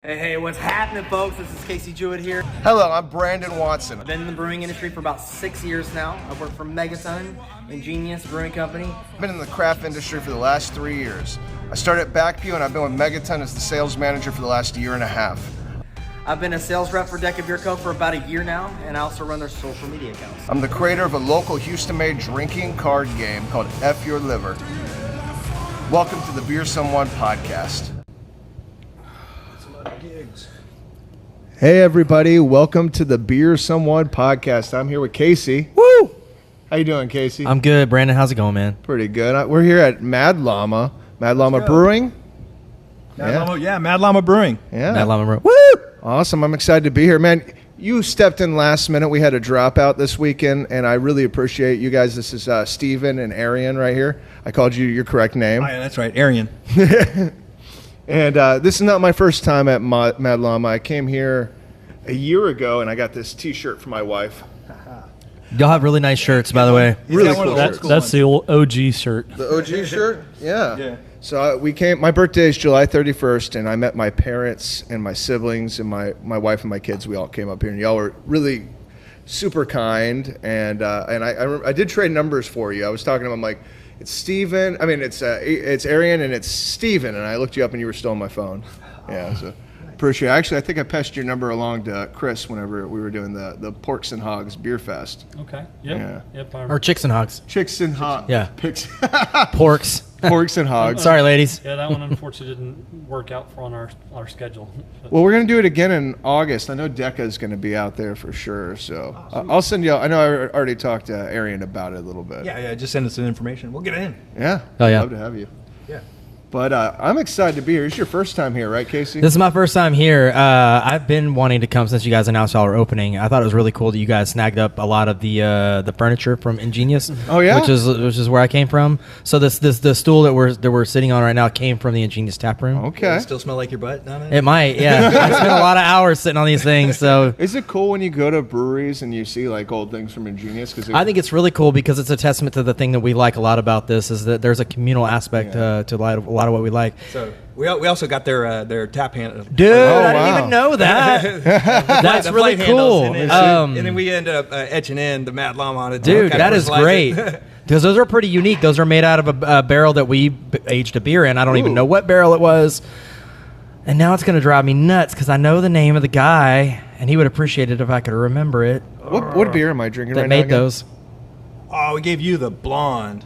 Hey, what's happening, folks? This is Casey Jewett here. Hello, I'm Brandon Watson. I've been in the brewing industry for about 6 years now. I've worked for Megaton, Ingenious Brewing Company. I've been in the craft industry for the last 3 years. I started at Backview and I've been with Megaton as the sales manager for the last year and a half. I've been a sales rep for Deca Beer Co. for about a year now, and I also run their social media accounts. I'm the creator of a local Houston-made drinking card game called F Your Liver. Welcome to the Beer Someone podcast. Hey everybody, welcome to the Beer Someone podcast. I'm here with Casey. Woo! How you doing, Casey? I'm good, Brandon. How's it going, man? Pretty good. We're here at Mad Llama Brewing. Mad Llama Brewing. Yeah. Mad Llama Brewing. Woo! Awesome. I'm excited to be here. Man, you stepped in last minute. We had a dropout this weekend, and I really appreciate you guys. This is Steven and Arian right here. I called you your correct name. Oh, yeah, that's right, Arian. And this is not my first time at Mad Llama. I came here a year ago, and I got this T-shirt for my wife. Y'all have really nice shirts, by the way. Really cool shirts. That's the old OG shirt. The OG shirt? Yeah. So we came. My birthday is July 31st, and I met my parents and my siblings and my wife and my kids. We all came up here, and y'all were really super kind. And I did trade numbers for you. I was talking to him. I'm like, it's Steven. I mean, it's Arian and it's Steven. And I looked you up, and you were still on my phone. Yeah. So appreciate it. Actually, I think I passed your number along to Chris whenever we were doing the Porks and Hogs Beer Fest. Okay. Yep. Yep. Or Chicks and Hogs. Chicks and Hogs. Yeah. Porks and Hogs. Sorry, ladies. Yeah, that one unfortunately didn't work out on our schedule. Well, we're going to do it again in August. I know Deca is going to be out there for sure. So I'll send you. I know I already talked to Arian about it a little bit. Yeah, just send us some information. We'll get it in. Yeah. Oh, yeah. Love to have you. Yeah. But I'm excited to be here. It's your first time here, right, Casey? This is my first time here. I've been wanting to come since you guys announced y'all were opening. I thought it was really cool that you guys snagged up a lot of the furniture from Ingenious. Oh yeah, which is where I came from. So the stool that we're sitting on right now came from the Ingenious tap room. Okay. Does it still smell like your butt down there? It might. Yeah. I spent a lot of hours sitting on these things. So is it cool when you go to breweries and you see like old things from Ingenious? I think it's really cool because it's a testament to the thing that we like a lot about this is that there's a communal aspect to a lot of what we like. So we also got their tap handle. Dude, I wow. didn't even know that. That's The really flight cool. handles, and then we ended up etching in the Mad Llama on it. Dude, that is great. Because those are pretty unique. Those are made out of a barrel that we aged a beer in. I don't even know what barrel it was. And now it's going to drive me nuts because I know the name of the guy, and he would appreciate it if I could remember it. What beer am I drinking That right now? made those. Oh, we gave you the blonde.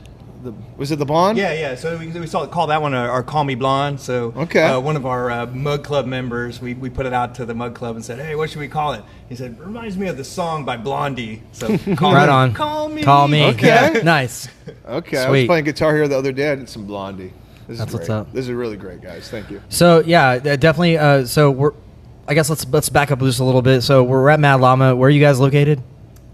Was it the blonde? Yeah. So we call that one our Call Me Blonde. So okay. One of our Mug Club members, we put it out to the Mug Club and said, hey, what should we call it? He said, reminds me of the song by Blondie. So Call me. Okay. Yeah, nice. Okay. I was Sweet. playing Guitar Hero the other day. I did some Blondie. That's what's up. This is really great, guys. Thank you. So yeah, definitely. I guess let's back up just a little bit. So we're at Mad Llama. Where are you guys located?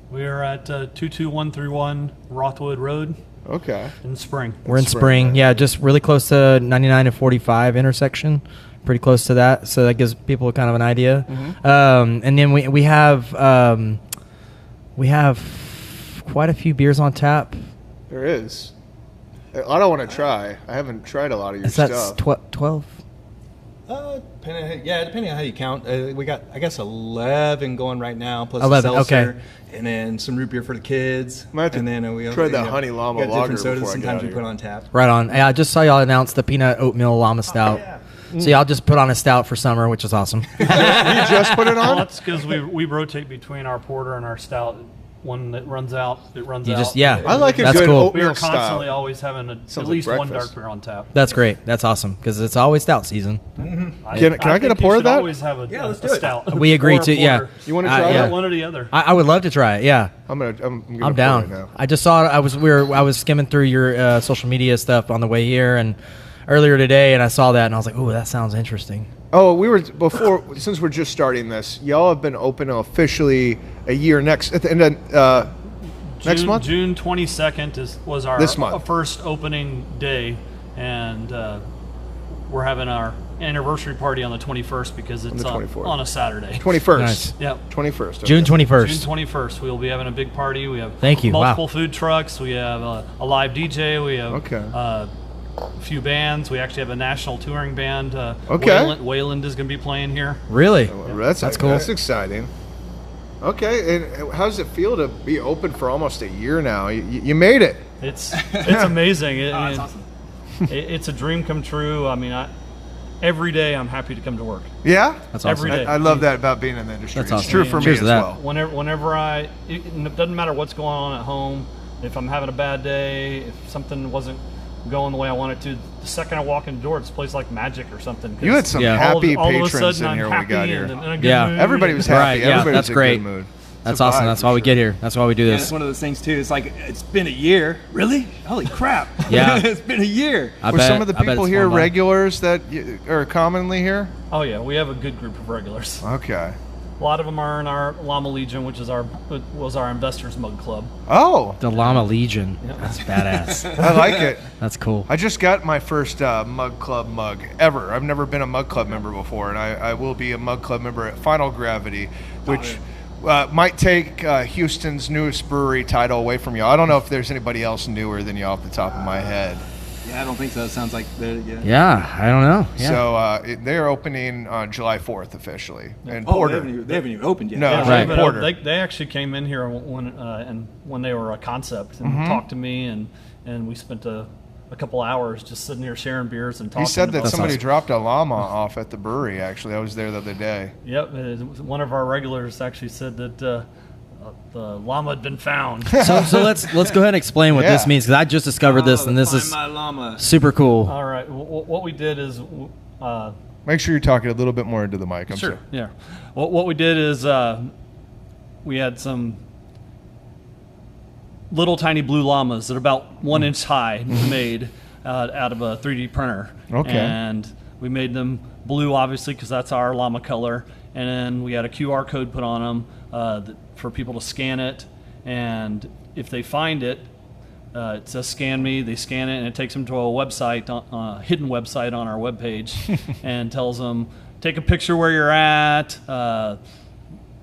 We are at 22131 Rothwood Road Okay. in Spring. We're in Spring. Yeah, just really close to 99 and 45 intersection. Pretty close to that, so that gives people kind of an idea. Mm-hmm. And then we have quite a few beers on tap. There is. I don't want to try. I haven't tried a lot of your Is that stuff. 12? Depending on how you count. We got, I guess, 11 going right now, plus 11, a seltzer, okay. and then some root beer for the kids. Might have to and then we try that Honey Llama got lager different sodas before I get sometimes out we of put here. on tap. Right on. I just saw y'all announce the peanut oatmeal llama stout. So y'all just put on a stout for summer, which is awesome. You just put it Well, on? that's because we rotate between our porter and our stout. One that runs out, it runs You out. just I like a That's good cool. We oatmeal are constantly style. always having at like least one breakfast. dark beer on tap. That's great. That's awesome because it's always stout season. Can I get a think pour you of that? should always have a let's a do it. stout. We agree Or a to. Yeah. porter. You want to try yeah. that? One or the other. I would love to try it. Yeah. I'm I'm down. down. Right now. I just saw it. I was skimming through your social media stuff on the way here and earlier today, and I saw that, and I was like, "Ooh, that sounds interesting." Oh, we were before. Since we're just starting this, y'all have been open officially a year next next month. June 22nd was our This month. first opening day, and we're having our anniversary party on the 21st because it's the on 24th. on a Saturday. 21st. Nice. Yep. 21st. June okay. 21st. June 21st, we'll be having a big party. We have Thank you. multiple Wow. food trucks. We have a live DJ. We have Okay. a few bands. We actually have a national touring band. Okay. Wayland is going to be playing here. Really? That's cool. That's exciting. Okay, and how does it feel to be open for almost a year now? You made it. It's amazing. That's awesome. It's a dream come true. I mean, every day I'm happy to come to work. Yeah? That's awesome. Every day. I love that about being in the industry. That's It's awesome. true for me Cheers as to that. well. Whenever it doesn't matter what's going on at home. If I'm having a bad day, if something wasn't going the way I wanted to, the second I walk in the door, it's a place like magic or something. You had some happy all of a patrons sudden in I'm here when we happy got here. and in a good Yeah. mood. Everybody was happy. Right, yeah, Everybody that's was in great. a good mood. That's It's a awesome. vibe That's for why we sure. get here. That's why we do Yeah, this. it's one of those things too. It's like it's been a year. Really? Holy crap! Yeah. It's been a year. Were some of the I bet people it's here fun, though. regulars that are commonly here? Oh yeah, we have a good group of regulars. Okay. A lot of them are in our Llama Legion, which is was our investors mug club. Oh, The Llama Legion. That's badass. I like it. That's cool. I just got my first Mug Club mug ever. I've never been a Mug Club member before, and I will be a Mug Club member at Final Gravity, which might take Houston's newest brewery title away from you. I don't know if there's anybody else newer than you off the top of my head. Yeah, I don't think so. It sounds like Yeah, I don't know. Yeah. So they're opening on July 4th officially. And Oh, Porter. they haven't even opened yet. No, Yeah, right. but, Porter. they actually came in here when they were a concept and talked to me, and we spent a couple hours just sitting here sharing beers and talking. He said that about somebody stuff. dropped a llama off at the brewery, actually. I was there the other day. Yep, one of our regulars actually said that the llama had been found. So let's go ahead and explain what this Yeah. means, because I just discovered this, and this Find is my llama. super cool. All right, what we did is. Make sure you're talking a little bit more into the mic. I'm sorry. Yeah. Well, what we did is we had some little tiny blue llamas that are about 1 inch high made out of a 3D printer. Okay. And we made them blue, obviously, because that's our llama color. And then we had a QR code put on them for people to scan it. And if they find it, it says scan me. They scan it, and it takes them to a website, a hidden website on our webpage, and tells them, take a picture where you're at.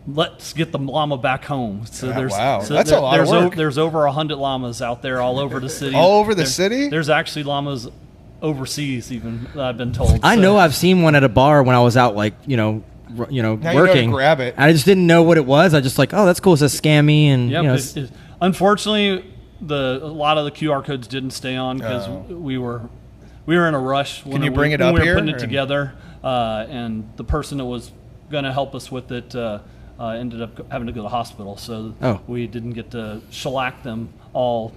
Let's get the llama back home. So wow. That's a lot of work. There's over 100 llamas out there all over the city. All over the city? There's actually llamas overseas, even, I've been told. I know I've seen one at a bar when I was out, like, Now working. you know to grab it. I just didn't know what it was. I just like, oh, that's cool. It says scam me, and Yep, unfortunately, a lot of the QR codes didn't stay on because we were in a rush. When you bring it up we were here, putting it or- together, and the person that was going to help us with it ended up having to go to the hospital, so we didn't get to shellac them all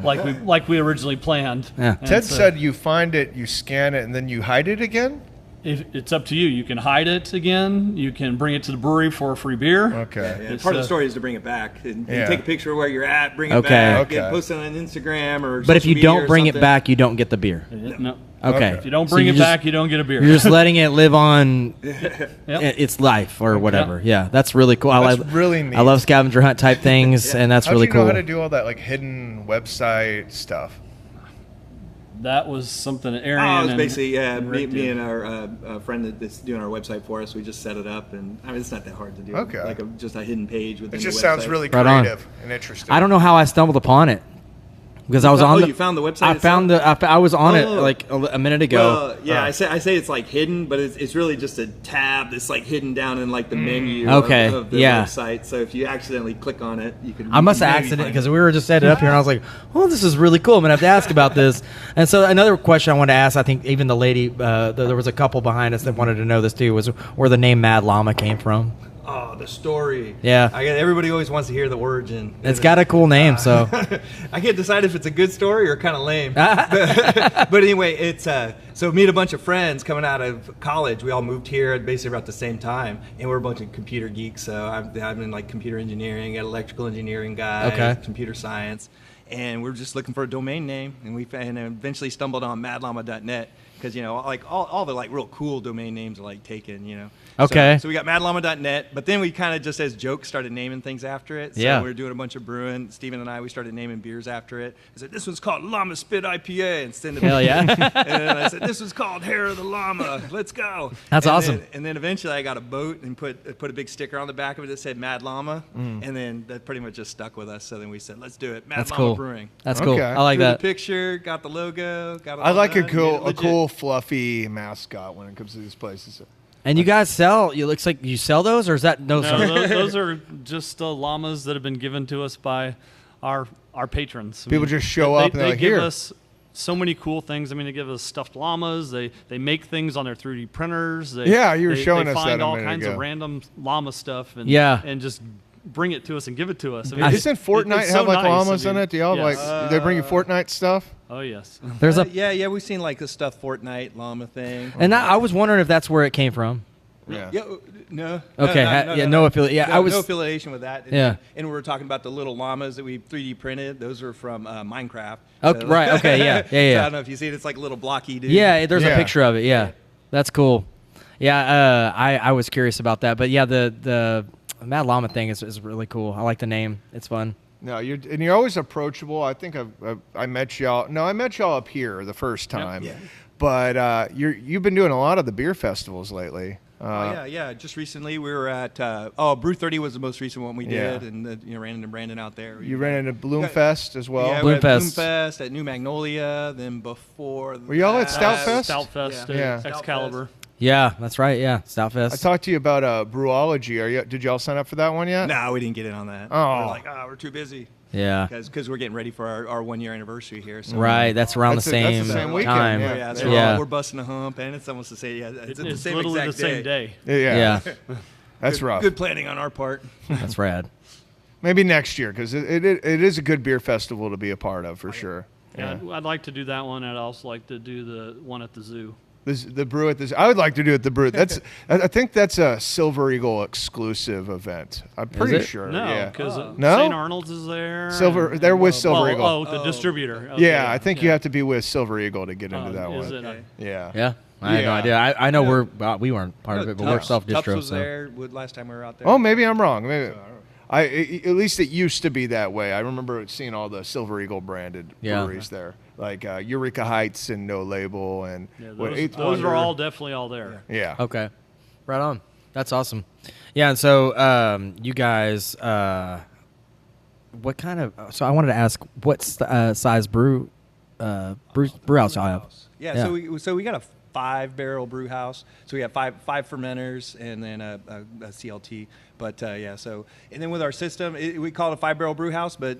like we originally planned. Yeah. And Ted so said you find it, you scan it, and then you hide it again? it's up to you. You can hide it again. You can bring it to the brewery for a free beer. Okay. Yeah, It's, part of the story is to bring it back and Yeah. take a picture of where you're at, bring it Okay. back, Okay. post it on Instagram or But if social you media don't or bring it something. back, you don't get the beer. No. Okay. If you don't So bring you're it just- back, you don't get a beer. You're just letting it live on Yep. its life or whatever. Yeah, that's really cool. That's really neat. I love scavenger hunt type things, and that's How really do you know cool. how to do all that like hidden website stuff? That was something that Aaron Oh, it was and basically me did. and our friend that's doing our website for us. We just set it up, and I mean it's not that hard to do. Okay. Like just a hidden page within It just the sounds website. really Right on. creative and interesting. I don't know how I stumbled upon it because I was on. you found the website I found I was on it Oh. like a minute ago. Well, yeah, I say it's like hidden, but it's really just a tab that's like hidden down in like the menu Okay, of the yeah. website. So if you accidentally click on it, you can. I must you have can maybe accident find because it. we were just setting it up here, and I was like, "Oh, this is really cool." I'm gonna have to ask about this. And so another question I wanted to ask, I think even the lady, there was a couple behind us that wanted to know this too, was where the name Mad Llama came from. Oh, the story. Yeah. Everybody always wants to hear the origin. It's got a cool name, so I can't decide if it's a good story or kind of lame. But anyway, it's so meet a bunch of friends coming out of college. We all moved here at basically about the same time, and we're a bunch of computer geeks. So I'm in like computer engineering, got electrical engineering guy, Okay. computer science, and we're just looking for a domain name, and we eventually stumbled on madllama.net. because like all the like real cool domain names are like taken. Okay. So we got madllama.net, but then we kind of just as jokes started naming things after it. So Yeah. we were doing a bunch of brewing. Steven and I, we started naming beers after it. I said, this one's called Llama Spit IPA. Instead of Hell yeah. And then I said, this one's called Hair of the Llama. Let's go. That's And awesome. and then eventually I got a boat and put a big sticker on the back of it that said Mad Llama. And then that pretty much just stuck with us. So then we said, let's do it. Mad That's Llama cool. Brewing. That's cool. Okay. I like Drew that. the picture, got the logo, got it I all like a done, made it legit. cool, fluffy mascot when it comes to these places. And you guys sell? It looks like you sell those, or is that no? No, those are just llamas that have been given to us by our patrons. People just show up and they're they like, give "Here." us so many cool things. I mean, they give us stuffed llamas. They make things on their 3D printers. Yeah, you were showing they us find that a all minute kinds ago. of random llama stuff and Yeah. and just bring it to us and give it to us. I mean, Isn't Fortnite it's have so like nice. llamas I in mean, it? Do y'all yes. like they bring you Fortnite stuff? Oh yes. There's a, yeah, we've seen like the stuff Fortnite llama thing. and I was wondering if that's where it came from. Yeah. Yeah, no. Okay, no affiliate. Yeah, I was. no affiliation with that. Yeah. And we were talking about the little llamas that we 3D printed. Those are from Minecraft. Okay, right. Okay. Yeah. So Yeah. I don't know if you see it. It's like a little blocky dude. Yeah. There's a Yeah. picture of it. Yeah. That's cool. Yeah. I was curious about that, but yeah, the Mad Llama thing is really cool. I like the name. It's fun. No, you're always approachable. I think I met y'all. No, I met y'all up here the first time. Yeah. But you've been doing a lot of the beer festivals lately. Yeah. Just recently we were at Brew 30 was the most recent one we did, Yeah. and ran into Brandon out there. You ran into Bloomfest as well. Yeah, we were at Bloomfest. Bloomfest at New Magnolia. Then before Were y'all at that- Stoutfest? Stoutfest, Yeah. Excalibur. Yeah. That's right. Yeah. I Stoutfest. talked to you about Brewology. Did y'all sign up for that one yet? No, we didn't get in on that. Oh. We're like, we're too busy. Yeah. Because we're getting ready for our 1 year anniversary here. So Right. That's around That's the that's same, the same weekend, time. yeah. Yeah, so Yeah. we're busting a hump, and it's almost the same. Yeah, it's the It's same literally exact the same day. Yeah. Yeah. That's Good- rough. Good planning on our part. That's rad. Maybe next year because it is a good beer festival to be a part of for sure. Yeah, I'd like to do that one. I'd also like to do the one at the zoo. The brew at this. I would like to do it. The brew. I think that's a Silver Eagle exclusive event. I'm pretty it? sure. No, yeah. because No? St. Arnold's is there. They're with Silver Eagle. Oh, the distributor. Okay, Yeah, I think you have to be with Silver Eagle to get into that is one. it? Yeah. Yeah. I had no Yeah. idea. I know we weren't part of it, but we're self Tubbs distro. was So there last time we were out there. Oh, maybe I'm wrong. Maybe. At least it used to be that way. I remember seeing all the Silver Eagle branded Yeah. breweries there, like Eureka Heights and No Label and Yeah, what, those Eighth are Wonder. all definitely all there. Yeah. okay, right on. That's awesome. Yeah, and so you guys, what kind of? So I wanted to ask, what size brew house y'all have? Yeah, so we got a 5-barrel brew house. So we have five fermenters and then a CLT. But and then with our system, we call it a 5-barrel brew house, but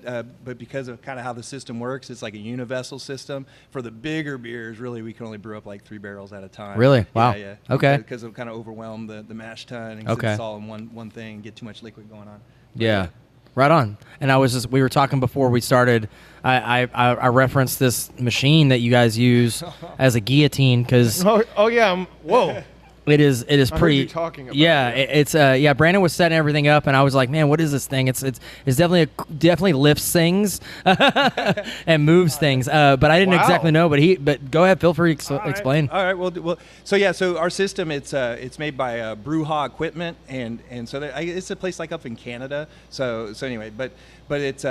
because of kind of how the system works, it's like a universal system. For the bigger beers, really, we can only brew up like 3 barrels at a time. Really? Wow. Yeah. Okay. Because it'll kind of overwhelm the mash tun and Okay. it's all in one thing and get too much liquid going on. Yeah, right on. And we were talking before we started. I referenced this machine that you guys use as a guillotine because Oh yeah. Whoa. it is heard pretty. you talking about yeah, it's Brandon was setting everything up, and I was like, man, what is this thing? It's definitely lifts things and moves things. But I didn't Wow. exactly know. But go ahead, feel free to explain. All right. Well. So our system it's made by Brewha Equipment, and so it's a place like up in Canada. So anyway, but it's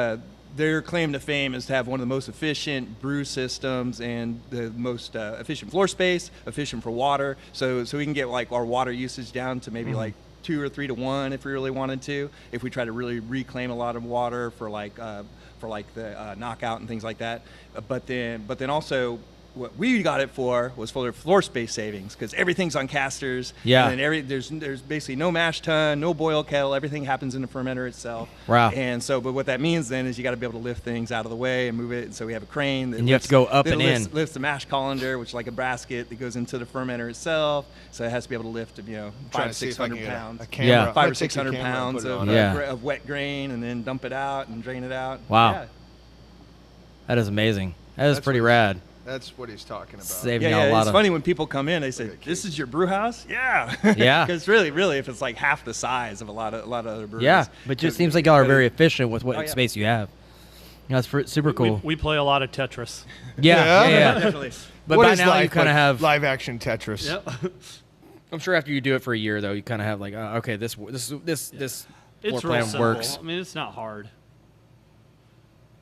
their claim to fame is to have one of the most efficient brew systems and the most efficient floor space, efficient for water. So we can get like our water usage down to maybe like 2 or 3 to 1 if we really wanted to. If we try to really reclaim a lot of water for the knockout and things like that. But then also what we got it for was for their floor space savings because everything's on casters. Yeah. And there's basically no mash tun, no boil kettle. Everything happens in the fermenter itself. Wow. And so, but what that means then is you got to be able to lift things out of the way and move it. And so we have a crane that And you have to go up and in. lifts the mash colander, which is like a basket that goes into the fermenter itself. So it has to be able to lift, Trying 500 to see if I 600 can get pounds. a camera. Yeah. I'm 5 gonna or take your 600 camera and pounds put it of, on. Yeah. of wet grain, and then dump it out and drain it out. Wow. Yeah. That is amazing. That is That's pretty what- rad. That's what he's talking about. Saving Yeah, y'all a lot it's of. funny when people come in. They say, "This is your brew house?" Yeah, Yeah. Because really, if it's like half the size of a lot of other breweries. Yeah, but it just seems like y'all are But very efficient with what Oh, yeah. space you have. That's super cool. We play a lot of Tetris. Yeah. definitely. But What by is now life you kind of but have. live action Tetris. Yep. I'm sure after you do it for a year, though, you kind of have like, okay, this floor It's real plan simple. works. I mean, it's not hard.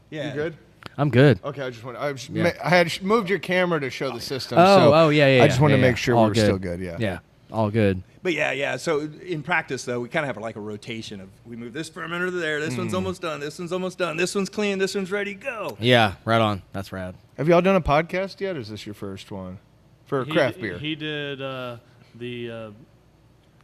Yeah. You good? I'm good. Okay, I just want. Yeah. I had moved your camera to show the system. Yeah. I just want to yeah, make sure all we're still good. Yeah. Yeah, all good. But yeah. So in practice, though, we kind of have like a rotation of we move this fermenter to there. This one's almost done. This one's almost done. This one's clean. This one's ready to go. Yeah, right on. That's rad. Have y'all done a podcast yet, or is this your first one for craft beer? He did the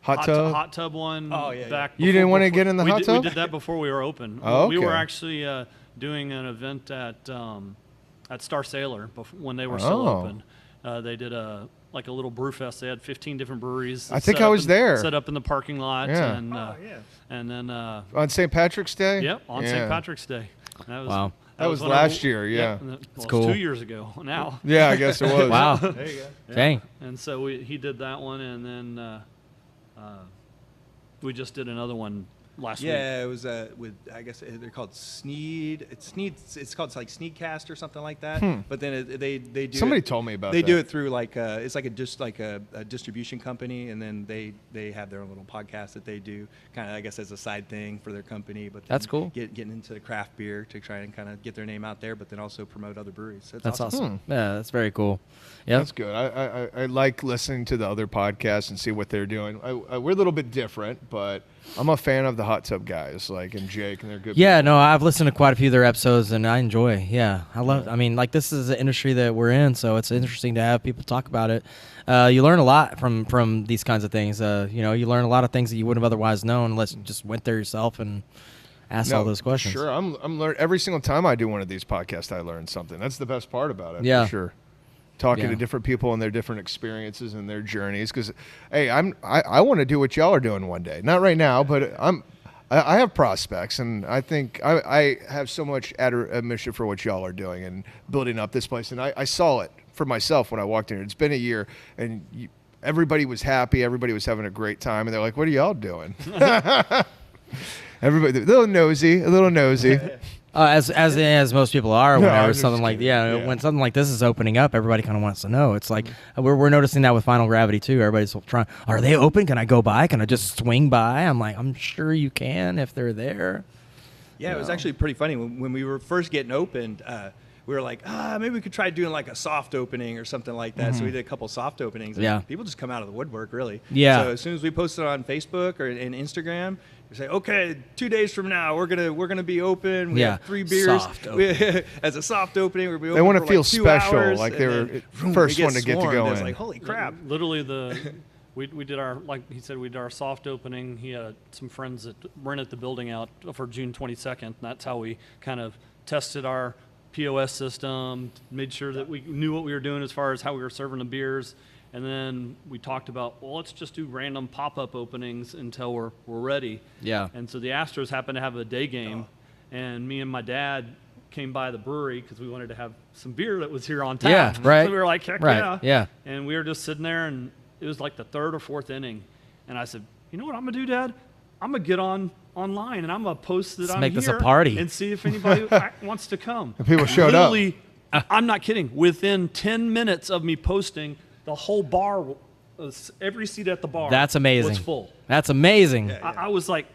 Hot tub. hot tub one. Oh, yeah, Back You didn't want to before- get in the we hot did, tub? We did that before we were open. Oh, We were okay. actually doing an event at Star Sailor when they were still Oh. open. They did a little brew fest. They had 15 different breweries. I think set I up was in- there. Set up in the parking lot. Yeah. And, Yeah. and then On St. Patrick's Day. yep, on Yeah. St. Patrick's Day. That was, Wow. That was when last year, yeah. and it was cool. 2 years ago now. Yeah, I guess it was. Wow. There you go. Dang. And so he did that one, and then we just did another one last week. Yeah, it was with I guess they're called Sneed. It's Sneed. It's called like Sneedcast or something like that. But then they do. Somebody it, told me about They that. do it through like it's like a distribution company, and then they have their own little podcast that they do, kind of I guess as a side thing for their company. But then That's cool. Getting into craft beer to try and kind of get their name out there, but then also promote other breweries. So it's That's awesome. awesome. Yeah, that's very cool. Yeah. That's good. I like listening to the other podcasts and see what they're doing. We're a little bit different, but I'm a fan of the hot tub guys, like and Jake, and they're good. Yeah, people. no, I've listened to quite a few of their episodes, and I enjoy. Yeah, I love. I mean, like this is the industry that we're in, so it's interesting to have people talk about it. You learn a lot from these kinds of things. You learn a lot of things that you wouldn't have otherwise known unless you just went there yourself and asked all those questions. Sure, I'm learning every single time I do one of these podcasts. I learn something. That's the best part about it. Yeah. For sure. Talking Yeah. to different people and their different experiences and their journeys. Because, hey, I want to do what y'all are doing one day. Not right now, but I have prospects, and I think I have so much admiration for what y'all are doing and building up this place. And I saw it for myself when I walked in here. It's been a year, and everybody was happy. Everybody was having a great time, and they're like, "What are y'all doing?" Everybody, a little nosy. As most people are, No, whenever I'm something just like kidding. Yeah. when something like this is opening up, everybody kind of wants to know. It's like we're noticing that with Final Gravity too. Everybody's trying. Are they open? Can I go by? Can I just swing by? I'm like, I'm sure you can if they're there. Yeah, it was actually pretty funny when we were first getting opened. We were like, maybe we could try doing like a soft opening or something like that. So we did a couple soft openings. And Yeah. people just come out of the woodwork, really. Yeah. So as soon as we posted on Facebook or in Instagram, we say, okay, 2 days from now we're gonna be open. We Yeah. have 3 beers Soft as a soft opening. We'll be open They want for to feel like 2 special, hours, like and they were then, first we get one to get to swarmed. go It's in. like, holy crap. Literally we did our, like he said, we did our soft opening. He had some friends that rented the building out for June 22nd. And that's how we kind of tested our POS system, made sure that we knew what we were doing as far as how we were serving the beers. And then we talked about, well, let's just do random pop-up openings until we're ready. Yeah. And so the Astros happened to have a day game, and me and my dad came by the brewery because we wanted to have some beer that was here on tap. Yeah, right. So we were like, heck Right, yeah. yeah. And we were just sitting there, and it was like the 3rd or 4th inning. And I said, you know what I'm going to do, Dad? I'm going to get online, and I'm going to post that Let's I'm make this a here party. and see if anybody wants to come. And people showed up. Literally, I'm not kidding. Within 10 minutes of me posting, the whole bar, every seat at the bar That's amazing. was full. That's amazing. I was like,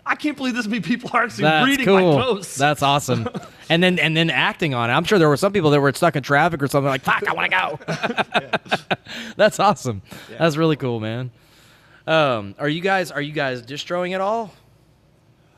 I can't believe this many people are actually That's reading cool. my posts. That's awesome. and then acting on it. I'm sure there were some people that were stuck in traffic or something like, fuck, I want to go. That's awesome. Yeah. That's really cool, man. Are you guys distroing at all?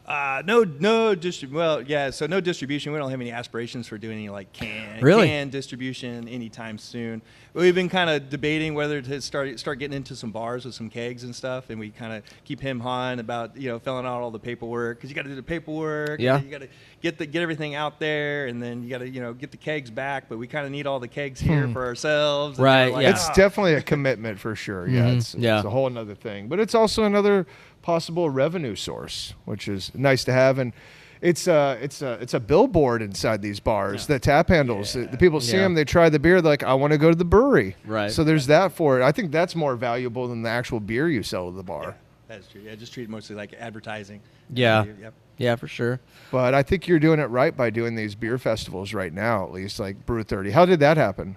No so no distribution. We don't have any aspirations for doing any like can distribution anytime soon. We've been kind of debating whether to start getting into some bars with some kegs and stuff, and we kind of keep him on about filling out all the paperwork, because you got to do the paperwork. Yeah. And you got to get everything out there, and then you got to get the kegs back. But we kind of need all the kegs here for ourselves. And Right, we're like, yeah. It's definitely a commitment for sure. Yeah, it's a whole another thing, but it's also another possible revenue source, which is nice to have. And it's a billboard inside these bars. The tap handles, the people see them, they try the beer, they're like, I want to go to the brewery. Right. So there's that for it. I think that's more valuable than the actual beer you sell at the bar. That's true. Yeah, just treat it mostly like advertising. Yeah. Yep. Yeah, for sure. But I think you're doing it right by doing these beer festivals right now, at least like Brew 30. How did that happen?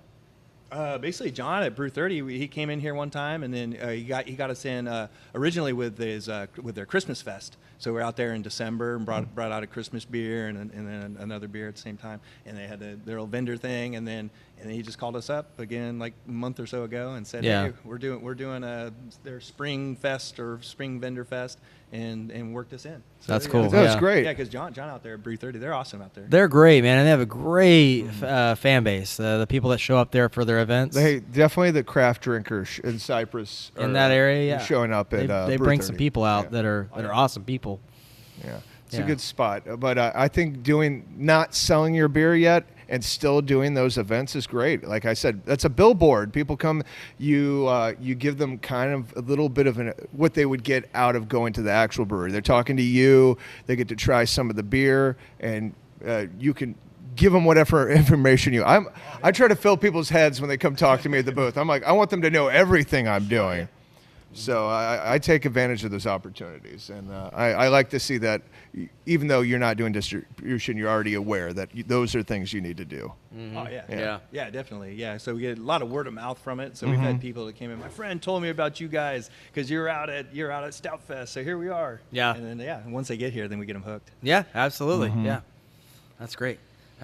Basically, John at Brew 30, he came in here one time, and then he got us in originally with their Christmas fest. So we're out there in December and brought out a Christmas beer and then another beer at the same time, and they had their little vendor thing, and then he just called us up again like a month or so ago and said, hey, we're doing their spring fest or spring vendor fest, and worked us in. So, That's cool. That's great. Yeah, because John out there at Brew 30, they're awesome out there. They're great, man, and they have a great fan base. The people that show up there for their events. They definitely the craft drinkers in Cypress in that area, yeah, showing up at they Brew bring 30. some people out that are awesome people. Yeah, it's a good spot. But I think not selling your beer yet and still doing those events is great. Like I said, that's a billboard. People come, you give them kind of a little bit of what they would get out of going to the actual brewery. They're talking to you. They get to try some of the beer, and you can give them whatever information I try to fill people's heads when they come talk to me at the booth. I'm like, I want them to know everything I'm doing. So I take advantage of those opportunities, and I like to see that even though you're not doing distribution, you're already aware that those are things you need to do. Mm-hmm. Oh yeah, definitely. Yeah, so we get a lot of word of mouth from it. So we've had people that came in. My friend told me about you guys because you're out at Stout Fest. So here we are. Yeah, and then once they get here, then we get them hooked. Yeah, absolutely. Yeah, that's great.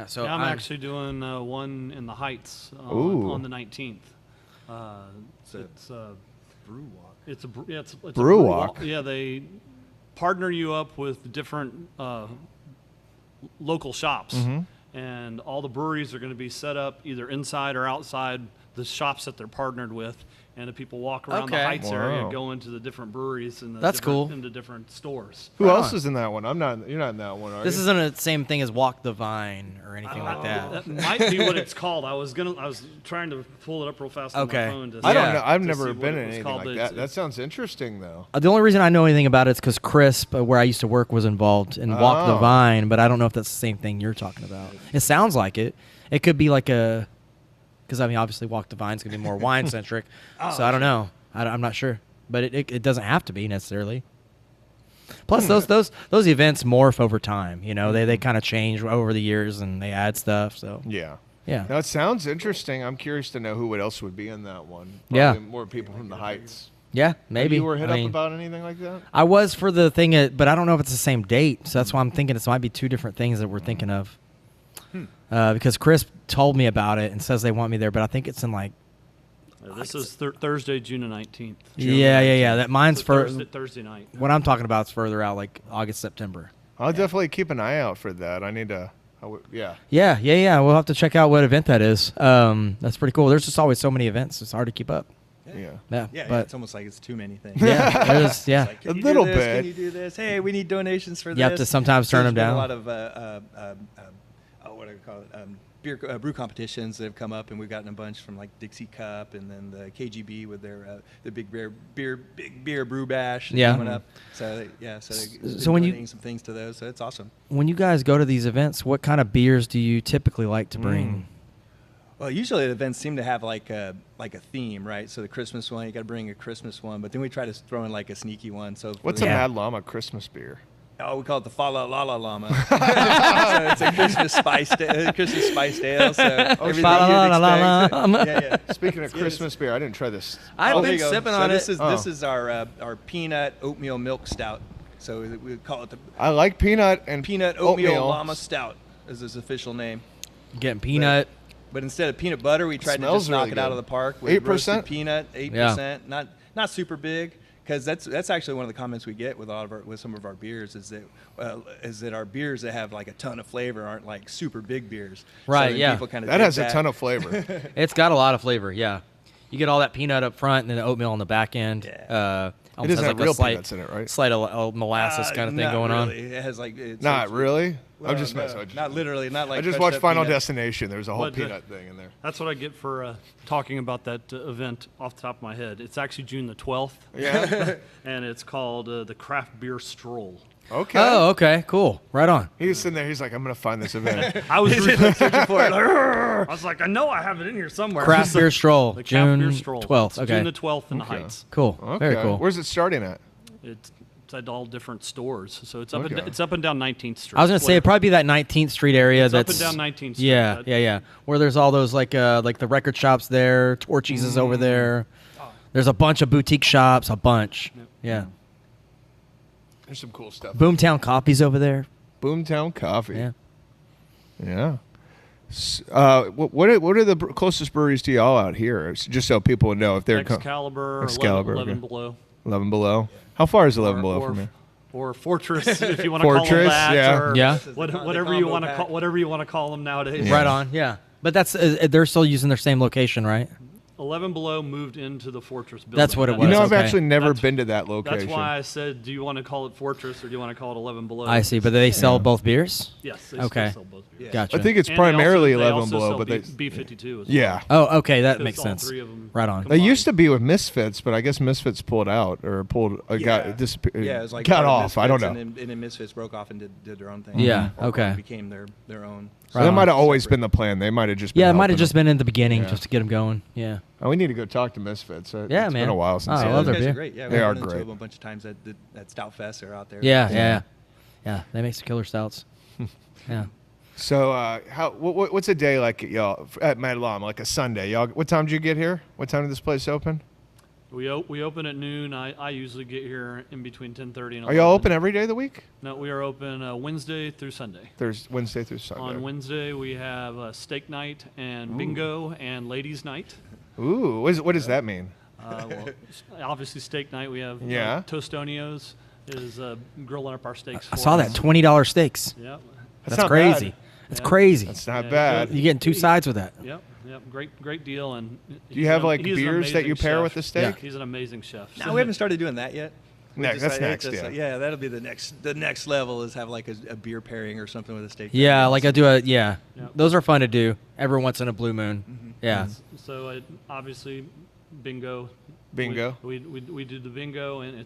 So I'm actually doing one in the Heights on the 19th. It's Brew Walk. It's a Brew Walk. Yeah, they partner you up with different local shops, and all the breweries are going to be set up either inside or outside the shops that they're partnered with, and the people walk around the Heights area, go into the different breweries and into different stores. Who else is in that one? You're not in that one, are This you? isn't the same thing as Walk the Vine or anything like that. That might be what it's called. I was trying to pull it up real fast on my phone. I don't know. I've never been in anything like that. That sounds interesting, though. The only reason I know anything about it is because Crisp, where I used to work, was involved in Walk the Vine, but I don't know if that's the same thing you're talking about. It sounds like it. It could be like because I mean, obviously, Walk the Vine's gonna be more wine centric, so I don't know. I'm not sure, but it doesn't have to be necessarily. Plus, those events morph over time. You know, they kind of change over the years and they add stuff. So yeah. Now, it sounds interesting. I'm curious to know who else would be in that one. Probably more people from the Heights. Yeah, maybe. You were hit up about anything like that? I was for the thing, but I don't know if it's the same date. So that's why I'm thinking it might be two different things that we're thinking of. Because Chris told me about it and says they want me there, but I think it's in like. This is Thursday, June 19th. Yeah. That mine's for Thursday night. What I'm talking about is further out, like August, September. I'll definitely keep an eye out for that. I need to. Yeah. We'll have to check out what event that is. That's pretty cool. There's just always so many events. It's hard to keep up. Yeah, but it's almost like it's too many things. Yeah, there's like, a little bit. Can you do this? Hey, we need donations for this. You have to sometimes turn them down. A lot of what do I call it? Brew competitions that have come up, and we've gotten a bunch from like Dixie Cup, and then the KGB with their the big beer brew bash coming up. So when you some things to those, so it's awesome. When you guys go to these events, what kind of beers do you typically like to bring? Well, usually the events seem to have like a theme, right? So the Christmas one, you got to bring a Christmas one, but then we try to throw in like a sneaky one. So what's a Mad Llama Christmas beer? Oh, we call it the Fa La La La Llama. So it's a Christmas spiced ale. So everything you'd expect. Speaking of Christmas beer, I didn't try this. I've been sipping on it. This is our peanut oatmeal milk stout. So we call it the. I like peanut oatmeal Llama Stout is its official name. Getting peanut. But instead of peanut butter, we tried to just knock it out of the park with 8% roasted peanut, 8%. Not super big. Because that's actually one of the comments we get with some of our beers is that our beers that have like a ton of flavor aren't like super big beers. Right. So yeah. People kind of that has a ton of flavor. It's got a lot of flavor. Yeah. You get all that peanut up front and then the oatmeal on the back end. Yeah. It doesn't have real peanuts in it, right? Slight molasses kind of thing going on. It has like. Not really. Well, I'm just messing. Not literally. Not like. I just watched Final Destination. There's a whole peanut thing in there. That's what I get for talking about that event off the top of my head. It's actually June the 12th. Yeah. And it's called the Craft Beer Stroll. Okay. Oh, okay. Cool. Right on. He's sitting there. He's like, I'm going to find this event. I was searching for it. I was like, I know I have it in here somewhere. Craft Beer Stroll. June 12th. Okay. June the 12th in the Heights. Cool. Okay. Very cool. Where's it starting at? It's at all different stores. So it's up Okay. it's up and down 19th Street. I was gonna say it'd probably be that 19th Street area. It's up That's and down 19th Street. Yeah, That- yeah. Where there's all those like the record shops there. Torchies is over there. There's a bunch of boutique shops. A bunch. Yeah. There's some cool stuff. Boomtown Coffee's over there. Boomtown Coffee. Yeah. Yeah. What are the closest breweries to y'all out here? Just so people would know if they're Excalibur, Excalibur, 11 okay. Below. 11 Below. How far is 11 Below or, from here? Or Fortress, if you want to call them Fortress, that. yeah. Or Yeah. whatever you want to call whatever you want to call them nowadays. Yeah. Right on. Yeah. But that's they're still using their same location, right? 11 Below moved into the Fortress building. That's what it You was. know, I've okay. actually never That's- been to that location. That's why I said, do you want to call it Fortress or do you want to call it 11 Below? I see. But they sell both beers. Yes. They Okay. Still sell both beers. Gotcha. I think it's And primarily they 11 also Below, sell but they B52 as well. yeah. Oh, okay. That So makes it's all sense. three of them Right on. They used to be with Misfits, but I guess Misfits pulled out or got disappeared. Yeah, it was like got part of off. I don't Misfits, know. And then Misfits broke off and did their own thing. Yeah, Or okay. Became their own. So Right that on. might have always been the plan. They might have just been Yeah, it might have helping just them. been in the beginning Yeah. just to get them going. Yeah. Oh, we need to go talk to Misfits. Yeah, It's man. been a while since. Oh, I I love Those their guys beer. are great. Yeah, They we've are run into great. them a bunch of times at Stoutfest. They're out there. Yeah. They make some killer stouts. Yeah. So, what's a day like, y'all, at Mad Llama, like a Sunday? Y'all, what time did you get here? What time did this place open? We open at noon. I usually get here in between 10:30 and 11. Are y'all open every day of the week? No, we are open Wednesday through Sunday. Wednesday through Sunday. On Wednesday, we have steak night and bingo and ladies' night. Ooh, what does that mean? Well, obviously, steak night, we have Yeah. Tostonios is grilling up our steaks for I saw that us. $20 steaks. Yep. That's not crazy. bad. That's Yeah. crazy. That's not Yeah, bad. You're getting two sides with that. Yep. Great deal. And Do you have like beers that you pair with the steak? He's an amazing chef. No, we haven't started doing that yet. We Next, just- that's next, it's yeah. just- yeah, that'll be the next level is have like a beer pairing or something with a steak. Yeah, like I do Yeah. Those are fun to do every once in a blue moon. Yeah. So obviously, bingo. Bingo. We do the bingo, and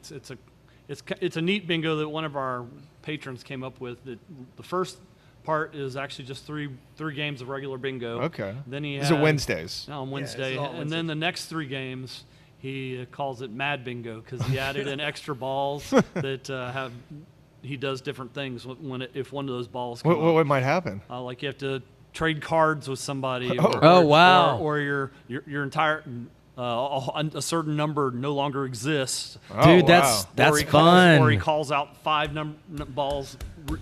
it's a neat bingo that one of our patrons came up with. That the first part is actually just three games of regular bingo. Okay. Then he Is it had- Wednesdays? No, on it's Wednesday, all and Wednesdays. then the next 3 games he calls it Mad Bingo because he added in extra balls that have. He does different things if one of those balls. Come What up. might happen? Like you have to trade cards with somebody. Oh, wow. Or your entire a certain number no longer exists. Oh, Dude, wow. that's Or fun. Or he calls out 5 balls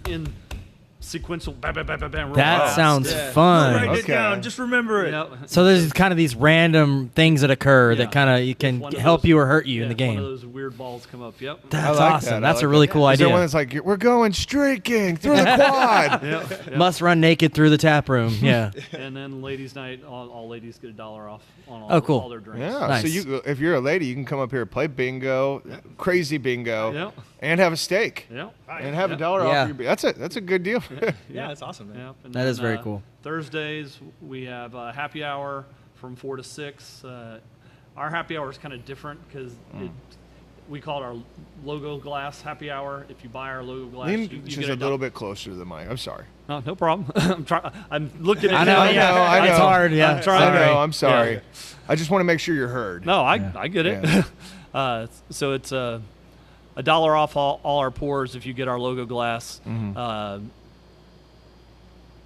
in sequential. Bam, bam, bam, bam, bam, real That fast. sounds Yeah. fun. Write it Okay. down. Just remember it. You know, So there's kind of these random things that occur Yeah. that kind of you can One of help those- you or hurt you in yeah, the One of game. those weird balls come up. Yep. That's like awesome. that. I That's a like really that. cool Is there idea. one that's like, we're going streaking through the quad? Must run naked through the tap room. Yeah. And then ladies' night, all ladies get $1 off on all, Oh, cool. all their drinks. Yeah. Nice. So if you're a lady, you can come up here, play bingo, crazy bingo, Yeah. and have a steak. Yep. And have $1 Yeah. off your beer. That's a good deal. Yeah, that's awesome, man. Yep. And That then, is very cool. Thursdays we have a happy hour from 4 to 6. Our happy hour is kind of different because we call it our logo glass happy hour. If you buy our logo glass, Lean you just get a little bit closer to the mic. I'm sorry. No problem. I'm looking at I you. know. I Yeah. know, I It's know. hard. Yeah. I'm trying. I Sorry. know. I'm sorry. Yeah. I just want to make sure you're heard. No, I get it. Yeah. So it's $1 off all our pours if you get our logo glass.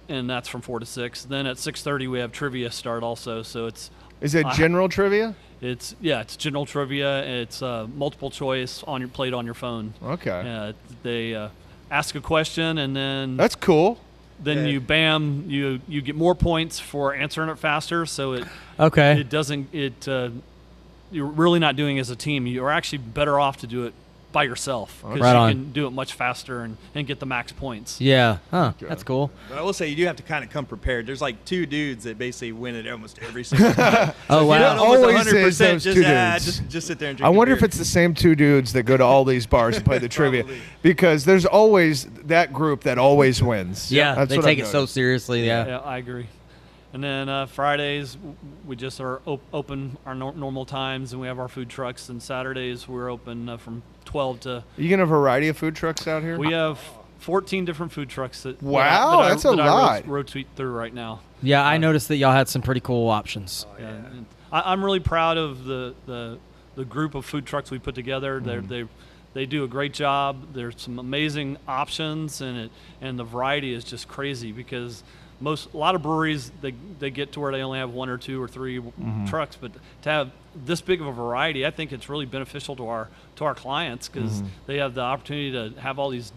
And that's from 4 to 6. Then at 6:30 we have trivia start also. So it's Is it general trivia? it's general trivia. It's multiple choice on your plate on your phone. Okay. They ask a question and then That's cool. then you get more points for answering it faster. So Okay. it doesn't you're really not doing it as a team. You're actually better off to do it by yourself because Right you on. can do it much faster and get the max points. Yeah. Huh. That's cool. But I will say you do have to kind of come prepared. There's like 2 dudes that basically win it almost every single time. Oh, You don't wow. almost Always is 100%. those Just, 2 dudes. just sit there and drink. I your wonder if beer. it's the same 2 dudes that go to all these bars and play the trivia, Probably. because there's always that group that always wins. Yeah. That's They what take I've it so noticed. seriously. Yeah. Yeah, I agree. And then Fridays we just are open our normal times, and we have our food trucks. And Saturdays we're open from 12 to. Are you gonna have a variety of food trucks out here? We have 14 different food trucks that. Wow, that's a lot. I rotate through right now. Yeah. I noticed that y'all had some pretty cool options. Yeah, and I'm really proud of the group of food trucks we put together. they do a great job. There's some amazing options, and the variety is just crazy because a lot of breweries they get to where they only have 1 or 2 or 3 trucks, but to have this big of a variety, I think it's really beneficial to our clients because they have the opportunity to have all these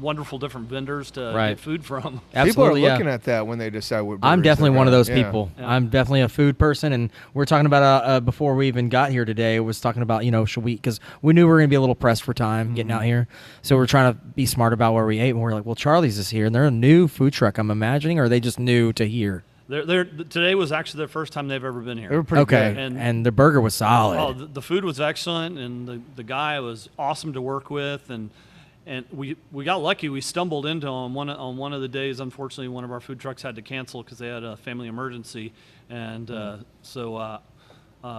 wonderful different vendors to get food from. People are Absolutely, looking at that when they decide what breweries I'm definitely they're one of going. those Yeah. people. I'm definitely a food person, and we're talking about before we even got here today. Was talking about should we, because we knew we were gonna be a little pressed for time getting out here, so we're trying to be smart about where we ate. And we're like, well, Charlie's is here, and they're a new food truck. I'm imagining, or are they just new to here? Today was actually their first time they've ever been here. They were pretty Okay, good. and the burger was solid. Oh, the food was excellent, and the guy was awesome to work with, and we got lucky. We stumbled into him on one of the days. Unfortunately, one of our food trucks had to cancel because they had a family emergency, and so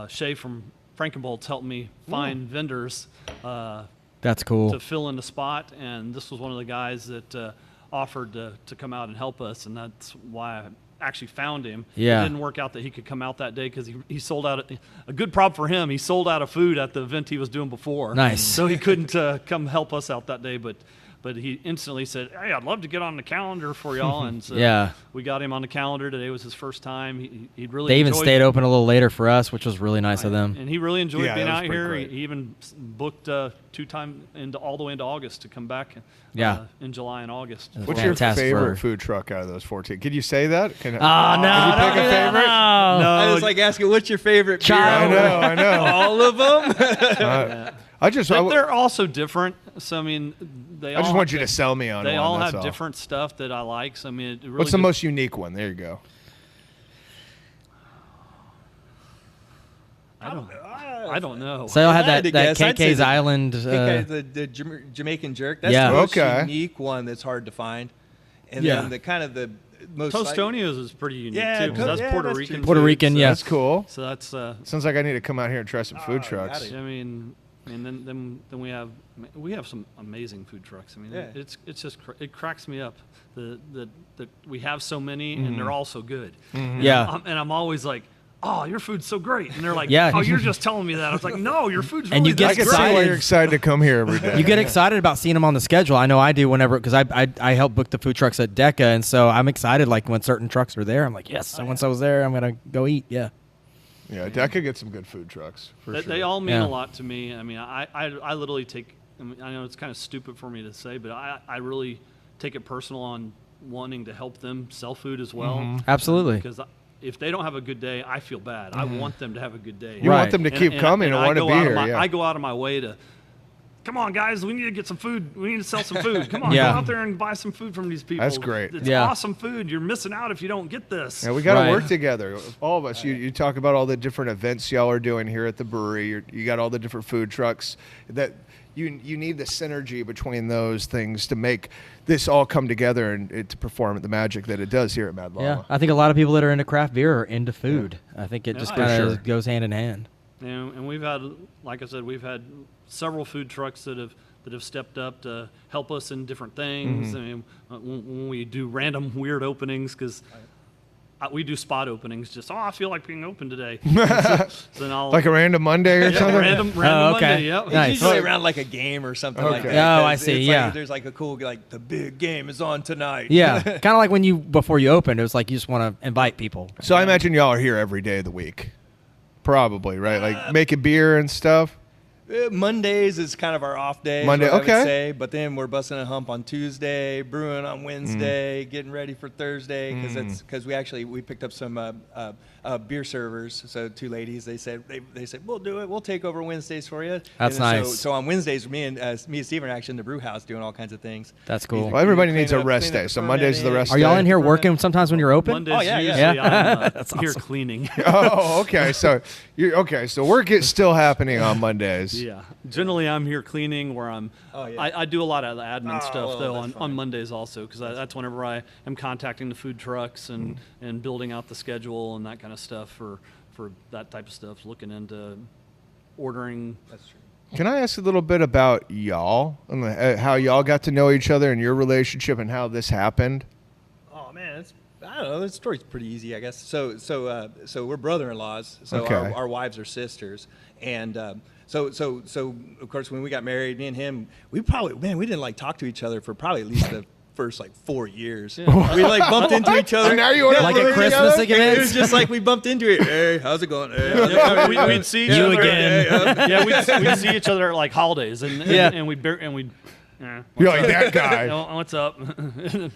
Shay from Frankenbolt's helped me find vendors That's cool. to fill in the spot, and this was one of the guys that offered to come out and help us, and that's why I actually found him. Yeah. It didn't work out that he could come out that day because he sold out. A good problem for him, he sold out of food at the event he was doing before. Nice. So he couldn't come help us out that day, but he instantly said, "Hey, I'd love to get on the calendar for y'all." And so Yeah. we got him on the calendar. Today was his first time. He'd really They even enjoyed stayed open a little later for us, which was really nice of them. and he really enjoyed Yeah, being that was out pretty here. great. He even booked 2 times all the way into August to come back. Yeah. In July and August. What's your Fantastic favorite burger. food truck out of those 14? Can you say that? Can Oh, no. Can you pick a favorite? I was like asking, what's your favorite beer? I know. All of them. They're also different. So, I mean, they I just all want you to sell me on They one. all that's have all. different stuff that I like. So, I mean, it really What's the just- most unique one? There you go. I don't know. So I had If I had to that guess, I'd say KK's the- Island. the Jamaican jerk. That's Yeah. the most Okay. unique one that's hard to find. And Yeah. then the most Tostonios is pretty unique Yeah, too, because that's yeah, Puerto that's Rican. true. Puerto food, Rican, so- yeah. That's cool. So that's Sounds like I need to come out here and try some food trucks. got it. I mean, and then we have some amazing food trucks. I mean, Yeah. it's just it cracks me up that we have so many and they're all so good. Yeah. And I'm always like, oh, your food's so great, and they're like, Yeah. oh, you're just telling me that. I was like, no, your food's really And you get I can see excited. why you're excited to come here every day. You get excited about seeing them on the schedule. I know I do whenever, because I help book the food trucks at DECA, and so I'm excited. Like when certain trucks are there, I'm like, yes, once I was there, I'm gonna go eat. Yeah. Yeah, I could get some good food trucks for sure. They all mean Yeah. a lot to me. I mean, I literally take. I mean, I know it's kind of stupid for me to say, but I really take it personal on wanting to help them sell food as well. Absolutely. Because if they don't have a good day, I feel bad. I want them to have a good day. You Right. want them to keep coming and I want to go be out of here. my- Yeah. I go out of my way to, come on, guys, we need to get some food. We need to sell some food. Come on, Yeah. go out there and buy some food from these people. That's great. It's Yeah. awesome food. You're missing out if you don't get this. Yeah, we got to Right. work together, all of us. You talk about all the different events y'all are doing here at the brewery. You got all the different food trucks. That you need the synergy between those things to make this all come together and to perform the magic that it does here at Mad Llama. Yeah. I think a lot of people that are into craft beer are into food. I think it just Yeah, kind of sure. goes hand in hand. And we've had, like I said, we've had several food trucks that have stepped up to help us in different things. I mean, when we do random weird openings, because we do spot openings. Just I feel like being open today. So then I'll Like a random Monday or yeah, something? random Oh, okay. Monday. Yep. Nice. It's usually around like a game or something like Okay. that. Oh, I 'cause see, it's yeah. Like, there's like a cool, like, the big game is on tonight. Yeah. Kind of like when before you opened, it was like you just want to invite people. So I imagine y'all are here every day of the week. Probably, right? Like making beer and stuff. Mondays is kind of our off day. Monday, I would okay. say, but then we're busting a hump on Tuesday, brewing on Wednesday, getting ready for Thursday because we picked up some beer servers. So 2 ladies, they said we'll do it. We'll take over Wednesdays for you. That's And then nice. So on Wednesdays, me and Steven are actually in the brew house doing all kinds of things. That's cool. Well, everybody needs a Clean up- rest clean up day. the So Mondays is the rest Are y'all day. in here working sometimes when you're open? Mondays Oh, yeah, yeah. usually Yeah. I'm That's here awesome. cleaning. Oh, okay. So so work is still happening on Mondays. Yeah, generally I'm here cleaning where I'm. Oh, yeah. I do a lot of the admin stuff well, though that's on Mondays also because that's whenever I am contacting the food trucks and building out the schedule and that kind of stuff for that type of stuff, looking into ordering. That's true. Can I ask a little bit about y'all and how y'all got to know each other and your relationship and how this happened? Oh man, I don't know. The story's pretty easy, I guess. So we're brother-in-laws. So Okay. our wives are sisters, and so of course when we got married, me and him, we didn't like talk to each other for probably at least the first like 4 years. We like bumped into each other. And now you want to Like brew at Christmas together? again? It was just like we bumped into it. Hey, how's it going? Hey, how's it going? We'd see each You other again. Yeah, we'd see each other at like holidays, and Yeah. we'd You're like that guy. what's up? Then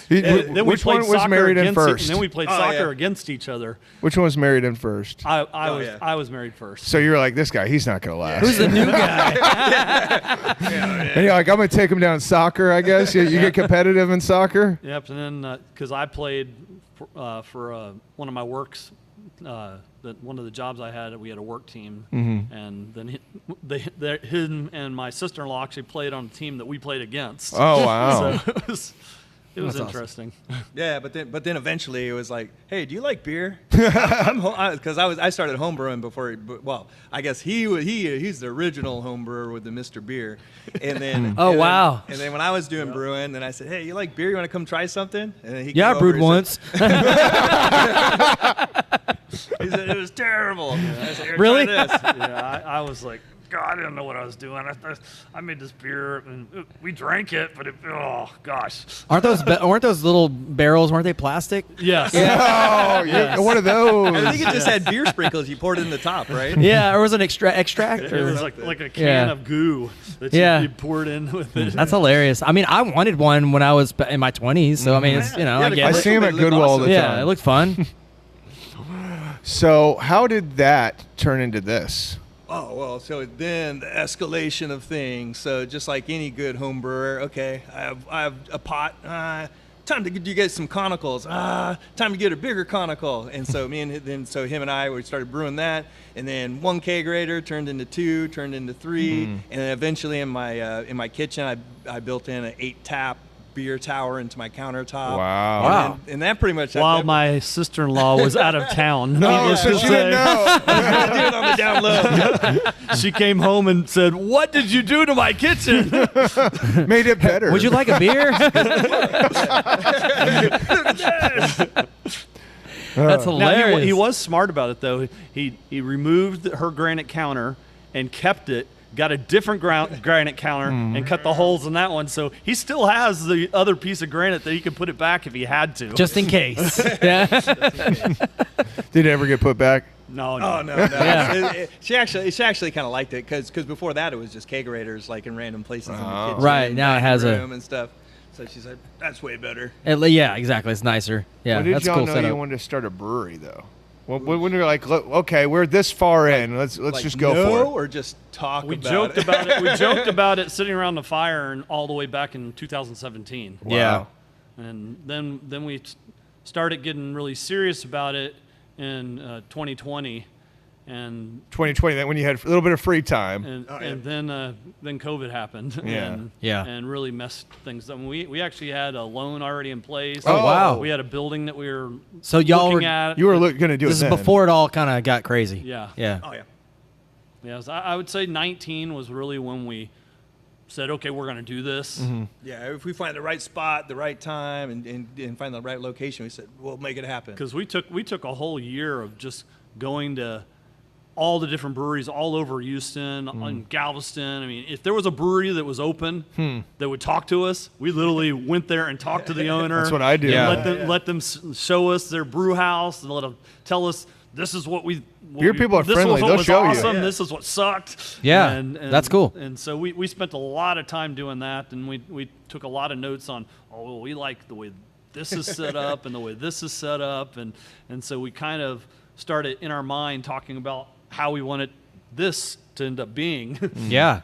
Then we which one played was soccer married in against first? And then we played Oh, soccer yeah. against each other. Which one was married in first? I was married first. So you're like, this guy, he's not going to last. Who's the new guy? And you're like, I'm going to take him down in soccer, I guess. You get competitive in soccer? Yep, and then because I played for one of my works, one of the jobs I had, we had a work team, and then him and my sister-in-law actually played on a team that we played against. Oh, wow. So it was awesome. interesting. Yeah, but then eventually it was like, hey, do you like beer? Because I started home brewing before. Well, I guess he's the original home brewer with the Mr. Beer, and then Oh, wow. And then when I was doing brewing, then I said, hey, you like beer? You want to come try something? And then he Yeah, I came over, brewed he once. He said it was terrible. I said, "Here, Really? try this." Yeah, I was like, God, I didn't know what I was doing. I made this beer, and we drank it, but oh gosh. Aren't those little barrels? Weren't they plastic? Yes. Oh, you're one of those. I think it just had beer sprinkles. You poured it in the top, right? Yeah, or was it extract? It Or- was like a can Yeah. of goo that Yeah. you poured in with it. That's hilarious. I mean, I wanted one when I was in my 20s, so I mean, it's Yeah, I the get I it. see him at They look Goodwill all awesome. the Yeah, time. it looked fun. So how did that turn into this? Oh, well, so then the escalation of things. So just like any good home brewer, okay, I have a pot. Time to get you guys some conicals. Time to get a bigger conical. And so him and I, we started brewing that. And then one kegerator turned into 2, turned into 3. And then eventually in my kitchen, I built in an 8-tap beer tower into my countertop. Wow. And that pretty much. While my sister-in-law was out of town. Oh, needless so to she didn't say. know. do it on the down low. She came home and said, "What did you do to my kitchen?" Made it better. Would you like a beer? That's Now, hilarious. he was smart about it, though. He removed her granite counter and kept it, got a different granite counter, and cut the holes in that one. So he still has the other piece of granite that he could put it back if he had to. Just in case. Yeah. Did it ever get put back? no. Oh no! Yeah. She actually kind of liked it because before that it was just kegerators like in random places in the kitchen, Right, now it dining has a- room and stuff. So she's like, "That's way better." Yeah, exactly. It's nicer. Yeah, When did that's a y'all cool know setup. you wanted to start a brewery, though? When you're like, "Look, okay, we're this far in. Let's Like, just go no, for it. or just talk We about joked it. about it. We joked about it sitting around the fire and all the way back in 2017. Yeah. And then we started getting really serious about it in 2020, and 2020, then when you had a little bit of free time. and then COVID happened. Yeah. And really messed things up. We actually had a loan already in place. Oh, wow. We had a building that we were So y'all looking were- at. You were going to do This it is then. before it all kind of got crazy. Yeah. Yeah. Oh yeah. Yeah, so I would say 19 was really when we said, okay, we're going to do this. Yeah, if we find the right spot, the right time, and find the right location, we said we'll make it happen. Because we took a whole year of just going to all the different breweries all over Houston, in Galveston. I mean, if there was a brewery that was open that would talk to us, we literally went there and talked to the owner. That's what I do. Yeah. Let them show us their brew house and let them tell us this is what we. Your people are this friendly. was what They'll was show you. awesome. Yeah. This is what sucked. Yeah, that's cool. And so we spent a lot of time doing that, and we took a lot of notes on. Oh, we like the way this is set up and the way this is set up, and so we kind of started in our mind talking about how we wanted this to end up being. Yeah.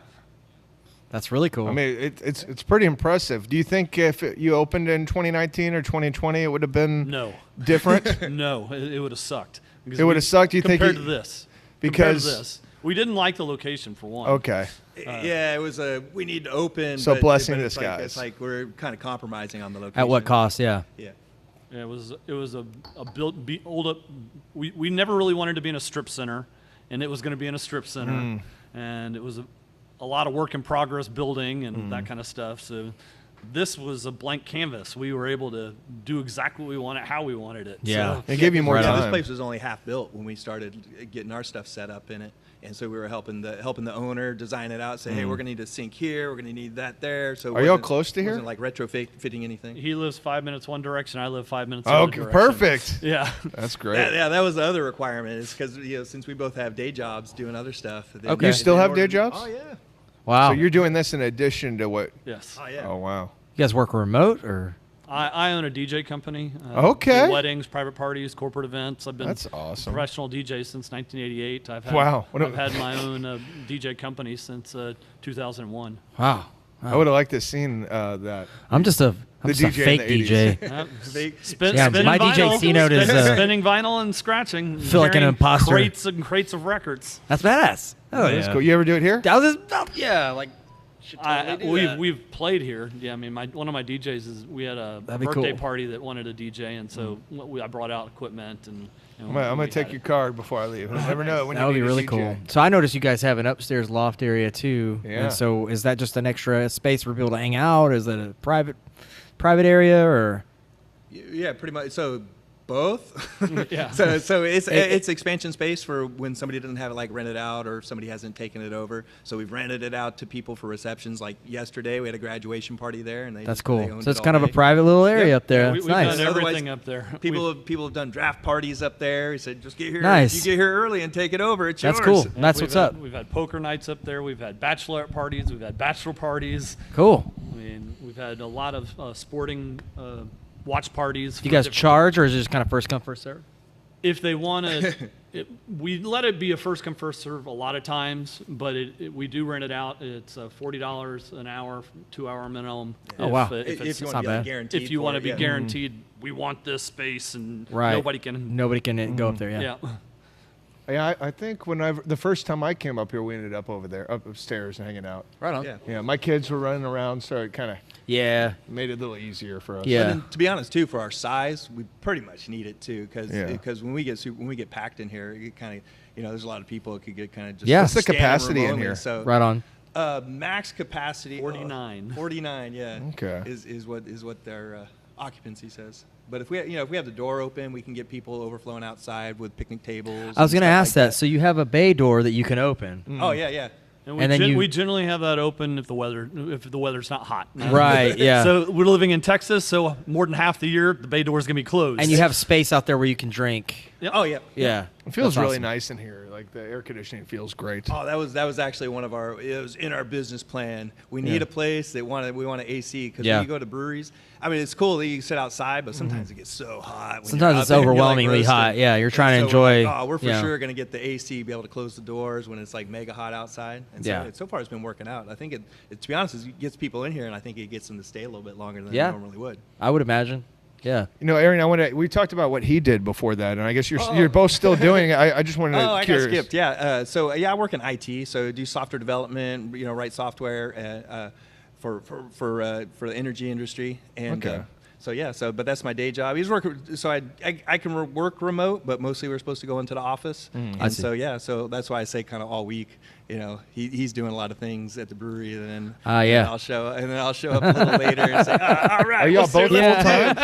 That's really cool. I mean, it's pretty impressive. Do you think if you opened in 2019 or 2020, it would have been No. different? No, it would have sucked. Because It would have sucked, you think? compared to this. Because- Compared to this. We didn't like the location, for one. Okay. Yeah, it was we need to open. So but- blessing but to it's the like, skies. It's like we're kind of compromising on the location. At what cost? Yeah. Yeah. Yeah, it was a old up. We never really wanted to be in a strip center, and it was going to be in a strip center, and it was a lot of work in progress building and that kind of stuff. So this was a blank canvas. We were able to do exactly what we wanted, how we wanted it. Yeah. So, They give you more Yeah, this time. place was only half built when we started getting our stuff set up in it, and so we were helping the owner design it out. Say, hey, we're gonna need a sink here, we're gonna need that there. So it Are y'all wasn't- close to here? Wasn't like retrofitting anything. he lives 5 minutes one direction. I live 5 minutes the Oh, other okay, direction. perfect. Yeah. That's great. That was the other requirement, is because since we both have day jobs doing other stuff. then- Okay. You still in have order day to- jobs? Oh yeah. Wow. So you're doing this in addition to what? Yes. Oh yeah. Oh wow. You guys work remote or? I own a DJ company. Okay. do weddings, private parties, corporate events. I've been That's awesome. a professional DJ since 1988. Wow. I've had my own DJ company since 2001. Wow. I would have liked to have seen that. I'm just a DJ in fake the 80s. DJ. Spinning Yeah, my DJ vinyl, C-note is, spinning vinyl and scratching. Feel like an carrying imposter. Crates and crates of records. That's badass. Oh That's cool. You ever do it here? That was yeah, like should totally do that. We've played here. Yeah, I mean, one of my DJs is we had a That'd be birthday cool. party that wanted a DJ, and so I brought out equipment and. I'm gonna take your card before I leave. I never know when that you would be need a really DJ. cool. So I noticed you guys have an upstairs loft area too. Yeah. And so is that just an extra space for people to hang out? Is it a private area or? Yeah, pretty much. So both. Yeah. So it's expansion space for when somebody doesn't have it like rented out or somebody hasn't taken it over. So we've rented it out to people for receptions. Like yesterday, we had a graduation party there, and That's they cool. owned So it's it kind all of a day. private little area Yeah. up there. Yeah, That's we've nice. done Otherwise, everything up there. People have done draft parties up there. He said, just get here. Nice. You get here early and take it over. It's That's yours. cool. That's We've what's had- up. We've had poker nights up there. We've had bachelorette parties. We've had bachelor parties. Cool. I mean, we've had a lot of sporting watch parties. Do you for guys different- charge or is it just kind of first come first serve? If they want to, we let it be a first come first serve a lot of times, but we do rent it out. It's $40 an hour, 2 hour minimum. Oh, wow. If it's you not want to be like bad. guaranteed. if you for want to it, be yeah. guaranteed, we want this space and Right. nobody can. Nobody can go up there. Yeah. Yeah. Yeah, I think the first time I came up here, we ended up over there, upstairs, and hanging out. Right on. Yeah. Yeah, my kids were running around, so it kind of Yeah. made it a little easier for us. Yeah. And then, to be honest, too, for our size, we pretty much need it too, because Yeah. when we get packed in here, it kind of there's a lot of people that could get kind of just Yeah. What's the standing capacity in remotely, here? So Right on. max capacity 49. 49, yeah. Okay. Is what their occupancy says. But if we have the door open, we can get people overflowing outside with picnic tables. I was and going to stuff ask like that. So you have a bay door that you can open. Oh yeah. And then we generally have that open if the weather's not hot. Right, yeah. So we're living in Texas, so more than half the year the bay door is gonna be closed. And you have space out there where you can drink. Oh yeah. Yeah. It feels That's really awesome. nice in here. Like the air conditioning feels great. Oh, that was actually it was in our business plan. We need Yeah. a place we want an AC, because Yeah. when you go to breweries, I mean, it's cool that you can sit outside, but sometimes it gets so hot. when Sometimes you're it's out there and you're, like, overwhelmingly roasting. hot. Yeah, you're And trying to so we're enjoy- like, we're for yeah. sure going to get the AC, be able to close the doors when it's like mega hot outside. And Yeah. so far it's been working out. I think it to be honest, it gets people in here, and I think it gets them to stay a little bit longer than Yeah. they normally would. I would imagine. Yeah. You know, Aaron, we talked about what he did before that, and I guess you're both still doing it. I just wanted to. Oh, I got curious. skipped. Yeah. I work in IT. So I do software development. Write software for the energy industry. And Okay. but that's my day job. He's working. So I can work remote, but mostly we're supposed to go into the office. I And see. so that's why I say kind of all week. He's doing a lot of things at the brewery, and then yeah. I'll show up a little later and say, all right. Are y'all we'll both see you full time?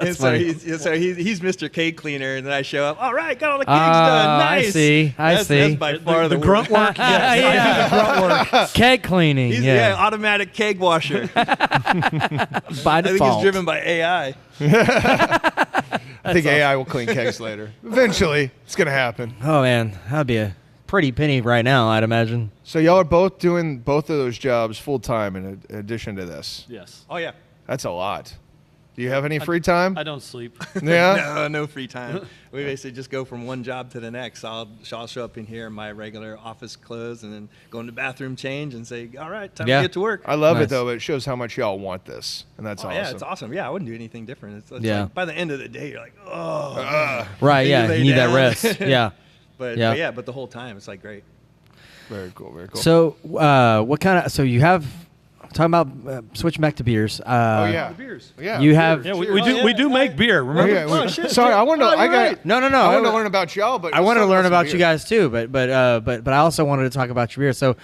and so funny. he's Mr. Keg Cleaner, and then I show up. All right, got all the kegs done. Nice. I see. That's by far the grunt work. Yeah. Keg cleaning. He's yeah. automatic keg washer. By I think default. he's driven by AI. I think AI will clean kegs later. Eventually, it's gonna happen. Oh man, that'd be a pretty penny right now, I'd imagine. So y'all are both doing both of those jobs full time in addition to this. Yes. Oh yeah. That's a lot. Do you have any free time? I don't sleep. Yeah. No free time. We basically just go from one job to the next. I'll show up in here in my regular office clothes, and then go in the bathroom, change, and say, all right, time Yeah. to get to work. I love Nice. it though. But it shows how much y'all want this, and that's Oh awesome. yeah, it's awesome. Yeah, I wouldn't do anything different. It's Yeah. like by the end of the day, you're like, oh. Right, Then yeah. lay You need that down. rest. Yeah. But the whole time, it's like great. Very cool. Very cool. So, what kind of? So you have switching back to beers. Oh yeah, The beers. yeah. You have Yeah, we do make beer. Remember? Yeah, sorry, I wanted to. I got no. I wanted to learn about y'all, but I wanted to learn about you guys too, but I also wanted to talk about your beer. So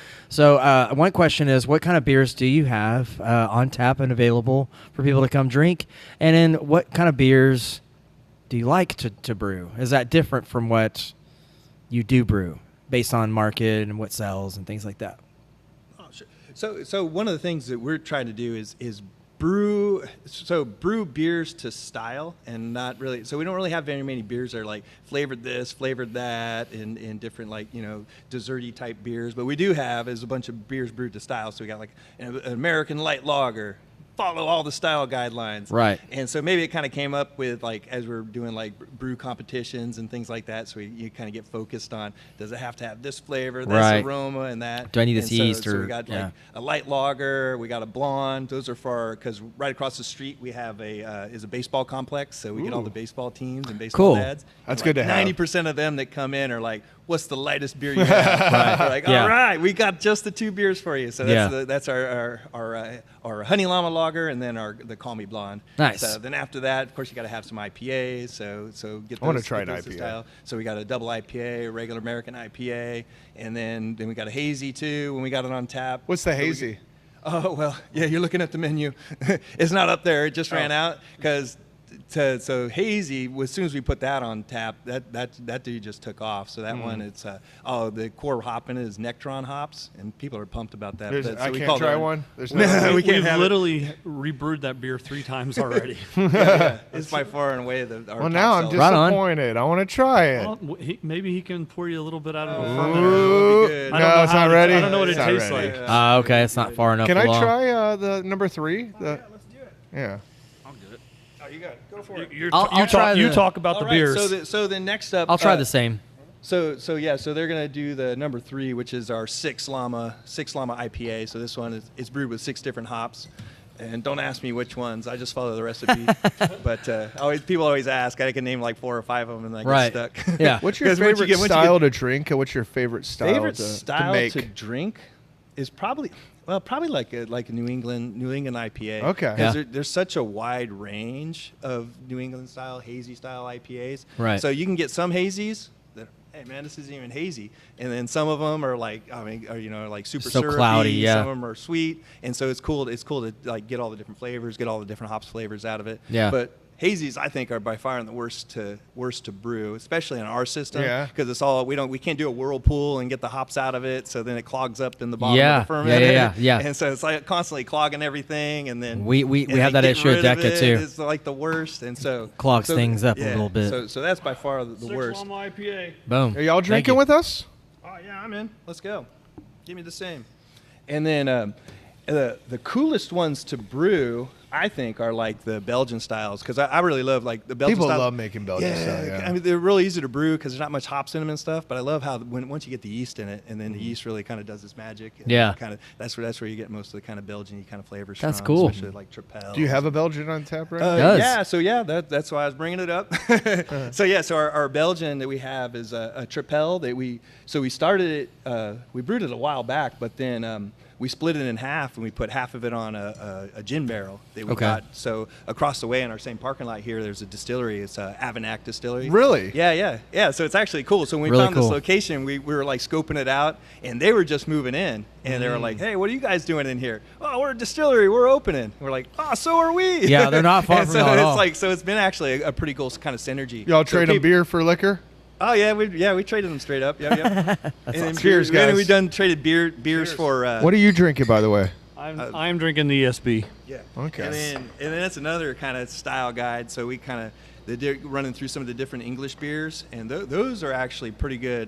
one question is, what kind of beers do you have on tap and available for people to come drink? And then what kind of beers do you like to brew? Is that different from what you do brew based on market and what sells and things like that? Oh, sure. So one of the things that we're trying to do is brew beers to style, and not really. So we don't really have very many beers that are like flavored this, flavored that, in different, like, desserty type beers. But we do have is a bunch of beers brewed to style. So we got like an American light lager. Follow all the style guidelines. Right. And so maybe it kind of came up with, like, as we're doing like brew competitions and things like that. So you kind of get focused on, does it have to have this flavor, this Right. aroma, and that? Do I need this And yeast so or- we got yeah. like a light lager, we got a blonde. Those are for, because right across the street we have a baseball complex, so we get all the baseball teams and baseball Cool. dads. That's And good to have. 90% of them that come in are like, "What's the lightest beer you have?" They're like, Yeah. "All right, we got just the 2 beers for you." So Yeah. that's our Honey Llama Lager, and then the Call Me Blonde. Nice. So then after that, of course, you got to have some IPAs. So get those. I wanna try get an those to IPA. style. So we got a double IPA, a regular American IPA, and then we got a hazy too when we got it on tap. What's the So we hazy? get- Oh, well, yeah, you're looking at the menu. It's not up there. It just ran out because. So hazy, as soon as we put that on tap, that dude just took off. So that one, it's the core hop in it is Nectron hops, and people are pumped about that. So I we can't call try that- one. There's No, no. we can't We've have it. literally rebrewed that beer 3 times already. Yeah, it's by far and away our Well, top now I'm seller. Right on. disappointed. I want to try it. Well, maybe he can pour you a little bit out of the Ooh. fermenter. Ooh, good. I don't no, know it's how not it- ready. I don't know what It's it not tastes ready. like. Okay, it's not far enough Can I along. try the number 3? Let's do it. Yeah. I'll get it. Oh, you got it. Go for it. I'll try You the- talk about All the right, beers. So the next up. I'll try the same. So they're gonna do the number 3, which is our 6 Llama IPA. So this one is brewed with 6 different hops, and don't ask me which ones. I just follow the recipe. But people always ask. I can name like 4 or 5 of them, and I get Right. stuck. Yeah. What's your 'Cause once you favorite get- once you style get- to drink? What's your favorite style Favorite to style make? to drink is probably like a New England IPA. Okay. Because Yeah. there's such a wide range of New England style, hazy style IPAs. Right. So you can get some hazies that, hey man, this isn't even hazy, and then some of them are like, like super So syrupy. cloudy, yeah. Some of them are sweet, and so it's cool. It's cool to like get all the different flavors, get all the different hops flavors out of it. Yeah. But hazies, I think, are by far the worst to brew, especially in our system. Yeah. Because it's all we can't do a whirlpool and get the hops out of it, so then it clogs up in the bottom Yeah. of the fermenter. Yeah. And so it's like constantly clogging everything, and then We and have then that issue at getting rid of Decca, too. it is like the worst, and so Clogs things up a little bit. So that's by far the 6 worst. Llama IPA. Boom. Are y'all Thank drinking you. with us? Oh yeah, I'm in. Let's go. Give me the same. And then the coolest ones to brew, I think, are like the Belgian styles, because I really love like the Belgian People styles. love making Belgian Yeah, style. Yeah. I mean they're really easy to brew because there's not much hops in them and stuff. But I love how once you get the yeast in it, and then the yeast really kind of does its magic. And Yeah. kind of that's where you get most of the kind of Belgian kind of flavors. That's from, cool. Especially like Tripel. Do you have a Belgian on tap right now? Does. That's why I was bringing it up. So our Belgian that we have is a Tripel that we started it. We brewed it a while back, but then we split it in half, and we put half of it on a gin barrel that we Okay. got. So across the way in our same parking lot here, there's a distillery. It's Avanac Distillery. Really? Yeah. So it's actually cool. So when we Really found cool. this location, we were like scoping it out, and they were just moving in, and they were like, "Hey, what are you guys doing in here?" "Oh, we're a distillery. We're opening." We're like, "Oh, so are we." Yeah, they're not far And from so y'all at it's all. like so it's been actually a pretty cool kind of synergy. Y'all So trade them peop- beer for liquor? Oh yeah, we traded them straight up. Yep. And then Cheers, beer, and then guys. we done traded beers for. What are you drinking, by the way? I'm drinking the ESB. Yeah. Okay. And then that's another kind of style guide. So we kind of running through some of the different English beers, and those are actually pretty good.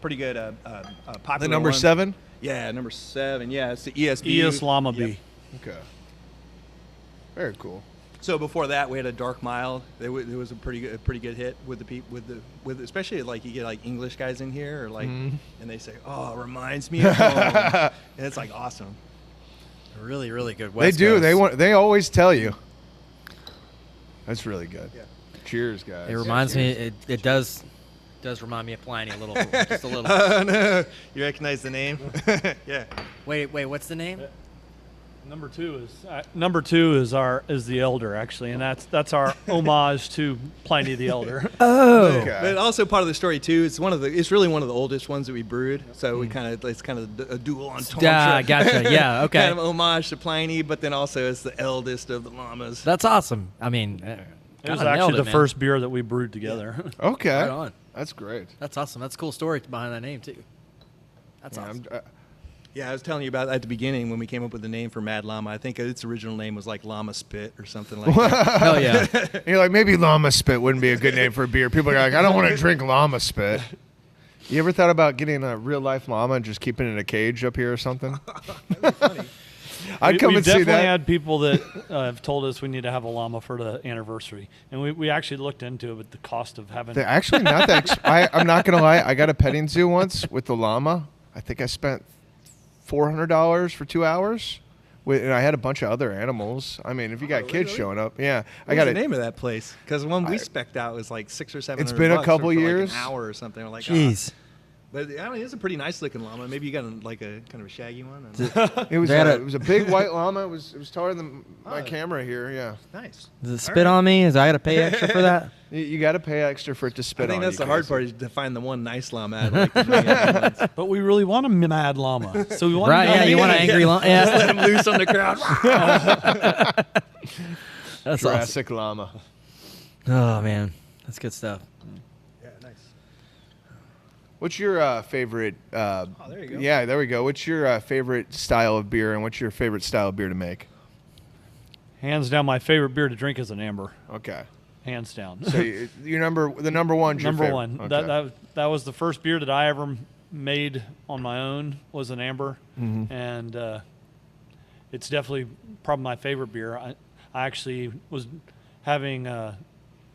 Popular. The number ones. 7? Yeah, number 7. Yeah, it's the ESB. ES Llama Yep. B. Okay. Very cool. So before that, we had a dark mild. It was a pretty good hit with the with especially like you get like English guys in here, or like, and they say, "Oh, it reminds me of home," and it's like awesome. Really, really good. They do. They always tell you. That's really good. Yeah. Cheers, guys. It reminds me. It does remind me of Pliny a little, just a little. Oh no! You recognize the name? Yeah. Wait. What's the name? Number two is the Elder, actually, and that's our homage to Pliny the Elder. But also part of the story too. It's really one of the oldest ones that we brewed. So it's kind of a dual entendre. Yeah, gotcha. Yeah, okay. Kind of homage to Pliny, but then also it's the eldest of the llamas. That's awesome. I mean, It was actually the first beer that we brewed together. Okay. Right on. That's great. That's awesome. That's a cool story behind that name too. That's awesome. Yeah, I was telling you about at the beginning when we came up with the name for Mad Llama. I think its original name was like Llama Spit or something like that. Hell yeah. You're like, maybe llama spit wouldn't be a good name for a beer. People are like, I don't want to drink llama spit. You ever thought about getting a real life llama and just keeping it in a cage up here or something? That'd be funny. I'd come and see definitely that. had people that have told us we need to have a llama for the anniversary, and we actually looked into it, but the cost of having They're actually not that. I'm not gonna lie. I got a petting zoo once with the llama. I think I spent $400 for 2 hours, and I had a bunch of other animals. I mean, if you got kids showing up, yeah, I got What's the name of that place? Because the one we spec'd out was like $600 or $700. It's been a couple for years. like an hour or something. We're like, Jeez. But I mean, it's a pretty nice looking llama. Maybe you got a kind of a shaggy one. It was a big white llama. It was taller than my camera here. Yeah, Nice. Does it spit on me? Is I got to pay extra for that? you got to pay extra for it to spit I think on that's you, the hard Casey. part is to find the one nice llama. Out of, like, the million other ones. But we really want a Mad Llama, so we want Right? Yeah. You want an angry llama? Yeah. Let him loose on the crowd. That's awesome. Jurassic llama. Oh man, that's good stuff. Yeah, nice. What's your favorite? There you go. Yeah, there we go. What's your favorite style of beer, and what's your favorite style of beer to make? Hands down, my favorite beer to drink is an amber. Okay. Hands down. So your number one. Your Number favorite. one. Okay. That was the first beer that I ever made on my own was an amber, and it's definitely probably my favorite beer. I actually was having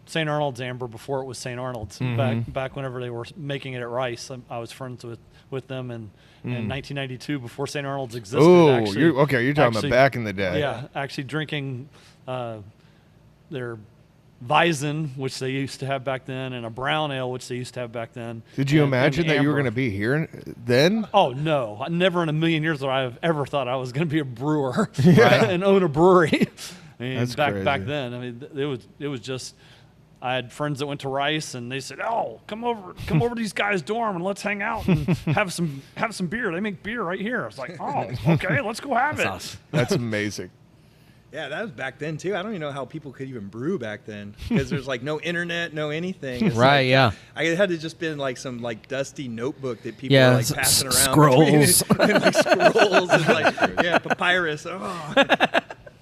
St. Arnold's amber before it was St. Arnold's. Back whenever they were making it at Rice, I was friends with them in 1992 before St. Arnold's existed. Oh, you're talking about back in the day. Yeah, actually drinking their Weizen, which they used to have back then, and a brown ale, which they used to have back then. Did you and imagine that you were amber. going to be here then? Oh no! I never in a million years would I have ever thought I was going to be a brewer and own a brewery. And That's back crazy. then, I mean, it was just. I had friends that went to Rice, and they said, "Oh, come over to these guys' dorm and let's hang out and have some beer. They make beer right here." I was like, "Oh, okay, let's go have it." Awesome. That's amazing. Yeah, that was back then too. I don't even know how people could even brew back then because there's like no internet, no anything. It's Right, like, yeah. I had to just been like some like dusty notebook that people Yeah, were like passing around. scrolls. And, like, scrolls and like papyrus. Oh.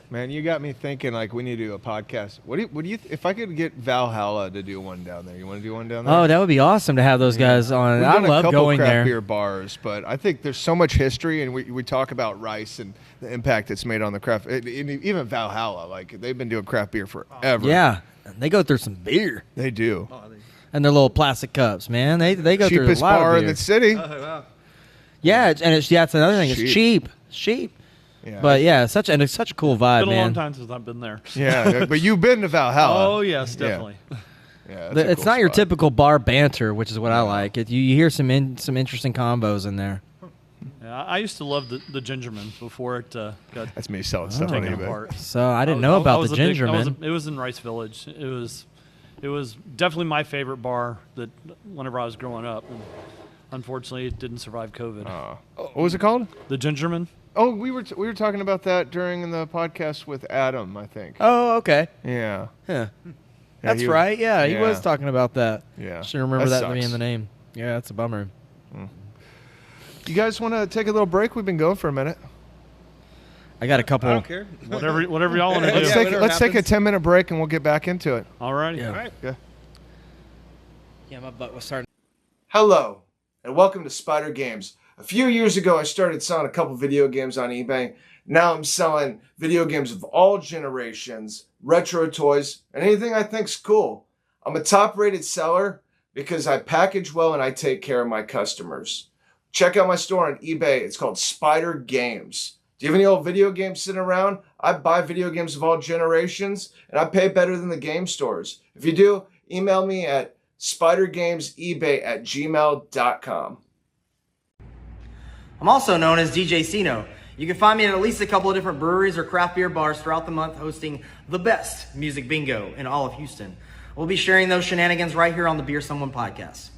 Man, you got me thinking like we need to do a podcast. What do you if I could get Valhalla to do one down there? You want to do one down there? Oh, that would be awesome to have those guys on. We've I done a love couple going craft there. beer bars, but I think there's so much history, and we talk about Rice and the impact it's made on the craft. Even Valhalla, like they've been doing craft beer forever. Yeah, they go through some beer They do. and their little plastic cups, man. They go through a Cheapest lot bar of in beer. the city. Wow. Yeah, that's another thing. It's Cheap. cheap. Yeah. But yeah, it's such a cool vibe, Been a long man. time since I've been there. Yeah, but you've been to Valhalla. Oh yes, definitely. Yeah, that's a It's cool not your spot. typical bar banter, which is what I like. You hear some interesting combos in there. Yeah, I used to love the Gingerman before it got That's me selling stuff on taken eBay. apart. So I didn't know about was the a big- Gingerman. it was in Rice Village. It was definitely my favorite bar that whenever I was growing up. And unfortunately, it didn't survive COVID. What was it called? The Gingerman. Oh, we were talking about that during the podcast with Adam, I think. Oh, okay. Yeah. Yeah. That's he- right. Yeah, he yeah. was talking about that. Yeah. Should remember that, That being sucks. the name. Yeah, that's a bummer. You guys want to take a little break? We've been going for a minute. I got a couple. I don't care. Whatever y'all want to do. Let's Yeah, take whatever let's take a happens. 10-minute break and we'll get back into it. Alrighty. Yeah. All right. Yeah. Yeah, my butt was starting. Hello, and welcome to Spider Games. A few years ago, I started selling a couple video games on eBay. Now I'm selling video games of all generations, retro toys, and anything I think's cool. I'm a top-rated seller because I package well and I take care of my customers. Check out my store on eBay. It's called Spider Games. Do you have any old video games sitting around? I buy video games of all generations, and I pay better than the game stores. If you do, email me at spidergamesebay@gmail.com. I'm also known as DJ Sino. You can find me at least a couple of different breweries or craft beer bars throughout the month hosting the best music bingo in all of Houston. We'll be sharing those shenanigans right here on the Beer Someone podcast.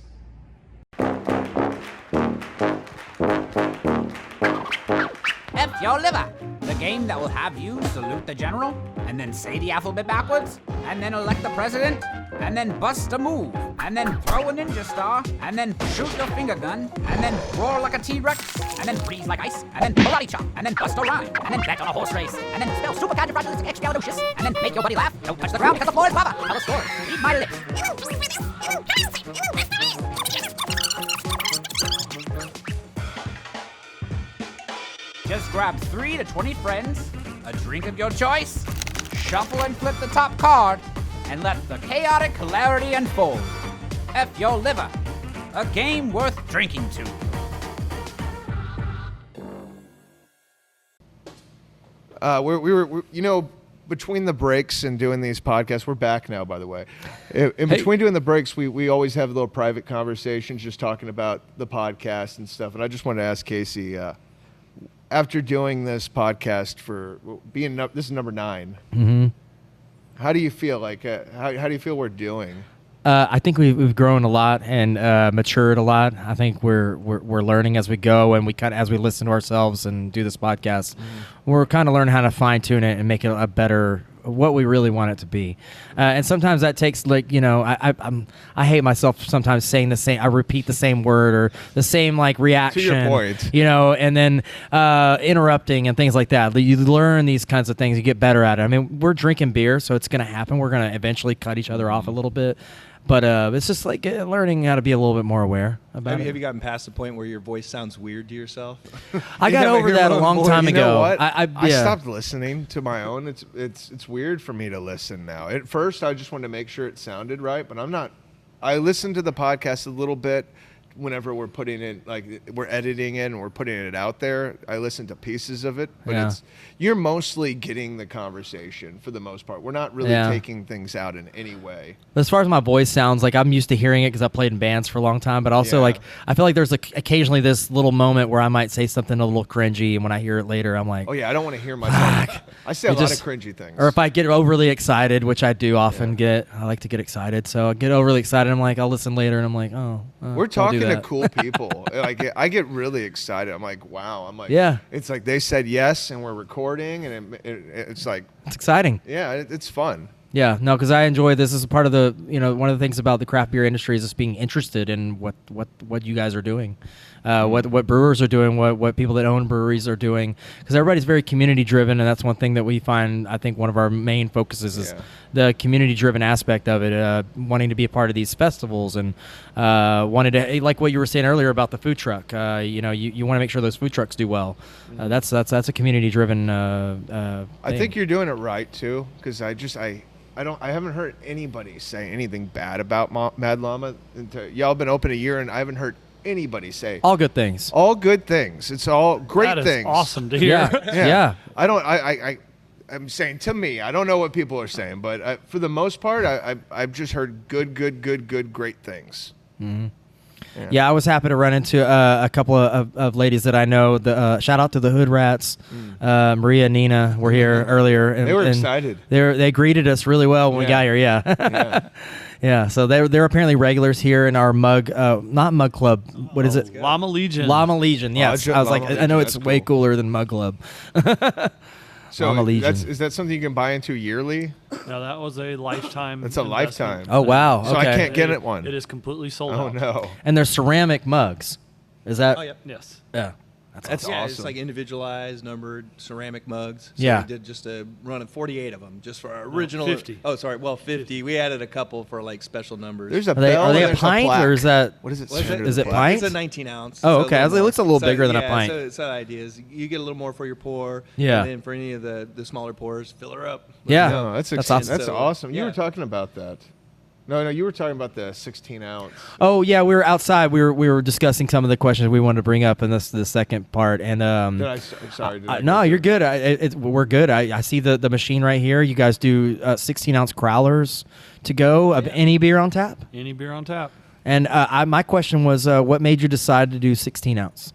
F your liver, the game that will have you salute the general, and then say the alphabet backwards, and then elect the president, and then bust a move, and then throw a ninja star, and then shoot your finger gun, and then roar like a T-Rex, and then freeze like ice, and then karate chop, and then bust a rhyme, and then bet on a horse race, and then spell supercalifragilisticexpialidocious, and then make your buddy laugh. Don't touch the ground because the floor is lava. Tell a story. Read my lips. Just grab 3 to 20 friends, a drink of your choice, shuffle and flip the top card, and let the chaotic hilarity unfold. F your liver, a game worth drinking to. We were, you know, between the breaks and doing these podcasts, we're back now, by the way. In between doing the breaks, we always have little private conversations just talking about the podcast and stuff. And I just wanted to ask Casey, after doing this podcast for this is number 9, Mm-hmm. how do you feel? Like, how do you feel we're doing? I think we've grown a lot and matured a lot. I think we're learning as we go, and as we listen to ourselves and do this podcast, we're kind of learning how to fine tune it and make it a better what we really want it to be. And sometimes that takes, like, you know, I hate myself sometimes saying the same. I repeat the same word or the same, like, reaction. To your point. You know, and then interrupting and things like that. You learn these kinds of things. You get better at it. I mean, we're drinking beer, so it's going to happen. We're going to eventually cut each other off a little bit. But it's just like learning how to be a little bit more aware about it. Have you gotten past the point where your voice sounds weird to yourself? I got over that a long time You ago. know what? I yeah. stopped listening to my own. It's weird for me to listen now. At first, I just wanted to make sure it sounded right, but I'm not. I listen to the podcast a little bit whenever we're putting it, like, we're editing it and we're putting it out there. I listen to pieces of it, but you're mostly getting the conversation for the most part. We're not really taking things out in any way. As far as my voice sounds, like, I'm used to hearing it because I played in bands for a long time, but also like I feel like there's occasionally this little moment where I might say something a little cringy, and when I hear it later, I'm like, oh yeah, I don't want to hear myself. I say a lot of cringy things. Or if I get overly excited, which I do often get, I like to get excited, so I get overly excited. I'm like, I'll listen later, and I'm like, we're talking to cool people. Like, I get really excited. I'm like, wow. I'm like, it's like they said yes, and we're recording, and it's like, it's exciting. Yeah, it's fun. Yeah, no, because I enjoy this as a part of the, you know, one of the things about the craft beer industry is just being interested in what you guys are doing, what brewers are doing, what people that own breweries are doing, because everybody's very community driven, and that's one thing that we find. I think one of our main focuses is the community driven aspect of it, wanting to be a part of these festivals and wanted to, like what you were saying earlier about the food truck. You know, you want to make sure those food trucks do well. That's a community driven. I think you're doing it right too, because I haven't heard anybody say anything bad about Mad Llama. Y'all been open a year, and I haven't heard anybody say all good things. All good things. It's all great things. That is awesome to hear. Yeah. I'm saying, to me, I don't know what people are saying, but for the most part, I've just heard good, great things. Mm-hmm. Yeah, I was happy to run into a couple of ladies that I know. Shout out to the Hood Rats. Maria and Nina were here earlier. And, they were excited. They greeted us really well when we got here, yeah, so they're apparently regulars here in our mug, not Mug Club. What is it? Llama Legion. Llama Legion, yes. I was like, I know it's way cooler than Mug Club. So is that something you can buy into yearly? No, that was a lifetime. That's a investment. lifetime. Oh, wow. So I can't get it one. It is completely sold out. out. No. And they're ceramic mugs. Is that? Oh, yeah. Yes. Yeah. That's awesome. It's like individualized, numbered ceramic mugs. So we did just a run of 48 of them, just for our original. 50. Oh, sorry. Well, 50. We added a couple for like special numbers. There's a Are they a pint or is that? What is it? Is it pint? It's a 19 ounce. Oh, okay. It looks a little bigger than a pint. So the idea is you get a little more for your pour. Yeah. And then for any of the smaller pours, fill her up. Yeah. No, that's awesome. That's awesome. You were talking about that. No, you were talking about the 16 ounce. Oh yeah, we were outside. We were discussing some of the questions we wanted to bring up in the second part. And sorry. No, you're good. We're good. I see the machine right here. You guys do 16 ounce growlers to go of any beer on tap. Any beer on tap. And my question was, what made you decide to do 16 ounce?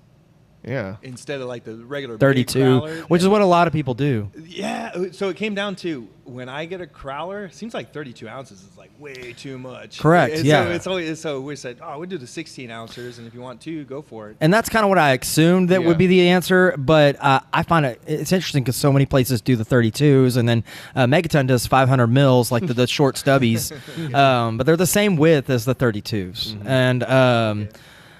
Yeah. Instead of like the regular big 32, crowler. which is what a lot of people do. Yeah, so it came down to when I get a crowler, it seems like 32 ounces is like way too much. Correct, And yeah. So it's always, so we said, oh, we'll do the 16 ounces, and if you want to, go for it. And that's kind of what I assumed that would be the answer, but I find it's interesting because so many places do the 32s, and then Megaton does 500 mils, like the short stubbies, but they're the same width as the 32s. And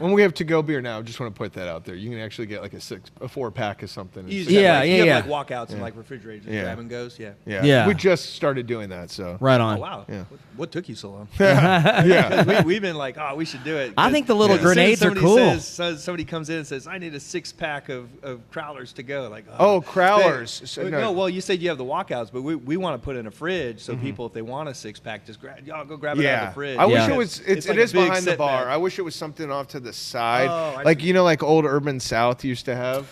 when we have to-go beer now, just want to put that out there. You can actually get like a 4-pack of something. You Yeah, have yeah. like walkouts and like refrigerators, grab and goes. Yeah. We just started doing that, so. right on. Oh, wow. Yeah. What took you so long? Yeah. We've been like, oh, we should do it. I think the little As soon as grenades are somebody cool. Somebody comes in and says, I need a 6-pack of crowlers to go. Like, Oh, crowlers. But- So, no, well, you said you have the walkouts, but we want to put in a fridge so people, if they want a 6-pack, just y'all go grab it out of the fridge. I wish Yeah. it was. It's It like a is big behind the sit bar. back. I wish it was something off to the side, Oh, I like see. like old Urban South used to have.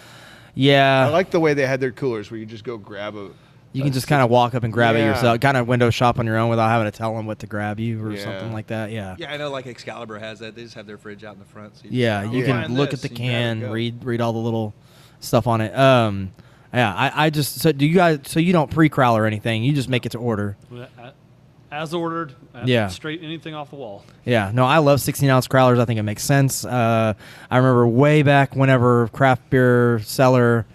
Yeah. I like the way they had their coolers, where you just go grab a. You can just kind of walk up and grab it Yeah. yourself, kind of window shop on your own without having to tell them what to grab you or Yeah. something like that. Yeah. Yeah, I know like Excalibur has that. They just have their fridge out in the front. So Yeah, you can find look this, at the you grab it, can, go. read all the little stuff on it. Yeah, I just so do you guys? So you don't pre-crowler or anything? You just make it to order. As ordered. Yeah. Straight anything off the wall. Yeah, no, I love 16-ounce crowlers. I think it makes sense. I remember way back whenever craft beer cellar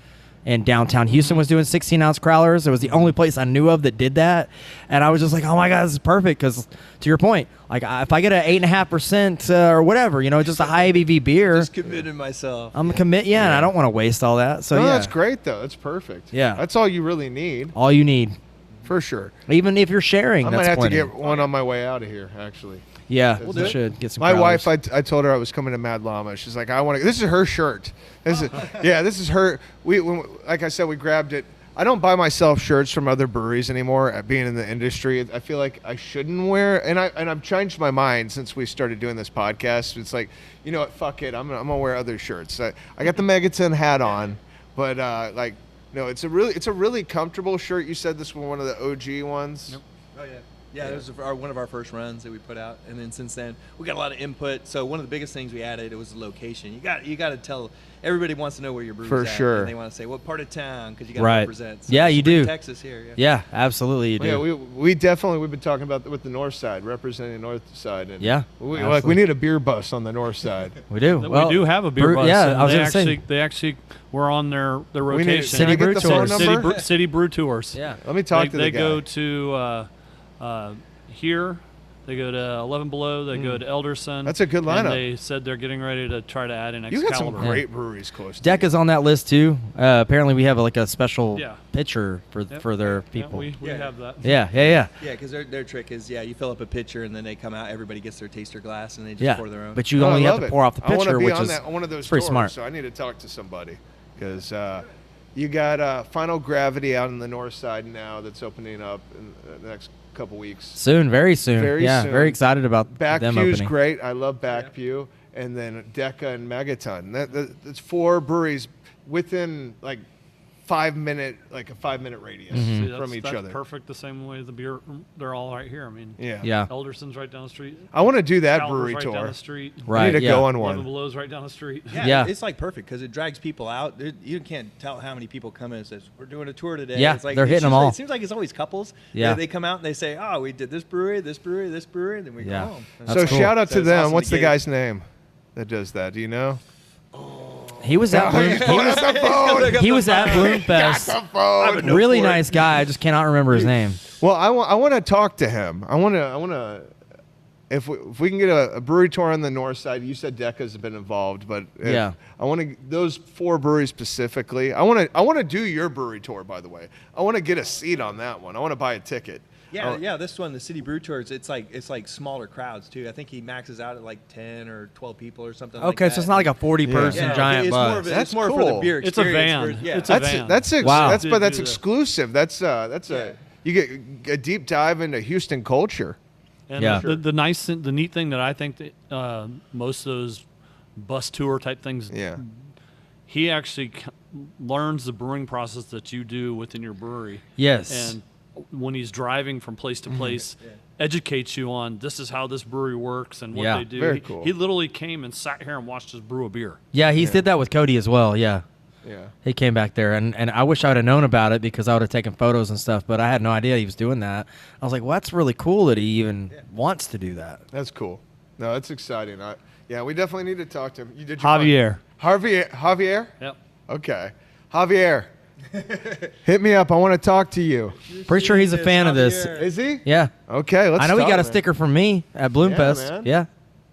in downtown Houston was doing 16-ounce crowlers. It was the only place I knew of that did that, and I was just like, oh my god, this is perfect. Because to your point, like if I get an 8.5% or whatever, just a high ABV beer, Just committed myself. I'm commit. Yeah, and I don't want to waste all that. So No, yeah, that's great though. That's perfect. Yeah. That's all you really need, all you need. for sure. Even if you're sharing, I that's might have plenty. to get one on my way out of here, actually. Yeah, We'll you do it. should get some. My crowlers. wife, I told her I was coming to Mad Llama. She's like, I want to. This is her shirt. This is her. Like I said, we grabbed it. I don't buy myself shirts from other breweries anymore. Being in the industry, I feel like I shouldn't wear. And I've changed my mind since we started doing this podcast. It's like, you know what? Fuck it. I'm gonna wear other shirts. I got the Megaton hat on, but no, it's a really comfortable shirt. You said this was one of the OG ones. Yep. Oh yeah. Yeah, it was one of our first runs that we put out, and then since then we got a lot of input. So one of the biggest things we added was the location. You got to tell everybody wants to know where your brewery's For at, sure. and they want to say what part of town because you got to Right. represent. So Yeah, you Spring, do. Texas here. Yeah. Yeah, absolutely, you do. Yeah, we've been talking about with the north side, representing the north side, and Yeah, we absolutely. need a beer bus on the north side. We do. We do have a beer bus. Yeah, and I was they going to say. they actually were on their We need rotation. to City brew get the phone tours. number. City brew tours. Yeah. Let me talk to the They guy. go to here. They go to 11 Below. They go to Elderson. That's a good lineup. And they said they're getting ready to try to add in You got some Excalibur. great breweries close. to Decca's on that list too. Apparently, we have a special Yeah. pitcher for their people. We Yeah. have that. Yeah. Yeah, because their trick is you fill up a pitcher and then they come out. Everybody gets their taster glass and they just pour their own. But you Oh, I only have love to it. pour off the I wanna pitcher, be which on is one of those pretty tours, smart. So I need to talk to somebody because you got Final Gravity out on the north side now that's opening up in the next couple weeks. Soon, very soon. Very yeah, soon. very excited about them Backview's opening. great. I love Backview. And then Decca and Megaton. That's 4 breweries within a 5-minute radius See, from each that's other. perfect. The same way the beer, they're all right here. I mean, Yeah. Yeah. Elderson's right down the street. I want to do that Excalibur's brewery right tour. down the street. Right. I need to yeah. go on 11 one. Below's right down the street. Yeah. It's like perfect because it drags people out. You can't tell how many people come in and says, we're doing a tour today. Yeah, it's like, they're it's hitting them just like- all. It seems like it's always couples. Yeah. They come out and they say, oh, we did this brewery, this brewery, this brewery, and then we Yeah. go home. That's So cool. shout out So to it's them. awesome What's to the get- guy's name that does that? Do you know? He was at Bloom. He was at Bloomfest. Really nice guy. I just cannot remember his name. Well, I want to talk to him. I want to. If we can get a brewery tour on the north side, you said Decca's been involved, but Yeah. I want to those 4 breweries specifically. I want to do your brewery tour. By the way, I want to get a seat on that one. I want to buy a ticket. Yeah, this one, the City Brew Tours, it's like smaller crowds too. I think he maxes out at like 10 or 12 people or something like that. Okay, so it's not like a 40-person Yeah, giant it's bus. more of a, That's it's more for cool. the beer It's a experience. van. Yeah. It's a van. Wow. That's Did do that. exclusive. That's you get a deep dive into Houston culture. And Yeah. the neat thing that I think that most of those bus tour type things, Yeah. he actually learns the brewing process that you do within your brewery. Yes. And when he's driving from place to place, educates you on this is how this brewery works and what Yeah. they do. Very cool. He literally came and sat here and watched us brew a beer. Yeah, he did that with Cody as well. Yeah. Yeah. He came back there, and I wish I would have known about it because I would have taken photos and stuff, but I had no idea he was doing that. I was like, well, that's really cool that he even wants to do that. That's cool. No, that's exciting. Yeah, we definitely need to talk to him. You did Javier. Javier? Yep. Okay. Javier, hit me up. I want to talk to you. Pretty sure he's a fan of this. Is he? Yeah. Okay, let's I know he talk, got a man. sticker from me at Bloomfest. man. Yeah.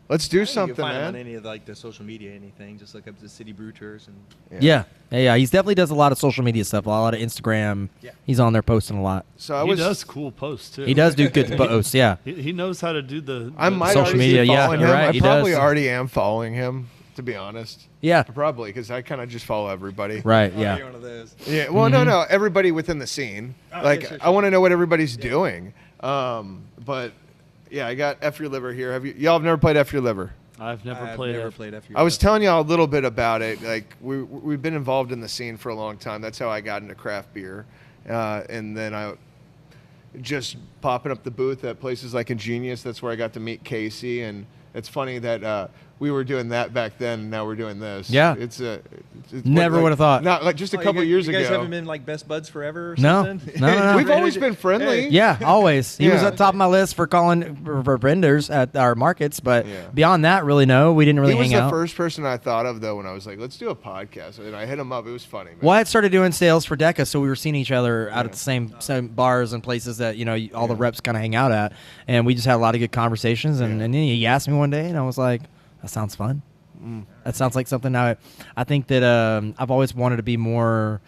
Let's do You something, can find him on man. any of like the social media, anything. Just look up the City Brew Tours and Yeah. He definitely does a lot of social media stuff, a lot of Instagram. Yeah. He's on there posting a lot. So He does cool posts, too. He does do good posts, yeah. He knows how to do the I might social already media, be yeah, following you're him. right, I he probably does. already am following him, to be honest. Yeah. Probably, because I kind of just follow everybody. Right, Oh, yeah. you're one of those. Yeah. Well, no, everybody within the scene. Like, yeah, sure, I want to know what everybody's doing. But yeah, I got F Your Liver here. Y'all have never played F Your Liver? I've never I've played never it. played F. I was telling y'all a little bit about it. Like we've been involved in the scene for a long time. That's how I got into craft beer, and then I just popping up the booth at places like Ingenious. That's where I got to meet Casey, and it's funny that we were doing that back then. And now we're doing this. Yeah. it's Never would have thought. Not like just a couple years you ago. guys haven't been like best buds forever or No. something? No. We've always been friendly. Yeah, always. He was Yeah. at the top of my list for calling for vendors at our markets, but Yeah. beyond that, really, no. We didn't really He was hang the out. first person I thought of though when I was like, let's do a podcast, and I hit him up. It was funny, man. Well, I had started doing sales for Deca, so we were seeing each other out at the same bars and places that all the reps kind of hang out at, and we just had a lot of good conversations. And then he asked me one day, and I was like, "That sounds fun. That sounds like something." I think that I've always wanted to be more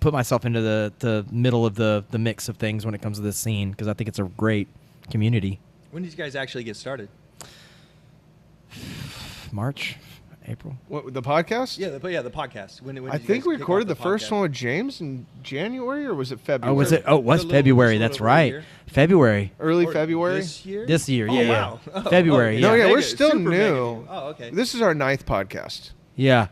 put myself into the middle of the mix of things when it comes to this scene because I think it's a great community. When did you guys actually get started? March, April. What, the podcast? Yeah, the podcast. When I did you think guys we kick recorded off the first podcast? one with James in January, or was it February? Oh, was it? Oh, it was A little- February. just a That's little over a right. year. February. Early Or February? This year? This year. Oh, Yeah, wow. yeah. Oh, February. No, yeah, Mega- we're still super mega new. new. Oh, okay. This is our 9th podcast. Yeah.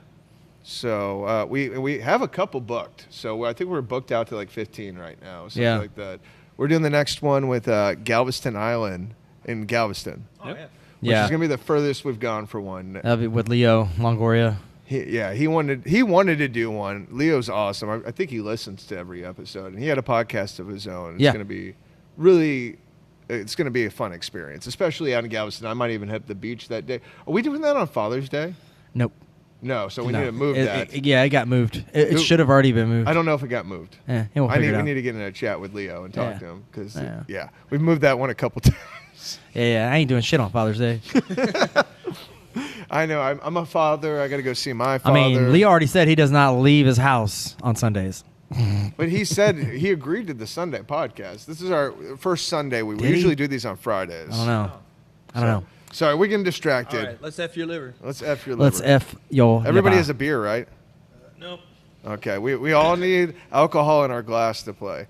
So we have a couple booked. So I think we're booked out to like 15 right now. Something Yeah. like that. We're doing the next one with Galveston Island in Galveston, Oh, yeah. which Yeah. is going to be the furthest we've gone for one. That'll be with Leo Longoria. He wanted to do one. Leo's awesome. I think he listens to every episode, and he had a podcast of his own. It's Yeah. going to be really, it's going to be a fun experience, especially out in Galveston. I might even hit the beach that day. Are we doing that on Father's Day? Nope. No, so we No. need to move that. Yeah, it got moved. It Who- should have already been moved. I don't know if it got moved. We'll I figure it we out. need to get in a chat with Leo and talk Yeah. to him because Yeah. we've moved that one a couple times. Yeah, I ain't doing shit on Father's Day. I know. I'm a father. I got to go see my I father. mean, Leo already said he does not leave his house on Sundays. But he said he agreed to the Sunday podcast. This is our first Sunday. We Did he? usually do these on Fridays. I don't know. I don't know. Sorry, we're getting All distracted. right, let's F your liver. Let's F your liver. Let's F yo. Everybody liver. has a beer, right? Nope. Okay. We all need alcohol in our glass to play.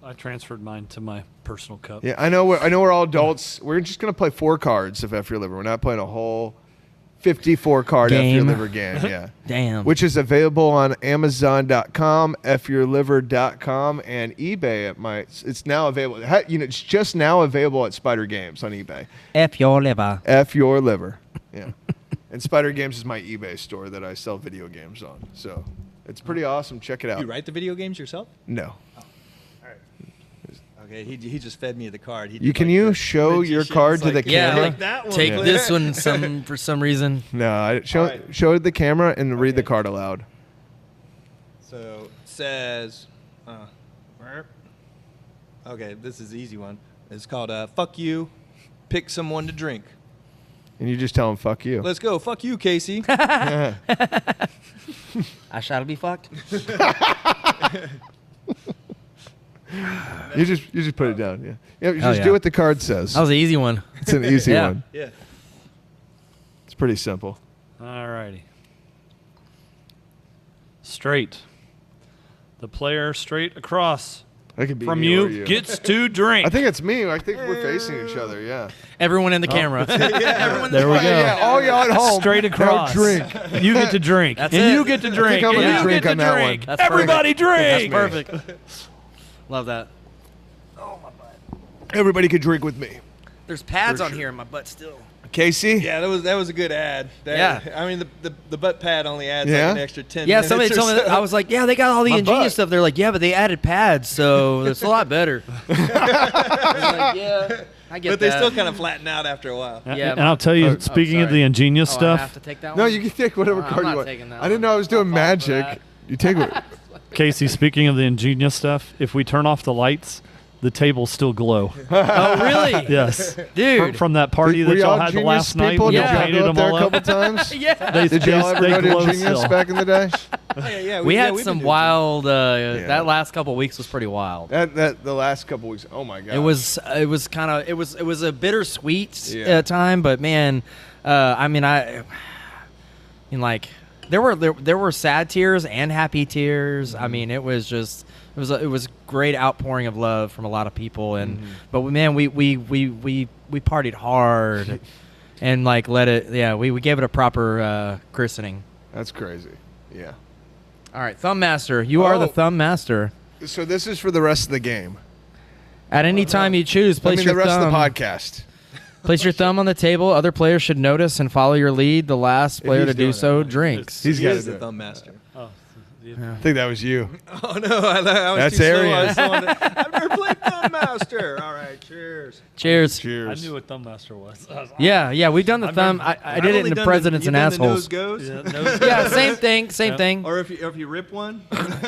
I transferred mine to my personal cup. Yeah, I know. We're all adults. We're just gonna play 4 cards of F your liver. We're not playing a whole 54 card F your Game. liver game. Yeah. Damn. Which is available on Amazon.com, fyourliver.com, and eBay. It's now available. It's just now available at Spider Games on eBay. F your liver. F your liver. Yeah. And Spider Games is my eBay store that I sell video games on. So it's pretty awesome. Check it out. You write the video games yourself? No. Okay, he just fed me the card. He You did can like you the show your magician's, card to like, the camera? Take that one. Take please. this one for some reason. No. Show All right. show it the camera and read the card aloud. So it says, okay, this is the easy one. It's called "Fuck You, Pick Someone to Drink." And you just tell him, fuck you. Let's go. Fuck you, Casey. I shall be fucked. You just put it down. Yeah. You Oh, just yeah. do what the card says. That was an easy one. It's an easy Yeah. one. Yeah. It's pretty simple. All righty. Straight. The player straight across That could be from me you, or you. gets to drink. I think it's me. I think we're facing each other. Yeah. Everyone in the camera. there we go. Yeah. All y'all at home. Straight now across. drink. You get to drink. That's and it. you get to drink. I'm and gonna you drink get on to that drink. one. That's Everybody perfect. drink. That's perfect. Love that. everybody could drink with me. There's pads on here in my butt still. Casey? Yeah, that was a good ad. Yeah. I mean, the butt pad only adds Yeah? like an extra 10 Yeah, minutes somebody or told me so. that. I was like, yeah, they got all the My ingenious butt. stuff. They're like, yeah, but they added pads, so it's a lot better. I was like, yeah, I get But that. they still kind of flatten out after a while. Yeah, and I'll tell you, speaking of sorry. the ingenious I stuff, have to take that No, one? you can take whatever I'm card not you want. taking that I didn't know I was doing I'll fall for magic. that. You take it. Casey, speaking of the ingenious stuff, if we turn off the lights, the tables still glow. Oh, really? Yes. Dude. From that party Were that y'all y'all had the Genius last night, people? when Did y'all Yeah. y'all painted go up them there all a up. couple times? yeah. Did y'all ever go to glow Genius still. back in the day? Yeah, We had we've some been doing wild. That last couple of weeks was pretty wild. That the last couple weeks. Oh my god. It was kind of it was a bittersweet Yeah. time, but man, I mean like there were sad tears and happy tears. I mean, it was great outpouring of love from a lot of people, and but man, we partied hard and like we gave it a proper christening. That's crazy. Yeah. All right, Thumb Master, you are the Oh. Thumb Master. So this is for the rest of the game. At any time you choose, I place mean, your the rest thumb. of the podcast. Place your thumb on the table. Other players should notice and follow your lead. The last player he's to do doing so it. drinks. He's He got is to the do it. thumb master. I think that was you. Oh no, I was That's too slow. Arian. I was slow on it. I've never played thumb master. All right, cheers. Cheers. I Cheers. knew what Thumb Master was. Yeah, we've done the I've thumb. never- I did it in the Presidents and Assholes. Yeah, same thing. Or if you rip one.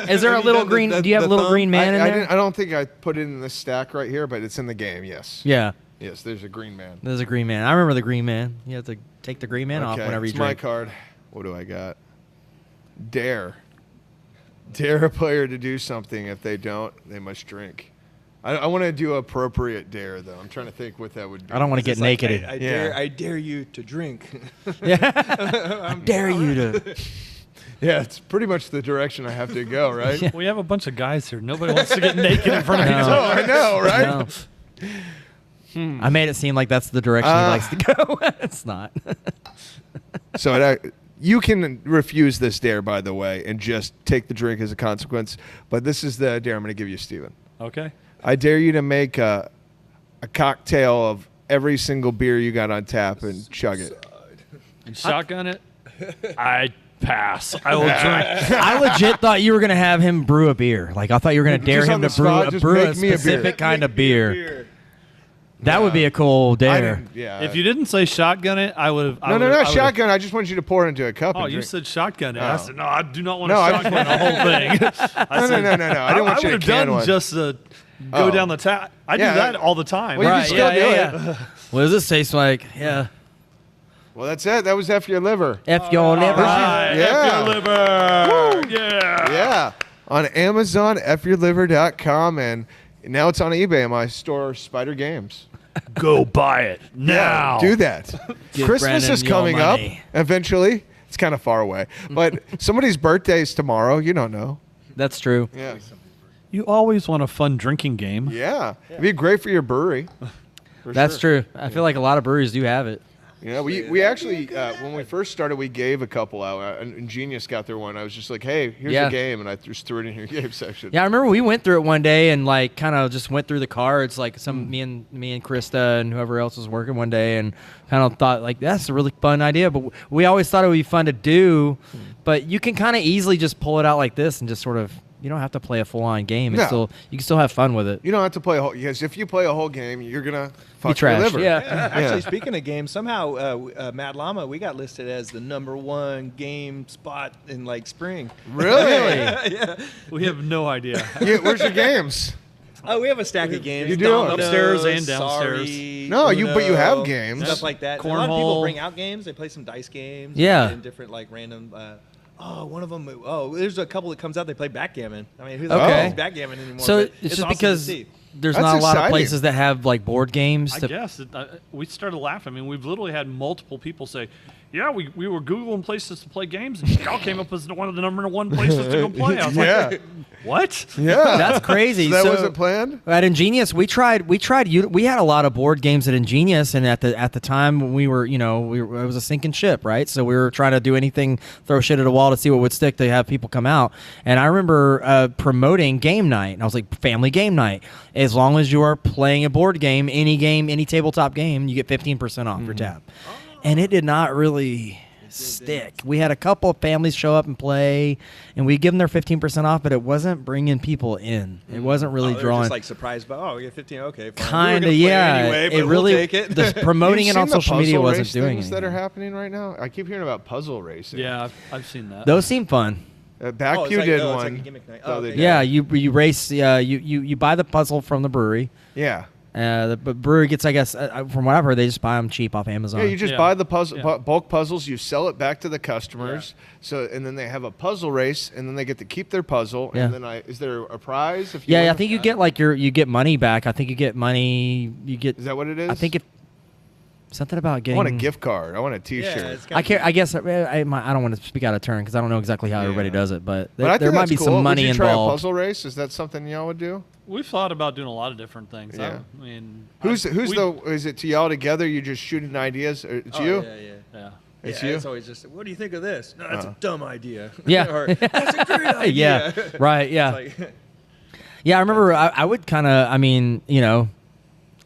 Is there a Have you little done green? the- Do you have a the little thumb? green man in there? I don't think I put it in the stack right here, but it's in the game. Yes. Yeah, Yes. There's a green man. there's a green man. I remember the green man. You have to take the green man off Okay, whenever you it's my drink. card. What do I got? Dare. Dare a player to do something. If they don't, they must drink. I want to do appropriate dare though. I'm trying to think what that would be. I don't want to get It's like, naked. I dare you to drink. I dare you to. Yeah, it's pretty much the direction I have to go, right? We have a bunch of guys here. Nobody wants to get naked in front of No. each Oh, other. I know, right? No. I made it seem like that's the direction he likes to go. It's not. So you can refuse this dare, by the way, and just take the drink as a consequence. But this is the dare I'm going to give you, Steven. Okay. I dare you to make a cocktail of every single beer you got on tap and chug it. And shotgun it. I pass. I will drink. I legit thought you were gonna have him brew a beer. Like I thought you were gonna dare Just him on to the spot, just brew a make me a beer. specific kind of beer. That would be a cool I dare. didn't, yeah. If you didnn't say shotgun it, I would have. no, not shotgun. I just want you to pour it into a cup. Oh, and you drink. said shotgun it. Oh. I said, no, I do not want No, to I- shotgun the whole thing. I No, said, no. I didn't want you to would have can done one. just go Oh. down the tap. I do Yeah, that all the time. Well, you Right, can still yeah, do yeah, it. What does this taste like? Yeah. Well, that's it. That was F your liver. F your liver. Right, Yeah. F your liver. Yeah. Yeah. On Amazon, fyourliver.com, and now it's on eBay in my store, Spider Games. Go buy it now. Do that. Give Christmas Brandon is your coming up money. eventually. It's kind of far away. But somebody's birthday is tomorrow. You don't know. That's true. Yeah. You always want a fun drinking game. Yeah. It'd be great for your brewery. For That's sure. true. I feel like a lot of breweries do have it. You know, we actually, when we first started, we gave a couple out. And Genius got their one. I was just like, hey, here's Yeah. a game. And I just threw it in your game section. Yeah, I remember we went through it one day and like kind of just went through the cards, like me and Krista and whoever else was working one day, and kind of thought like that's a really fun idea. But we always thought it would be fun to do, but you can kind of easily just pull it out like this and just sort of you don't have to play a full on game. It's No. still you can still have fun with it. You don't have to play a whole, because if you play a whole game, you're going to Be fuck your trashed. liver. Yeah. Actually, speaking of games, somehow Mad Llama, we got listed as the #1 game spot in like spring. Really? Yeah. We have no idea. Where's your games? Oh, we have a stack of games. You do? Dominoes, Upstairs and downstairs. Sorry, No, but you have Uno, games. stuff like that. A lot of people Cornhole. bring out games. They play some dice games. Yeah. And different like random. One of them. Oh, there's a couple that comes out. They play backgammon. I mean, who's Okay. plays backgammon anymore? So but it's just awesome to because see. there's That's not a lot exciting. of places that have like board games. I guess we started laughing. I mean, we've literally had multiple people say, yeah, we were Googling places to play games, and y'all came up as one of the number one places to go play. I was like, what? Yeah. That's crazy. So that wasn't planned? At Ingenious, we had a lot of board games at Ingenious, and at the time when we were, it was a sinking ship, right? So we were trying to do anything, throw shit at a wall to see what would stick to have people come out. And I remember promoting game night, and I was like, family game night. As long as you are playing a board game, any tabletop game, you get 15% off your tab. And it did not really stick. We had a couple of families show up and play, and we give them their 15% off, but it wasn't bringing people in. It wasn't really they were drawing. just like surprised by, we get 15, okay, fine. Kind of, We were gonna play yeah. anyway, but it really we'll take it. the promoting You've it on seen the social media puzzle wasn't race doing things anything. that are happening right now. I keep hearing about puzzle racing. Yeah, I've seen that. Those seem fun. Backpew it's did like one. a gimmick night. the Oh, other okay. day. Yeah, you race. You buy the puzzle from the brewery. Yeah. The brewery gets, I guess, from what I've heard, they just buy them cheap off Amazon. Yeah, you just Yeah. buy the puzzle, Yeah. bulk puzzles. You sell it back to the customers. And then they have a puzzle race, and then they get to keep their puzzle. Yeah. And then is there a prize? If you Yeah, win I a- think you get you get money back. I think you get money. You get. Is that what it is? I think something about I getting. want a gift card. I want a Yeah, T-shirt. it's I care. I guess I don't want to speak out of turn because I don't know exactly how everybody does it, but, But I think there might that's be cool. some money would you try involved. a puzzle race? Is that something y'all would do? We've thought about doing a lot of different things. Yeah. I mean, Is it to y'all together? You just shooting ideas? Or it's you? Yeah. Yeah. It's Yeah, you? It's always just, what do you think of this? No, that's a dumb idea. Yeah. Or, that's a great idea. Yeah. Right. Yeah. It's like, Yeah. I remember. I would kind of. I mean,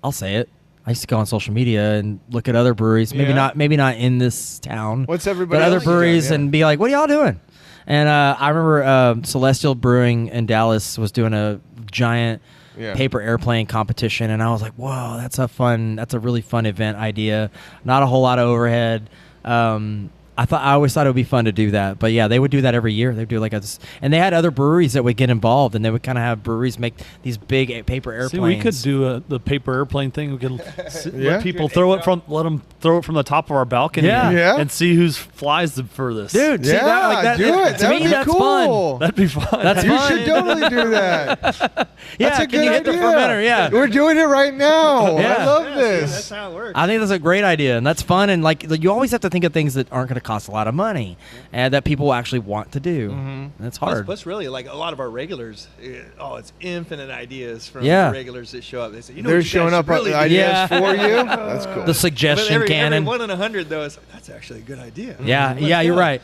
I'll say it. I used to go on social media and look at other breweries. Maybe Yeah. not in this town. What's everybody But other else doing? breweries Yeah. and be like, "What are y'all doing?" And I remember Celestial Brewing in Dallas was doing a giant paper airplane competition, and I was like, "Whoa, that's a really fun event idea. Not a whole lot of overhead." I always thought it would be fun to do that, but yeah, they would do that every year. They'd do and they had other breweries that would get involved, and they would kind of have breweries make these big paper airplanes. See, we could do the paper airplane thing. We could Yeah. let people let them throw it from the top of our balcony, Yeah. Yeah. and see who flies the furthest. Dude, see Yeah, that, do it. To That'd me, be that's cool. fun. That'd be fun. That's You fun. should totally do that. Yeah, That's a can good you hit the idea. fermenter? Yeah. We're doing it right now. Yeah. I love that's this. how it works. I think that's a great idea, and that's fun. And like you always have to think of things that aren't going to cost a lot of money, and that people actually want to do. And it's hard. Plus, really, like a lot of our regulars, it's infinite ideas from Yeah. the regulars that show up. They say, They're showing up really with ideas Yeah. for you. That's cool. The suggestion every cannon. 1 in 100, though, is that's actually a good idea. Yeah, Let's you're go. right.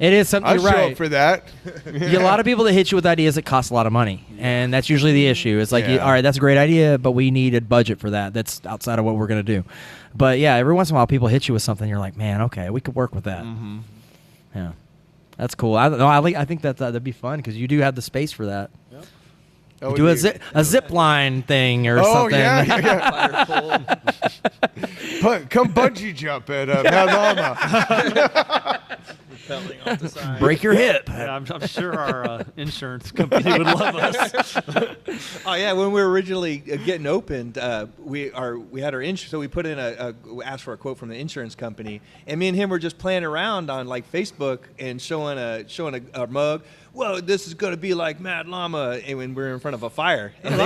It is something. I'll You're show right. up for that. You get a lot of people that hit you with ideas that cost a lot of money, and that's usually the issue. It's like, Yeah. all right, that's a great idea, but we need a budget for that. That's outside of what we're going to do. But yeah, every once in a while, people hit you with something. You're like, man, okay, we could work with that. Yeah, that's cool. I think that'd be fun because you do have the space for that. That would Do a be- zip line thing or Oh something. yeah. Fire pole, Come bungee jump at Mad Llama. rappelling off the side. Break your hip. Yeah, I'm sure our insurance company would love us. Oh yeah, when we were originally getting opened, we had our insurance, so we put in asked for a quote from the insurance company, and me and him were just playing around on like Facebook and showing a mug. Well, this is going to be like Mad Llama, and when we're in front of a fire. And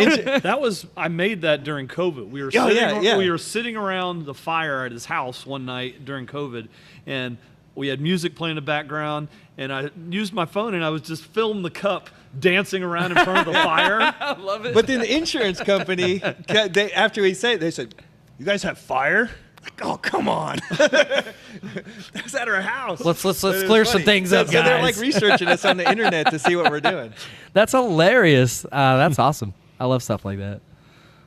I made that during COVID. We were Oh, sitting, yeah. we were sitting around the fire at his house one night during COVID, and we had music playing in the background, and I used my phone and I was just filming the cup dancing around in front of the fire. I love it. But then the insurance company, after we said it, they said, "You guys have fire?" Like, oh, come on. That's at our house. Let's But it was clear some funny. things So up, they're guys. like researching us on the internet to see what we're doing. That's hilarious. That's awesome. I love stuff like that.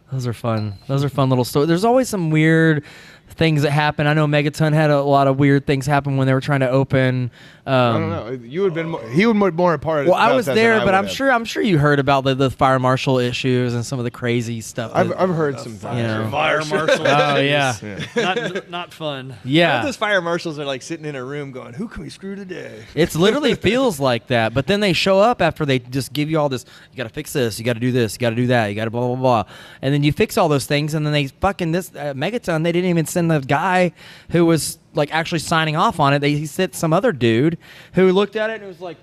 Those are fun. Those are fun little stories. There's always some weird things that happen. I know Megaton had a lot of weird things happen when they were trying to open. I don't know. You would been he would more a part of. Well, I about was that there, than I but would have. I'm sure you heard about the fire marshal issues and some of the crazy stuff. I've that- heard some things. you know. Fire marshal. Oh yeah, Not fun. yeah. Those fire marshals are like sitting in a room going, "Who can we screw today?" It's literally feels like that, but then they show up after they just give you all this. You got to fix this. You got to do this. You got to do that. You got to blah blah blah, and then you fix all those things, and then they fucking this Megaton. They didn't even send the guy who was like actually signing off on it. He sent some other dude who looked at it and was like,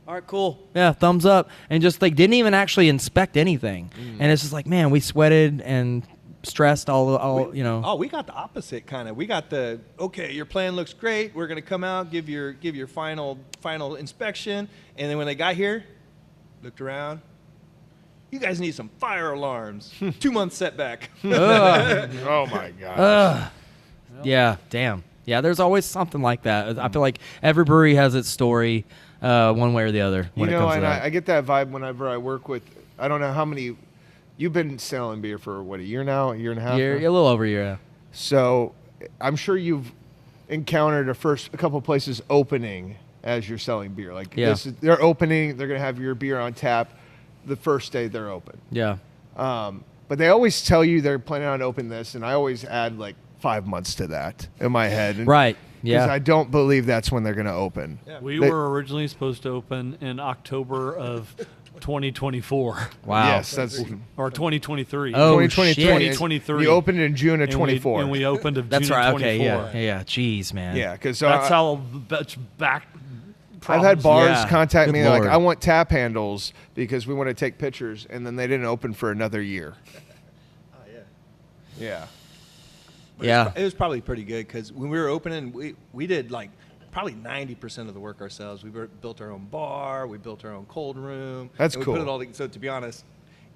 "All right, cool, yeah, thumbs up," and just like didn't even actually inspect anything. And it's just like, man, we sweated and stressed all you know? Oh, we got the opposite kind of. We got the, okay, your plan looks great. We're gonna come out, give your final inspection, and then when they got here, looked around. You guys need some fire alarms. 2 months setback. Oh my gosh. Yeah, damn. Yeah, there's always something like that. I feel like every brewery has its story, one way or the other. When it comes to and that. I get that vibe whenever I work with. I don't know how many. You've been selling beer for what, a year now, a year and a half. You're now? a little over a year. Yeah. So, I'm sure you've encountered a couple places opening as you're selling beer. Like they're opening. They're gonna have your beer on tap the first day they're open. Yeah. But they always tell you they're planning on opening this, and I always add like 5 months to that in my head. Right. Because Yeah. I don't believe that's when they're going to open. Yeah. We were originally supposed to open in October of 2024. Wow. Yes, that's Or 2023. Oh, 2023. shit. 2023. You opened in June of And we- 24. And we opened of That's June right. of Okay. 24. Yeah. Jeez, man. Yeah, because That's how that's back. I've had problems. bars Yeah. contact Good me. They're like, Lord. I want tap handles because we want to take pictures, and then they didn't open for another year. Oh, yeah. Yeah. But Yeah. it was probably pretty good because when we were opening, we did like probably 90% of the work ourselves. We built our own bar, we built our own cold room. That's and we cool. Put it all together. So to be honest,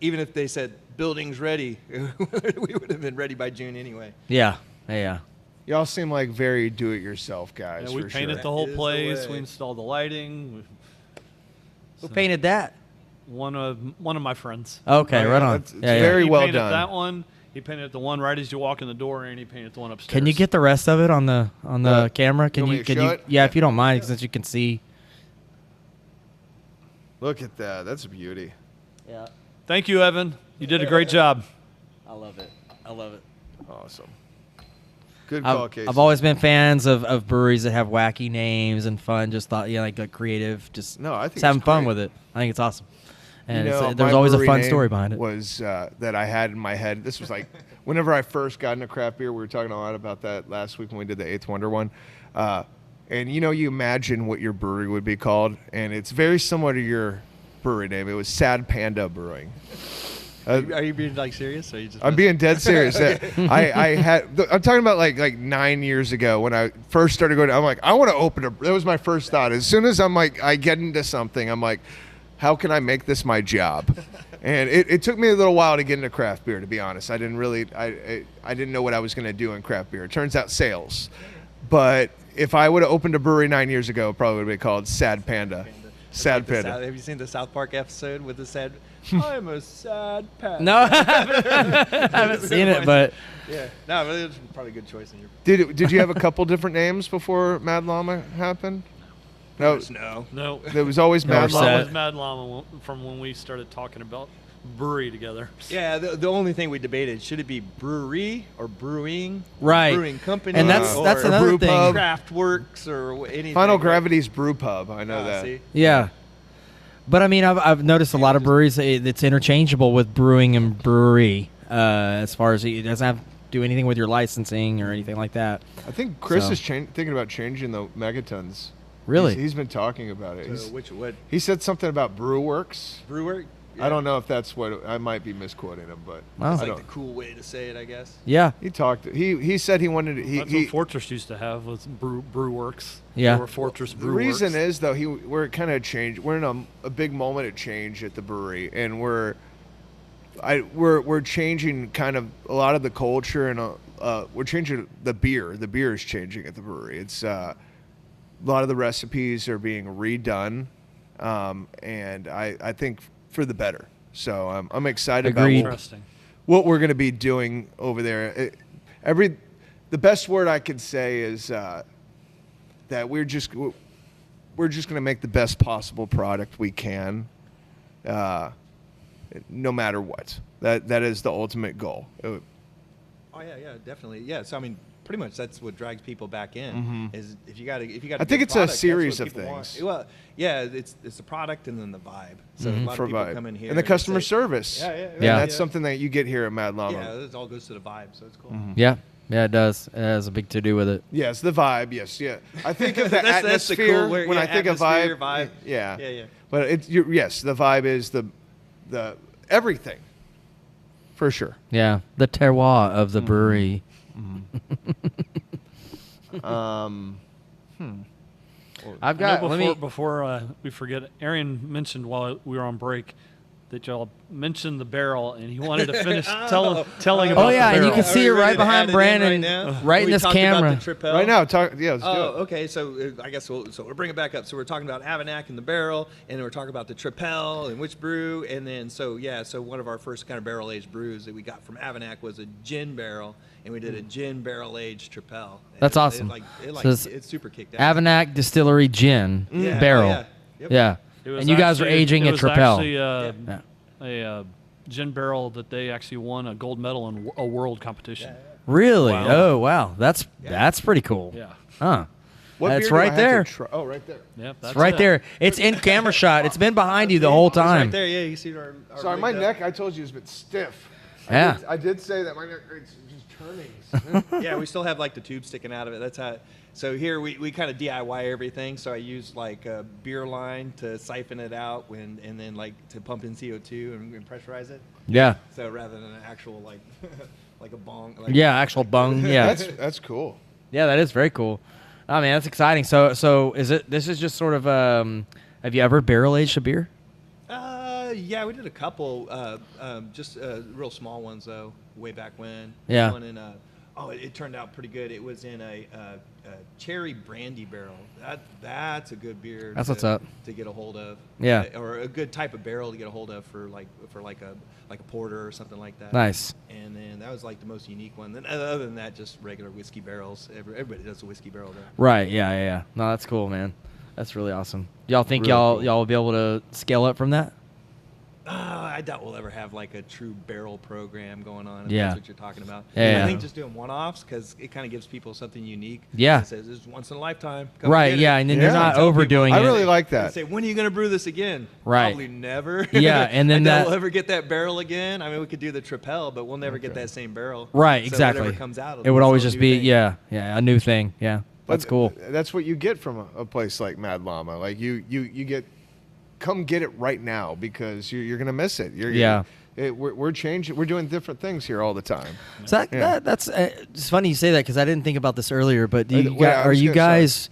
even if they said building's ready, we would have been ready by June anyway. Yeah. Yeah. Y'all seem like very do-it-yourself guys. Yeah, we for painted sure. the whole That is the place. way. We installed the lighting. Who painted that? One of my friends. Okay, Oh, right yeah, on. that's- it's Yeah, yeah. very He well painted done. that one. He painted the one right as you walk in the door, and he painted the one upstairs. Can you get the rest of it on the camera? Can want me you? to Can show you? it? Yeah, if you don't mind, since you can see. Look at that. That's a beauty. Yeah, Thank you, Evan. You did a great job. I love it. I love it. Awesome. Good call, Casey. I've always been fans of breweries that have wacky names and fun. Just thought, like a creative, just No, I think just having it's fun great. with it. I think it's awesome. And You know, there's my always a brewery fun name story behind it. Was that I had in my head. This was like whenever I first got into craft beer. We were talking a lot about that last week when we did the Eighth Wonder one. And you imagine what your brewery would be called, and it's very similar to your brewery name. It was Sad Panda Brewing. Are you being like serious? Or are you just I'm being dead serious. I'm talking about like 9 years ago when I first started going. I'm like, I want to open a. That was my first thought. As soon as I'm like, I get into something, I'm like, how can I make this my job? And it took me a little while to get into craft beer. To be honest, I didn't really. I didn't know what I was going to do in craft beer. It turns out sales. But if I would have opened a brewery 9 years ago, it probably would have been called Sad Panda. Sad Panda. Have you seen the South Park episode with the sad? I'm a sad panda. No, I haven't seen it, but Yeah. No, really, it's probably a good choice in your. Did you have a couple different names before Mad Llama happened? No, No. No. there was always No, Mad we're Llama. set. That was Mad Llama from when we started talking about brewery together. Yeah, the only thing we debated, should it be brewery or brewing? Right. Brewing company. And that's or another brew thing. pub. Craft Works or anything. Final right? Gravity's Brew Pub. I know Ah, that. see? yeah. But I mean, I've noticed a lot of breweries. It's interchangeable with brewing and brewery. As far as it doesn't have to do anything with your licensing or anything like that. I think Chris So. is thinking about changing the megatons. Really? He's been talking about it. So what? He said something about Brewworks. Brewer? I don't know if that's what I might be misquoting him, but Wow. It's I like don't. the cool way to say it, I guess. Yeah. He talked. He said he wanted. That's what Fortress used to have was Brewworks. Yeah. They were Fortress The Brewworks. reason is though we're kind of changed. We're in a big moment of change at the brewery, and we're changing kind of a lot of the culture, and we're changing the beer. The beer is changing at the brewery. It's a lot of the recipes are being redone, and I think for the better. So I'm excited Agreed. about Interesting. what we're going to be doing over there. The best word I could say is that we're just going to make the best possible product we can, no matter what. That is the ultimate goal. Oh yeah, definitely. Yeah. So I mean, pretty much that's what drags people back in. Is if you got. I think it's a series of things. Well, yeah, it's the product and then the vibe. So a lot for of people vibe. come in here And the customer say- service. Yeah. And Yeah. that's something that you get here at Mad Llama. Yeah, it all goes to the vibe, so it's cool. Yeah. Yeah, it does. It has a big to do with it. Yes, the vibe. Yes, yeah. I think of the That's the atmosphere cool word, when yeah, I think of atmosphere, vibe. vibe. Yeah. Yeah. But yes, the vibe is the everything. for sure. Yeah, the terroir of the brewery. I've got. Before we forget, Arian mentioned while we were on break that y'all mentioned the barrel, and he wanted to finish telling about the barrel. Oh yeah, and you can see it right behind Brandon, right in this camera. Right now, let's do it. Okay. So I guess so we're bringing it back up. So we're talking about Avanac and the barrel, and then we're talking about the Tripel and which brew, and then so one of our first kind of barrel aged brews that we got from Avanac was a gin barrel, and we did a gin barrel aged Tripel. That's awesome. It's super kicked out. Avanac Distillery Gin barrel. Oh, yeah. Yep. Yeah. And you guys are aging at Tripel. A gin barrel that they actually won a gold medal in a world competition. Really? Wow. Oh wow, that's pretty cool. Yeah. Huh. What That's beer do I right have there. to oh, right there. Yep, It's right there. It's in camera shot. It's been behind you the whole It's right time. there. Yeah, you see our Sorry, my neck. I told you is a bit stiff. Yeah. I did say that my neck it's just turning. Yeah, we still have like the tube sticking out of it. That's how. So here we kind of DIY everything. So I use like a beer line to siphon it out and then like to pump in CO2 and pressurize it. Yeah. So rather than an actual like like a bong. Yeah, actual bung. Yeah. That's cool. Yeah, that is very cool. Oh man, that's exciting. So is it? This is just sort of. Have you ever barrel aged a beer? Yeah, we did a couple. Just real small ones though, way back when. Yeah. One in it turned out pretty good. It was in a cherry brandy barrel. That's a good beer. That's what's up. To get a hold of. Yeah. Or a good type of barrel to get a hold of for like a porter or something like that. Nice. And then that was like the most unique one. Then other than that, just regular whiskey barrels. Everybody does a whiskey barrel there. Right. Yeah. No, that's cool, man. That's really awesome. Y'all think Really y'all cool. will be able to scale up from that? I doubt we'll ever have like a true barrel program going on. If Yeah. that's what you're talking about. Yeah. I think just doing one-offs because it kind of gives people something unique. Yeah. It says it's once in a lifetime. Come Right. get it. Yeah, and then you're Yeah. not Tell overdoing I it. really like And that. say, when are you going to brew this again? Right. Probably never. Yeah, and then I doubt that- we'll ever get that barrel again. I mean, we could do the Tripel, but we'll never get that same barrel. Right. So Exactly. whatever comes out, It would always it's just a be new thing. a new thing. Yeah. That's But cool. That's what you get from a place like Mad Llama. Like you get, come get it right now because you're gonna miss it. We're changing. We're doing different things here all the time. So that's it's funny you say that because I didn't think about this earlier. But I are was you gonna guys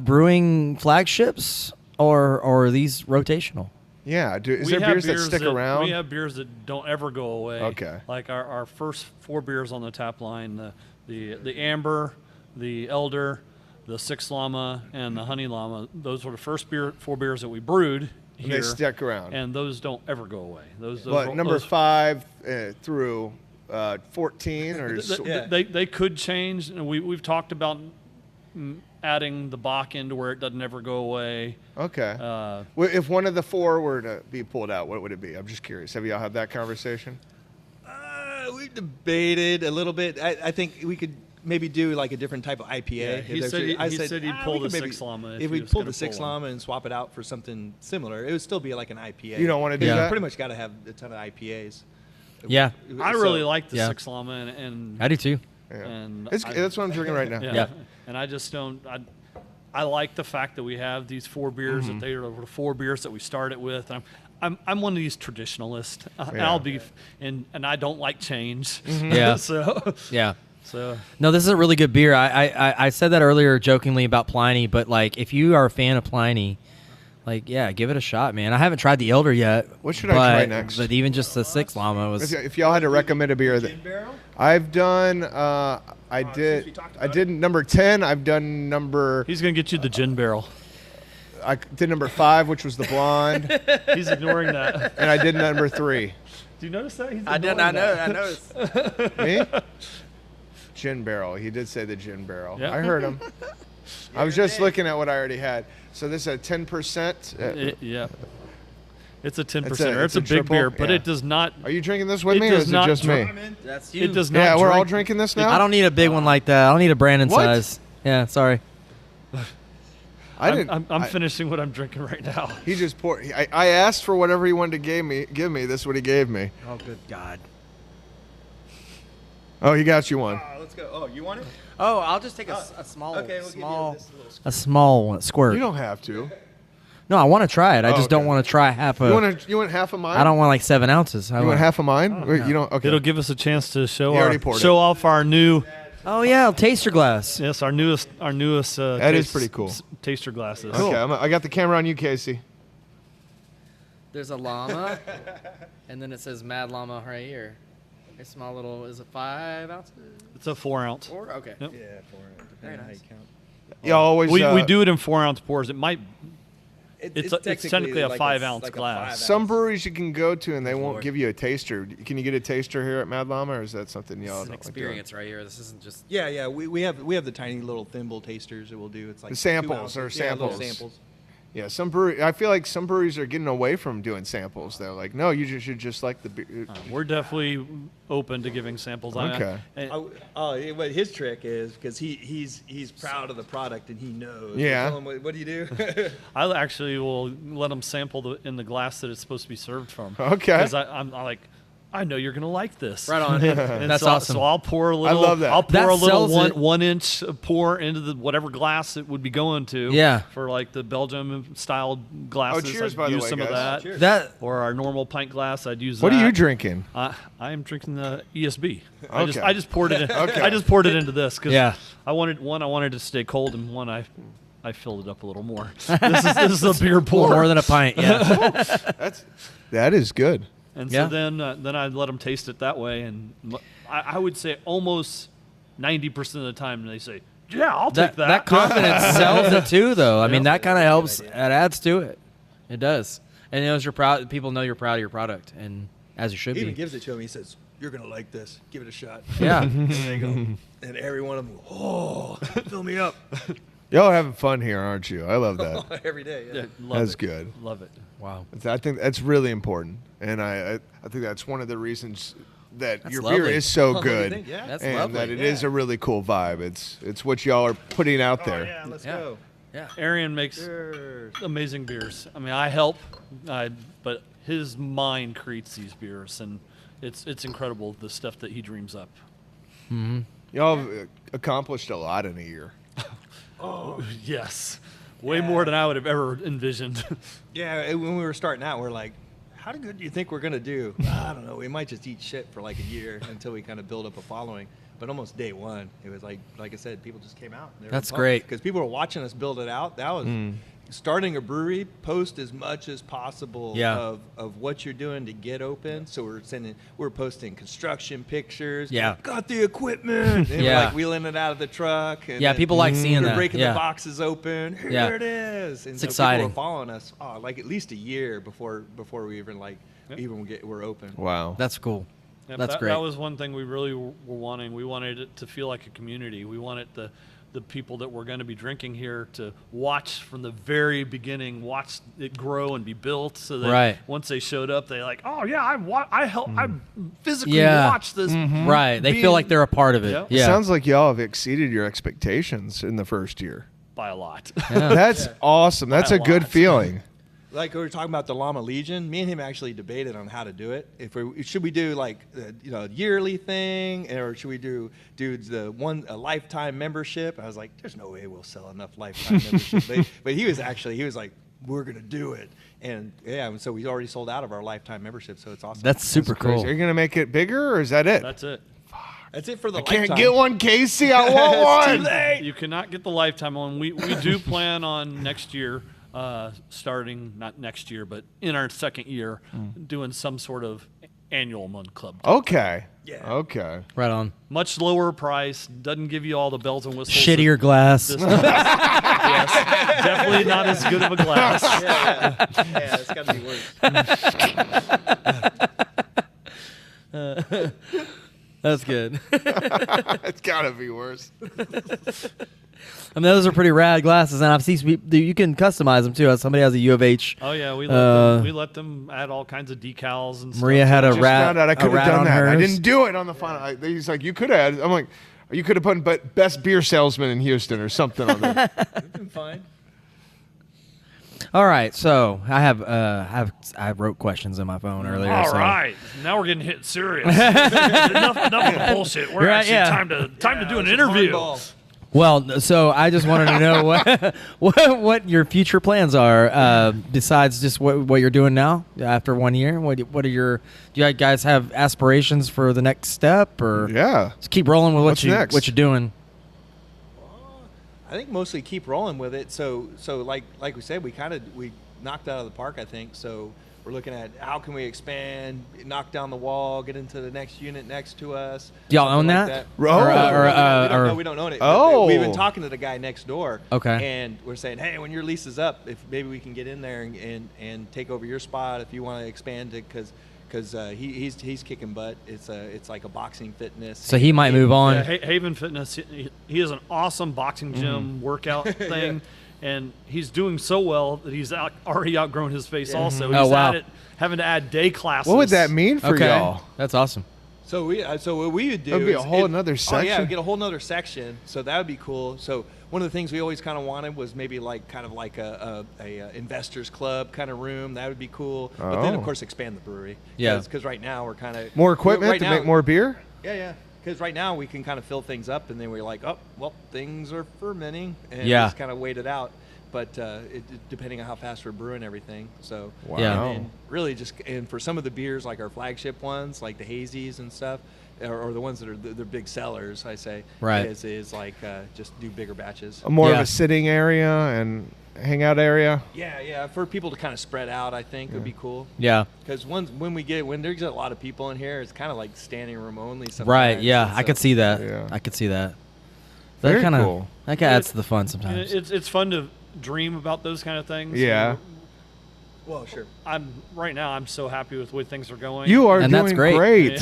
brewing flagships or are these rotational? Yeah. Is We there have beers that stick around? We have beers that don't ever go away. Okay. Like our first 4 beers on the tap line, the Amber, the Elder, the Six Llama, and the Honey Llama. Those were the first 4 beers that we brewed And here. they stick around. And those don't ever go away. But number 5 through 14 or They could change. And we've talked about adding the Bach into where it doesn't ever go away. okay. Well, if one of the 4 were to be pulled out, what would it be? I'm just curious. Have y'all had that conversation? We debated a little bit. I think we could maybe do like a different type of IPA. Yeah, he said he'd pull we the could maybe- Six Llama If he we was pulled gonna the Six pull one. Llama and swap it out for something similar, it would still be like an IPA. You don't wanna do You that? pretty much got to have a ton of IPAs. Yeah. I really like the Yeah. Six Llama, and I do too. Yeah. And That's what I'm drinking right now. yeah. And I just don't. I like the fact that we have these 4 beers that they are the 4 beers that we started with. I'm one of these traditionalists. Yeah. I'll be, and I don't like change. Yeah. So Yeah. so No, this is a really good beer. I said that earlier jokingly about Pliny, but like if you are a fan of Pliny, like give it a shot, man. I haven't tried the Elder yet. What should I try but- next? But even just the Six Llama was. If y'all had to recommend a beer that I've done, I did number 10. I've done number. he's gonna get you the gin barrel. I did number 5, which was the blonde, He's ignoring that. and I did number 3. Do you notice that? He's I ignoring that. I noticed. Me? Gin barrel. He did say the gin barrel. Yeah. I heard him. I was just looking at what I already had. So this is a 10%. Yeah. It's a 10%. It's a It's a big triple? beer, but Yeah. it does not. Are you drinking this with It me, or does is it not just me? That's It does not. Yeah, we're all drink- drinking this now. I don't need a big one like that. I don't need a Brandon What? size. Yeah, sorry. I didn't. I'm finishing what I'm drinking right now. He just poured. I asked for whatever he wanted to give me. This is what he gave me. Oh, good God. Oh, he got you one. Let's go. Oh, you want it? Oh, I'll just take a small, Okay, we'll give you this little a small one, squirt. You don't have to. No, I want to try it. I just don't okay. want to try half a. You want half of mine? I don't want like 7 ounces. You want half of mine? You don't. Okay. It'll give us a chance to show You already poured show it. off our new. Oh yeah, taster glass. Yes, our newest. That is pretty cool. Taster glasses. Okay, I got the camera on you, Casey. There's a llama, and then it says Mad Llama right here. A small little. Is it 5 ounces? It's a 4 ounce. 4? Okay. Yep. Yeah, Very nice. You always. We do it in 4 ounce pours. It might. It's technically a 5 ounce glass. Some breweries you can go to and they won't give you a taster. Can you get a taster here at Mad Llama, or is that something y'all It's an don't experience right here. This isn't just. Yeah. We have the tiny little thimble tasters that we'll do. It's like The samples 2 ounces. or Yeah, little samples. samples. Yeah, I feel like some breweries are getting away from doing samples. They're like, no, you should just like the beer. We're definitely open to giving samples. Okay. But his trick is because he's proud of the product and he knows. Yeah. Tell him, what do you do? I actually will let them sample in the glass that it's supposed to be served from. Okay. Because I'm like, I know you're gonna like this. Right on. And That's so, awesome. So I'll pour a little. love that. I'll pour That a little sells it. 1 inch pour into the whatever glass it would be going to. Yeah. For like the Belgium style glasses. cheers, I'd by the use way, some guys. of that. Cheers. That. Or our normal pint glass, I'd use. What that. are you drinking? I am drinking the ESB. Okay. I just poured it. In, Okay. I just poured it into this because Yeah. I wanted to stay cold, and one I filled it up a little more. This is a beer pour. More than a pint. Yeah. That is good. And Yeah. so then I let them taste it that way, and I would say almost 90% of the time they say, "Yeah, I'll take that." That confidence sells it too, though. I mean, that kind of helps. It adds to it. It does. And it knows you're proud. People know you're proud of your product, and as you should He be. even gives it to him. He says, "You're gonna like this. Give it a shot." Yeah. And there you go. And every one of them, fill me up Y'all are having fun here, aren't you? I love that. every day. Yeah. Love That's it. good. Love it. Wow. I think that's really important, and I think that's one of the reasons that That's your beer lovely. is so Oh, what do you good, think? Yeah. That's and lovely. that it is a really cool vibe. It's what y'all are putting out there. Yeah, let's Yeah. go. Yeah. Arian makes amazing beers. I mean, I help, but his mind creates these beers, and it's incredible the stuff that he dreams up. Y'all have accomplished a lot in a year. Yes, way more than I would have ever envisioned. Yeah, when we were starting out, we're like, how good do you think we're going to do? I don't know. We might just eat shit for like a year until we kind of build up a following. But almost day one, it was like I said, people just came out. That's great. Because people were watching us build it out. That was starting a brewery. Post as much as possible Yeah. of what you're doing to get open. So we're posting construction pictures. Yeah. Got the equipment. And Yeah. we're like wheeling it out of the truck. And Yeah, then people like seeing we're that. breaking Yeah. the boxes open. Here Yeah. it is. And It's so exciting. People were following us like at least a year before we even we're open. Wow. That's cool. Yep, That's that, great. That was one thing we really were wanting. We wanted it to feel like a community. We wanted the people that were going to be drinking here to watch from the very beginning, watch it grow and be built, so that Right. once they showed up, they like, oh yeah, I physically Yeah. watched this. Right. They feel like they're a part of it. Yeah. Yeah. Sounds like y'all have exceeded your expectations in the first year. by a lot. That's awesome. That's a good feeling. Like we were talking about the Llama Legion, me and him actually debated on how to do it. Should we do like a yearly thing, or should we do a lifetime membership? I was like, there's no way we'll sell enough lifetime memberships. But he was like, we're gonna do it, and so we already sold out of our lifetime membership. So it's awesome. That's super cool. Are you gonna make it bigger, or is that it? That's it. That's it for the I lifetime. can't get one, Casey. I want one. You cannot get the lifetime one. We do plan on next year, starting not next year, but in our second year, doing some sort of annual month club. Okay. Yeah. Okay. Right on. Much lower price, doesn't give you all the bells and whistles. Shittier glass. Yes, definitely not as good of a glass. Yeah, it's got to be worse. That's good. It's gotta be worse. I mean, those are pretty rad glasses, and I've seen you can customize them too. Somebody has a U of H. Oh yeah, we let them add all kinds of decals and Maria stuff. had a Just rat. found out I a could have rat done on that. I hers. didn't do it on the final. He's like, you could have. I'm like, you could have put best beer salesman in Houston or something on there. I'm fine. All right, so I wrote questions in my phone earlier. All so. right, now we're getting hit serious. enough of the bullshit. We're Right, actually yeah. time to do an interview. Hardball. Well, so I just wanted to know what your future plans are besides just what you're doing now after 1 year. What are your? Do you guys have aspirations for the next step, or just keep rolling with what you're doing? I think mostly keep rolling with it. So like we said, we knocked out of the park, I think. So we're looking at how can we expand, knock down the wall, get into the next unit next to us. Do y'all own that? We don't own it. Oh. We've been talking to the guy next door. Okay. And we're saying, hey, when your lease is up, if maybe we can get in there and take over your spot if you want to expand it, because he's kicking butt. It's like a boxing fitness. So he might move on. Yeah, Haven Fitness. He has an awesome boxing gym workout thing, and he's doing so well that he's already outgrown his face. Also, he's having to add day classes. What would that mean for y'all? That's awesome. So what we would do That'd be a whole another section. Oh yeah, get a whole nother section. So that would be cool. So one of the things we always kind of wanted was maybe like a investors club kind of room. That would be cool. But then of course expand the brewery. Yeah. Because right now we're kind of more equipment to make more beer. Yeah. Because right now we can kind of fill things up, and then we're like, oh well, things are fermenting, and just kind of wait it out. But depending on how fast we're brewing everything. So and really and for some of the beers, like our flagship ones, like the hazies and stuff, or the ones that are the big sellers, I say, is like just do bigger batches. More of a sitting area and hangout area. Yeah, for people to kind of spread out, I think would be cool. Yeah. Because when there's a lot of people in here, it's kind of like standing room only. Sometimes. Right. Yeah, I could see that. Yeah. I could see that. Very cool. That adds to the fun sometimes. It's fun to dream about those kind of things. Yeah. Well, sure. Right now I'm so happy with the way things are going. You are doing that's great.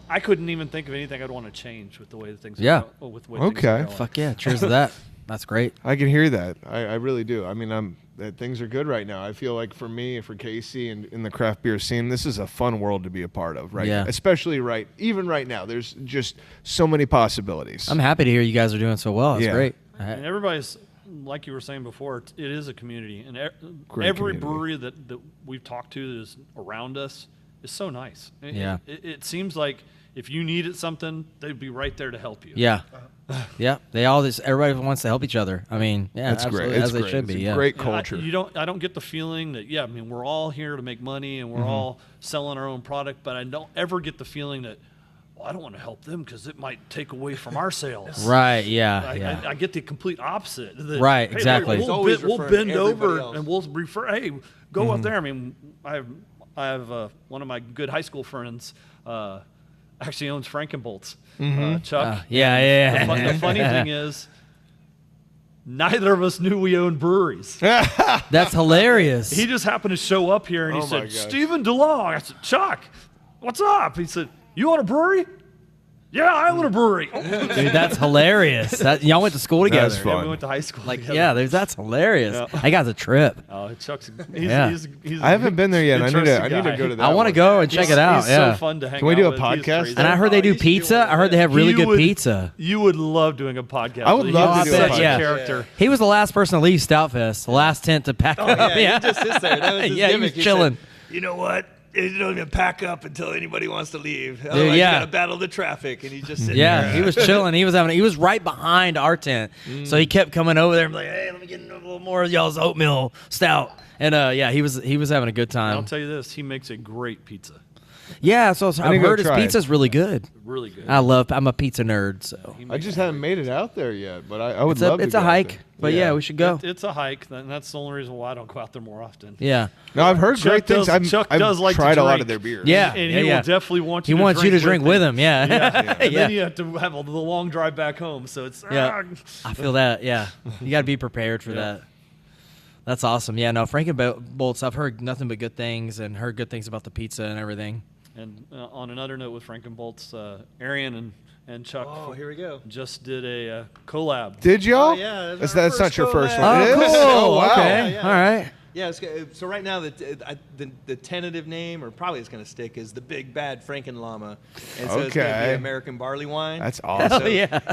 I couldn't even think of anything I'd want to change with the way that things are going. With the way things are going. Fuck yeah. Cheers to that. That's great. I can hear that. I really do. I mean, things are good right now. I feel like for me, for Casey, and in the craft beer scene, this is a fun world to be a part of, right? Yeah. Especially even right now. There's just so many possibilities. I'm happy to hear you guys are doing so well. It's great. And everybody's, like you were saying before, it is a community. And every community. brewery that we've talked to that is around us is so nice. It seems like if you needed something, they'd be right there to help you. Yeah. Yeah. Everybody wants to help each other. I mean, that's great. As they should be. Great culture. I don't get the feeling that, I mean, we're all here to make money and we're all selling our own product, but I don't ever get the feeling that, I don't want to help them because it might take away from our sales. Right, yeah. I get the complete opposite. Right, exactly. We'll bend over and we'll refer, hey, go up there. I mean, I have one of my good high school friends actually owns Frankenbolts, Chuck. The funny thing is, neither of us knew we owned breweries. That's hilarious. He just happened to show up here and he said, Stephen DeLong. I said, Chuck, what's up? He said, you own a brewery? Yeah, I own a brewery. Dude, that's hilarious. Y'all went to school together. That's fun. Yeah, we went to high school together. That's hilarious. Yeah. That guy's a trip. Chuck's I haven't been there yet. I need to go to that. I want to go and check it out. He's so fun to hang out with. Can we do a podcast? And I heard they do pizza. I heard they have really good pizza. You would love doing a podcast. I would love to do a podcast. Character. He was the last person to leave Stoutfest, the last tent to pack up. He just sits there. That was his gimmick. He was chilling. You know what? You don't even pack up until anybody wants to leave. Dude, you gotta battle the traffic, and he just sitting there. He was chilling. He was right behind our tent, so he kept coming over there and like, hey, let me get a little more of y'all's oatmeal stout. And he was having a good time. I'll tell you this: he makes a great pizza. Yeah, so I've heard his pizza's really good. Really good. I'm a pizza nerd, so I just haven't made it out there yet, but I would love to. It's a hike, but we should go. It's a hike, and that's the only reason why I don't go out there more often. Yeah. No, I've heard great things. Chuck I've does like tried to a lot drink. of their beers. Yeah, and he will definitely want you. He wants you to drink with him. Yeah. And then you have to have the long drive back home. So it's I feel that. Yeah, you got to be prepared for that. That's awesome. Yeah, no, Frankenbolts. I've heard nothing but good things and heard good things about the pizza and everything. And on another note with Frankenbolts, Arian and Chuck here we go. just did a collab. Did y'all? Yeah, that's not your first one. Oh, It is? cool. Oh, wow. Okay. All right. Yeah, so right now the tentative name, or probably it's going to stick, is the Big Bad Franken Llama, and so it's going to be American barley wine. That's awesome.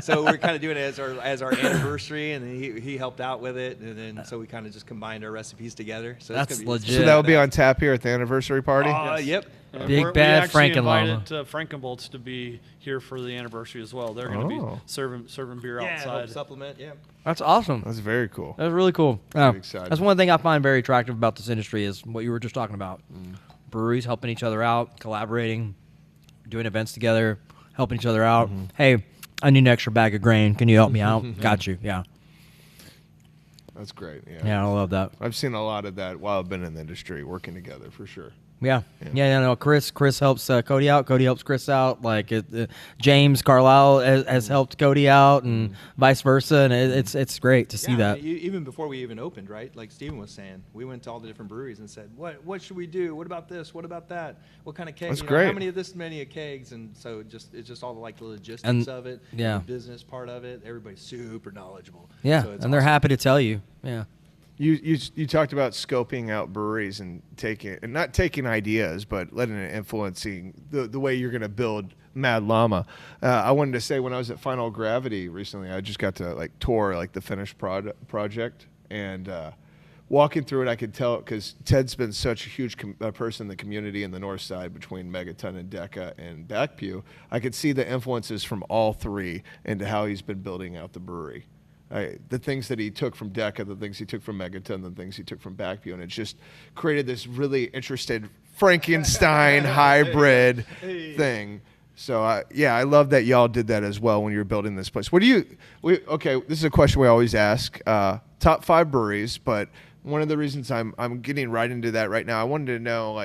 So we're kind of doing it as our anniversary, and he helped out with it, and then so we kind of just combined our recipes together. So that's it's gonna be legit. So that will be on tap here at the anniversary party. Yep. And Big we bad actually Frankenlama. invited Frankenbolts to be here for the anniversary as well. They're going to be serving beer help outside. supplement. Yeah. That's awesome. That's very cool. That's really cool. Very excited. That's one thing I find very attractive about this industry is what you were just talking about. Breweries helping each other out, collaborating, doing events together, helping each other out. Hey, I need an extra bag of grain. Can you help me out? Got you. Yeah. That's great. Yeah. Yeah, I love that. I've seen a lot of that while I've been in the industry, working together for sure. Yeah. Yeah, no, Chris helps Cody out. Cody helps Chris out. Like James Carlisle has helped Cody out, and vice versa. And it's great to see that. Even before we even opened, right? Like Steven was saying, we went to all the different breweries and said, what should we do? What about this? What about that? What kind of kegs? That's great. How many of this many of kegs? And so it's just all the logistics of it, the business part of it. Everybody's super knowledgeable. Yeah, so and they're happy to tell you. Yeah. You talked about scoping out breweries and not taking ideas, but letting it influencing the way you're going to build Mad Llama. I wanted to say when I was at Final Gravity recently, I just got to tour the finished project, and walking through it, I could tell because Ted's been such a huge person in the community in the north side between Megaton and Deca and Backpew. I could see the influences from all three into how he's been building out the brewery. The things that he took from Deca, the things he took from Megaton, the things he took from Backview, and it just created this really interesting Frankenstein hybrid thing. So I love that y'all did that as well when you were building this place. Okay, this is a question we always ask. Top 5 breweries, but one of the reasons I'm getting right into that right now, I wanted to know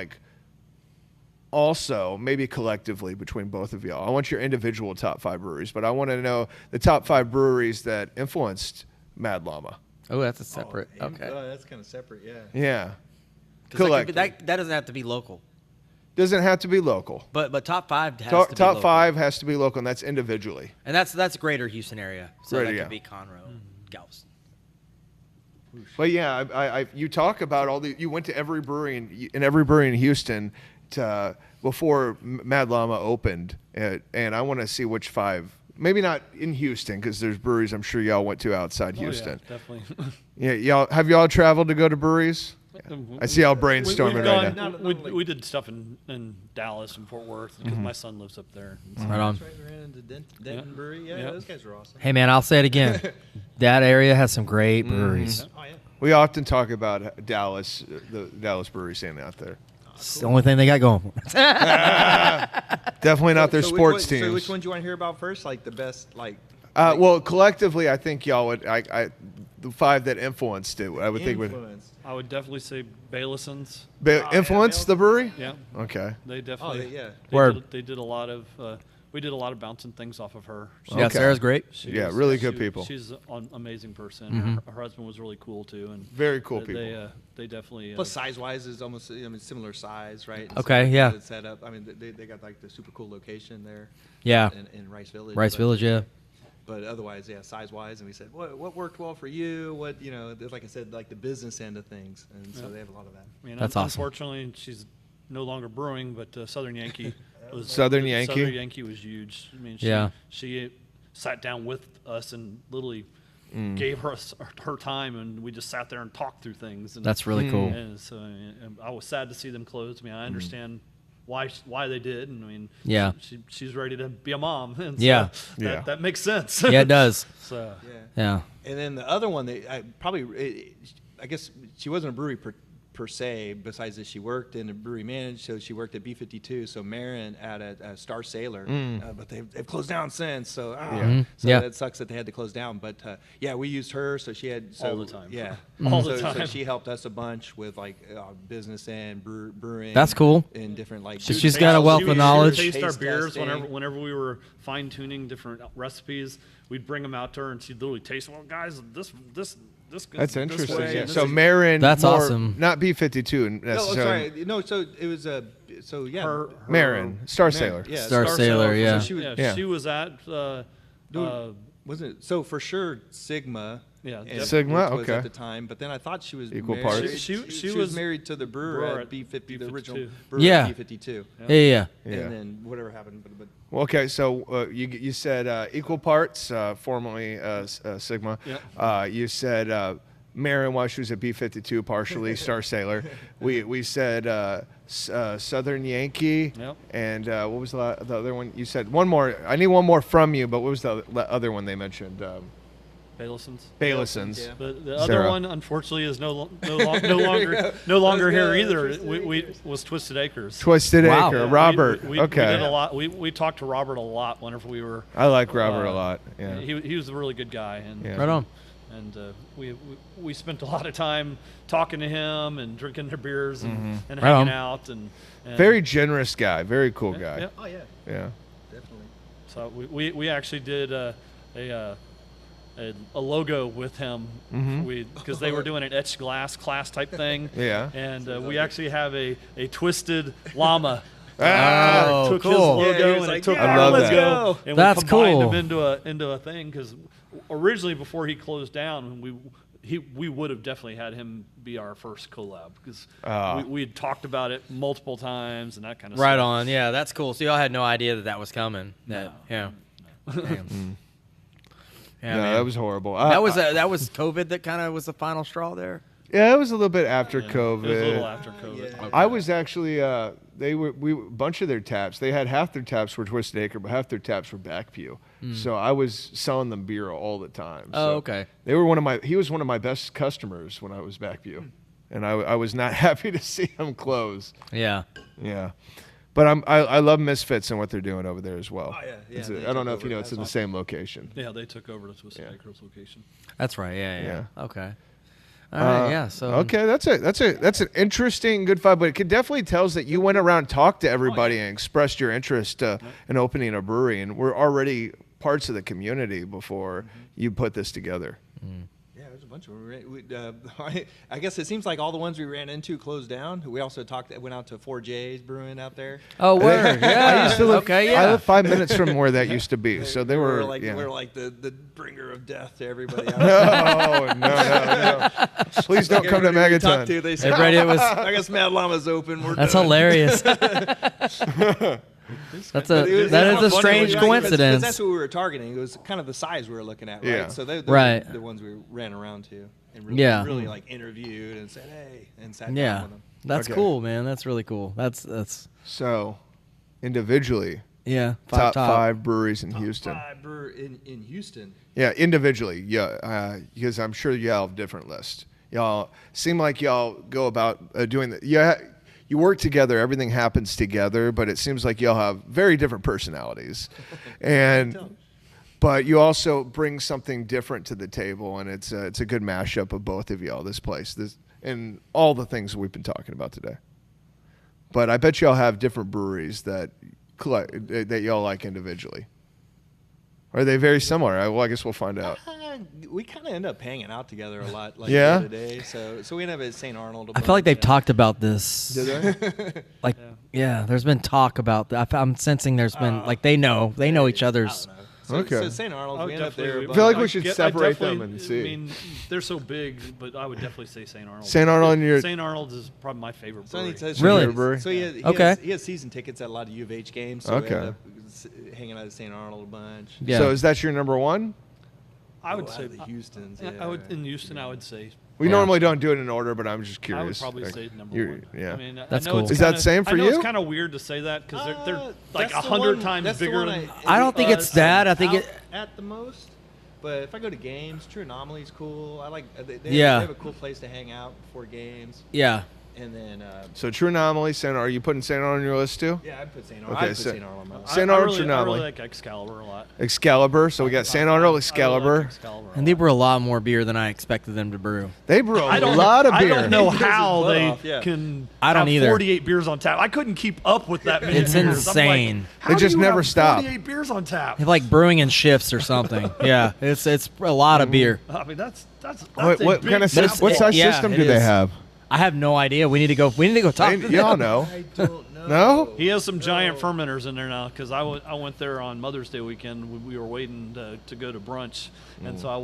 also, maybe collectively between both of y'all. I want your individual top 5 breweries, but I want to know the top 5 breweries that influenced Mad Llama. Oh, that's a separate. Okay. That's kind of separate, yeah. Yeah. That doesn't have to be local. Doesn't have to be local. But top 5 has to be local. Top 5 has to be local, and that's individually. And that's greater Houston area. So that could be Conroe, Galveston. But yeah, you talk about you went to every brewery in every brewery in Houston before Mad Llama opened, and I want to see which 5. Maybe not in Houston because there's breweries I'm sure y'all went to outside Houston. Yeah, definitely. Yeah, have y'all traveled to go to breweries? I see y'all brainstorming right now. We did stuff in Dallas and Fort Worth because my son lives up there. Right on. We ran into Denton Brewery. Yeah, those guys are awesome. Hey man, I'll say it again. That area has some great breweries. Oh yeah. We often talk about Dallas, the Dallas brewery scene out there. It's the only thing they got going for them. Definitely not their sports teams. So which one do you want to hear about first? The best, well, collectively, I think y'all would. The 5 that influenced it, I would think would. I would definitely say Baylison's. Influenced the brewery? Yeah. Okay. They definitely. They did a lot of. We did a lot of bouncing things off of her. Yeah, Sarah's great. Really good people. She's an amazing person. Her husband was really cool too, and very cool people. They definitely. Plus, size-wise, is almost similar size, right? And okay, so yeah. Set up. I mean, they got the super cool location there. Yeah. In Rice Village. Rice Village, yeah. But otherwise, size-wise, and we said, what worked well for you? What like I said, the business end of things, and so they have a lot of that. I mean, that's awesome. Unfortunately, she's no longer brewing, but Southern Yankee. Southern Yankee was huge. I mean, she sat down with us and literally gave her time, and we just sat there and talked through things. And, that's really cool. And so I was sad to see them close. I mean, I understand why they did. And I mean, she's ready to be a mom. And so that makes sense. Yeah, it does. So yeah. And then the other one that I guess she wasn't a brewery per se, besides that she worked in a brewery managed, so she worked at B52, so Marin at a Star Sailor, but they've closed down since, so that sucks that they had to close down, but we used her, so she had all the time. All the time. So she helped us a bunch with business and brewing. That's cool. In different she's got a wealth of knowledge. She would taste our beers whenever we were fine tuning different recipes. We'd bring them out to her, and she'd literally taste. Well, guys, this that's interesting. Yeah. So Marin, that's awesome. Not B52 necessarily. No, so it was Marin, Star Sailor. Yeah, Star Sailor. Yeah. So she was at. Was it so for sure Sigma? Yeah, Sigma. Okay. At the time, but then I thought she was equal married. parts. She was married to the brewer at B50, the original brewer at B52. Yeah. And then whatever happened, but well, okay, so you said equal parts, formerly Sigma. Yeah. You said Marin while she was at B52, partially Star Sailor. We said Southern Yankee, Yep. and what was the other one? You said one more. I need one more from you, but what was the other one they mentioned? Baylison's. Baylison's. Yeah. The other Sarah. one, unfortunately, is no longer here either. We was Twisted Acres. Twisted Wow. Acre, Yeah, Robert. We Okay. did a lot. We talked to Robert a lot whenever we were. I like Robert a lot. Yeah. He was a really good guy, and Yeah. Right on. and we spent a lot of time talking to him and drinking their beers and Right hanging on. out and Very generous guy. Very cool guy. yeah. Oh yeah, Yeah. definitely. So we actually did a logo with him because they were doing an etched glass class type thing. Yeah. And we actually have a twisted llama. Ah, Took his cool. logo Yeah, he was and like, it took "Yeah, I love let's that. go. And That's we combined cool. him into a thing because originally before he closed down, we would have definitely had him be our first collab because we had talked about it multiple times and that kind of Right stuff. on. Yeah, that's cool. So y'all had no idea that was coming. Yeah. Damn. Yeah, no, man. that was horrible. that was COVID that kind of was the final straw there. Yeah, it was a little bit after Yeah, COVID. It was a little after COVID. Yeah. I was actually a bunch of their taps. They had half their taps were Twisted Acre, but half their taps were Backview. So I was selling them beer all the time. Oh, So okay. They were he was one of my best customers when I was Backview, and I was not happy to see him close. Yeah. Yeah, but I love Misfits and what they're doing over there as well. Oh, yeah, yeah, It's they I don't took know if you over. know it's in the That's same location. Yeah, they took over the Twisted Acres location. That's right. Yeah. Yeah. Okay. All right. Yeah. So. Okay, that's an interesting good fight, but it could definitely tells that you went around and talked to everybody and expressed your interest in opening a brewery, and we're already parts of the community before you put this together. Yeah, there's a bunch of them. I guess it seems like all the ones we ran into closed down. We also went out to 4J's Brewing out there. Oh, word. Yeah. I used to live, Okay. I Yeah. live 5 minutes from where that used to be, so they were like yeah. we're like the bringer of death to everybody. Out there. No. Please don't come to Everybody we talked Megaton. to, they said, Everybody, it was. I guess Mad Llama's open. We're That's done. hilarious. That is a strange coincidence. That's what we were targeting. It was kind of the size we were looking at, right? Yeah. So those Right. were the ones we ran around to and really like interviewed and said, hey, and sat down Yeah. with them. That's Okay. cool, man. That's really cool. That's So, individually, yeah. top 5 breweries in Houston. In Houston. Yeah, individually, yeah, because I'm sure y'all have different lists. Y'all seem like y'all go about doing that. Yeah, you work together, everything happens together, but it seems like y'all have very different personalities, but you also bring something different to the table, and it's a good mashup of both of y'all. This place, and all the things we've been talking about today. But I bet y'all have different breweries that y'all like individually. Are they very similar? Well, I guess we'll find out. We kind of end up hanging out together a lot, like Yeah? the other day. So we end up at St. Arnold. I feel like they've talked about this. Do they? Like, yeah, there's been talk about that. I'm sensing there's been like they know each other's. Okay. So St. Arnold, I we would end up there. definitely- I feel like we I should get- separate I them definitely- and see. I mean, they're so big, but I would definitely say St. Arnold. St. Arnold and your St. Arnold is probably my favorite brewery. Really? brewery? So he Okay. has season tickets at a lot of U of H games. So Okay. we end up hanging out at St. Arnold a bunch. Yeah. So is that your number one? I would Oh, say the Houstons. I would in Houston. I would say We Yeah. normally don't do it in order, but I'm just I would curious. probably Like, say number you're- one. Yeah. I mean, That's I know cool. It's Is that kinda- same for I know you? It's kind of weird to say that because they're like that's the 100 one- times that's the bigger one than. I don't think it's that. I think out it. at the most. But if I go to games, True Anomaly's cool. I like. They Yeah. have a cool place to hang out before games. Yeah. And then, So True Anomaly, St. Are you putting St. Arnold on your list too? yeah, I'd put St. Arnold. Okay, I'd put so- St. Arnold on my list. St. I Arnold, really, True I Anomaly. really like Excalibur a lot. Excalibur. So we got St. Arnold, I really Excalibur. like Excalibur a And they lot. brew a lot more beer than I expected them to brew. They brew a I don't lot of I beer. don't know He does his how butt they off, yeah. can. I don't have either. 48 beers on tap. I couldn't keep up with that many. It's beers. I'm insane. Like, how They do just you never have stop. 48 beers on tap. They're like brewing in shifts or something. Yeah, it's a lot of beer. I mean, that's What a big kind of But it's- what size yeah, system it do they is. have? I have no idea. We need to go talk to them. Y'all know. I don't know. No? He has some giant fermenters in there now because I went there on Mother's Day weekend. We were waiting to go to brunch, and so I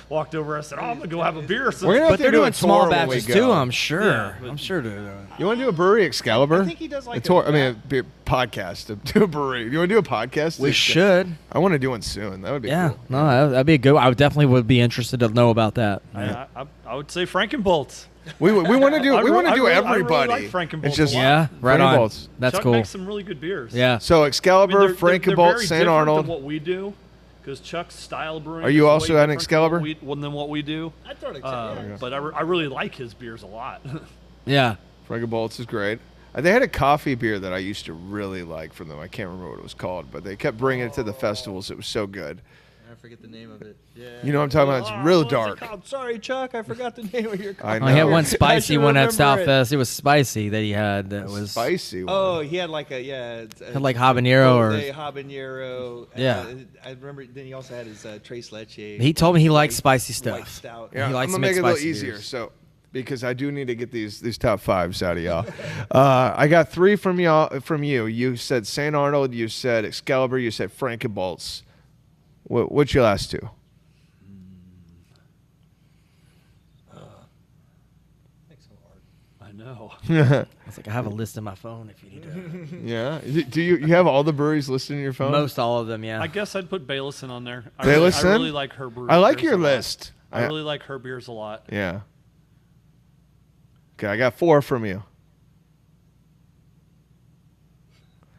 walked over. I said, "Oh, I'm gonna go have a beer." So We're gonna have But to they're do a doing small tour when we batches go. too. I'm sure. Yeah, but- I'm sure they're doing. You want to do a brewery Excalibur? I think he does like a tour. a- I mean, a beer podcast. Do a brewery. You want to do a podcast? We should. I want to do one soon. That would be Yeah. cool. No, that'd be a good. I would definitely be interested to know about that. I would say Frankenbolts. We want to do I really everybody. like Frankenbolt's It's just a lot. Yeah, right on. Frankenbolt's. That's Chuck cool. makes some really good beers. Yeah. So Excalibur, they're Frankenbolt, very St. different Arnold. than what we do, because Chuck's style of brewing. Are you is also way at different Excalibur? than what we do. I thought Excalibur. But I really like his beers a lot. Yeah. Frankenbolt's is great. They had a coffee beer that I used to really like from them. I can't remember what it was called, but they kept bringing it to the festivals. It was so good. I forget the name of it. Yeah. You know what I'm talking about? It's real What was it dark. called? Sorry, Chuck. I forgot the name of your I coffee. know. I had one I spicy should one at remember it. Southfest. It was spicy that he had. That was Spicy one. Oh, he had like a had like habanero or. habanero. Yeah. I remember. Then he also had his Tres Leche. He told me he likes spicy White stuff. stout. Yeah, He likes I'm to gonna make it a little spicy easier, beers. so because I do need to get these top fives out of y'all. I got 3 from y'all. From you, you said St. Arnold, you said Excalibur, you said Frankenbolt's. What's your last 2? I know. I was like, I have a list in my phone if you need to. Yeah. Do you have all the breweries listed in your phone? Most all of them, yeah. I guess I'd put Baylison on there. I Baylison? really like her brewery. I like beers your a lot. list. I really like her beers a lot. Yeah. Okay, I got 4 from you.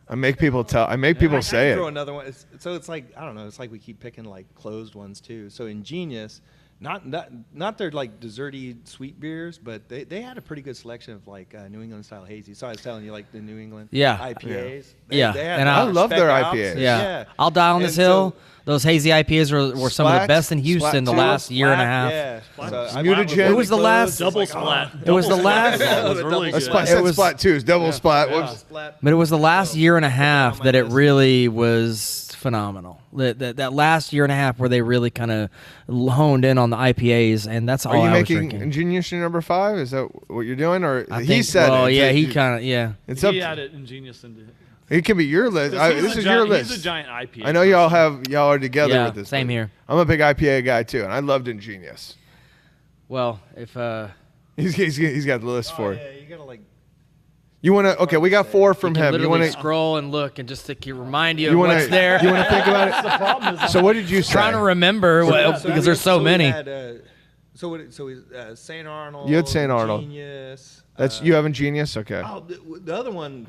I make people say Throw it. another one. So it's like I don't know. It's like we keep picking like closed ones too. So Ingenious, not their like desserty sweet beers, but they had a pretty good selection of like New England style hazy. So I was telling you like the New England Yeah. IPAs. Yeah. They had And I love spec their outs. IPAs. yeah. I'll die on this And hill. so- Those hazy IPAs were some of the Splat, best in Houston the Splat last too. year and a half. Yeah. So I Mutagen. bought It was the last- Double splat. It was the Double last- splat was really That's good. splat, It was- splat 2s, double splat. Yeah. Whoops. But it was the last year and a half my that it list. really was phenomenal. That last year and a half where they really kind of honed in on the IPAs, and that's all Are you I was making drinking. Ingenious your number 5? Is that what you're doing, or I he think- said well, it? yeah, It's- he kind of, yeah. It's up. He added Ingenious into it. It can be your list. This is your list. He's a giant IPA. I know y'all are together Yeah, with this. same but here. I'm a big IPA guy too, and I loved Ingenious. Well, if He's got the list for it. Yeah, you gotta like. You want to? Okay, we got 4 from you can him. You literally want to? scroll and look and just to remind you, You of want what's there. You want to think about it? The problem is So what did you say? Trying to remember because there's so we many. Had, St. Arnold. You had St. Arnold. Genius. That's you have Ingenious. Okay. Oh, the other one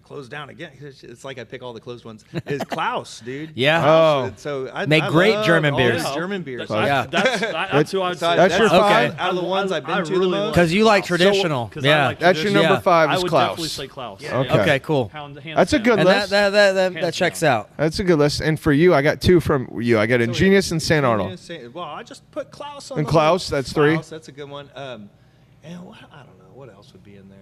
closed down again. It's like I pick all the closed ones. Is Klaus, dude? Yeah. Oh. So I Make I great love German all beers. these German beers. Yeah. That's who I would So say. That's your out five? of the ones I've been I to really the most. Because you like traditional. Because I Yeah. like That's your traditional. number 5 I is would Klaus. definitely say Klaus. Yeah. Okay. Okay, cool. Hands That's a down. good And list. that Hands checks down. out. That's a good list. And for you, I got 2 from you. I got Ingenious and St. Arnold. Well, I just put Klaus on. And the Klaus, list. that's 3? Klaus, that's a good one. And I don't know what else would be in there.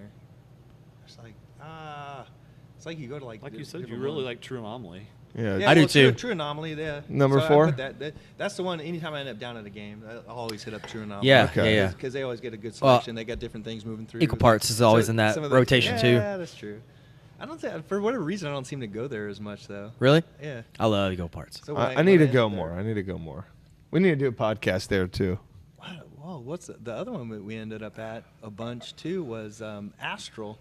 It's like you go to like Like you said, you different really ones. like True Anomaly. Yeah. Yeah, I do well, too. True Anomaly, yeah. Number I 4? put that's the one. Anytime I end up down at a game, I'll always hit up True Anomaly. Yeah, Okay. yeah. Because they always get a good Well, selection. They got different things moving through. Equal Parts is always in that some of rotation, too. Yeah, that's true. I don't think for whatever reason I don't seem to go there as much though. Really? Yeah. I love Eagle Parts. So when I need to end go up there- more. I need to go more. We need to do a podcast there too. Whoa, what's the other one that we ended up at a bunch too was Astral,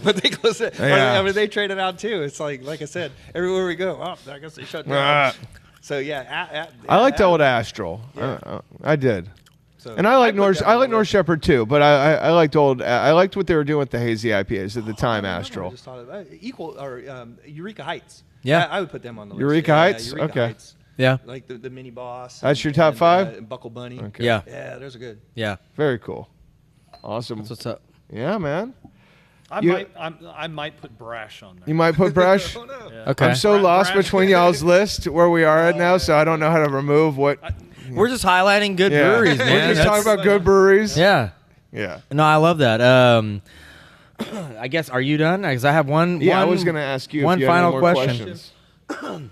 but they closed it. Yeah. I mean, they traded out too. It's like I said, everywhere we go, I guess they shut down. Ah. So yeah, I liked old Astral. Yeah. I did. So And I like put North. that I on like the North list. Shepherd too, but I liked old. I liked what they were doing with the hazy IPAs at the time. I Astral. just thought of Equal or Eureka Heights. Yeah. I would put them on the list. Eureka Yeah, Heights? Eureka Okay. Heights. Yeah. Like the mini boss. That's your top 5? And Buckle Bunny. Okay. Yeah. Yeah, those are good. Yeah. Very cool. Awesome. That's what's up. Yeah, man. I You- might put Brash on there. You might put Brash. Oh no. Yeah. Okay. I'm so lost Brash. between y'all's list where we are at now, so I don't know how to remove what. We're just highlighting good Yeah. breweries, man. We're just talking That's- about good breweries. Yeah. Yeah. No, I love that. I guess, are you done? Because I have one. Yeah, I one- was going to ask you one if you had any final more question. questions.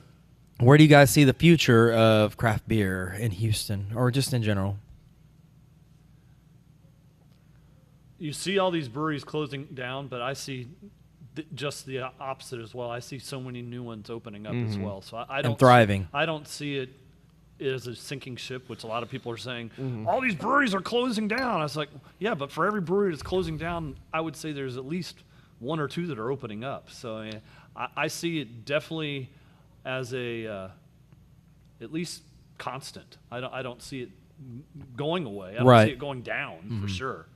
Where do you guys see the future of craft beer in Houston, or just in general? You see all these breweries closing down, but I see just the opposite as well. I see so many new ones opening up as well. So I don't And thriving. I don't see it as a sinking ship, which a lot of people are saying. All these breweries are closing down. I was like, yeah, but for every brewery that's closing down, I would say there's at least 1 or 2 that are opening up. So I see it definitely as a at least constant. I don't see it going away. I don't Right. see it going down for sure.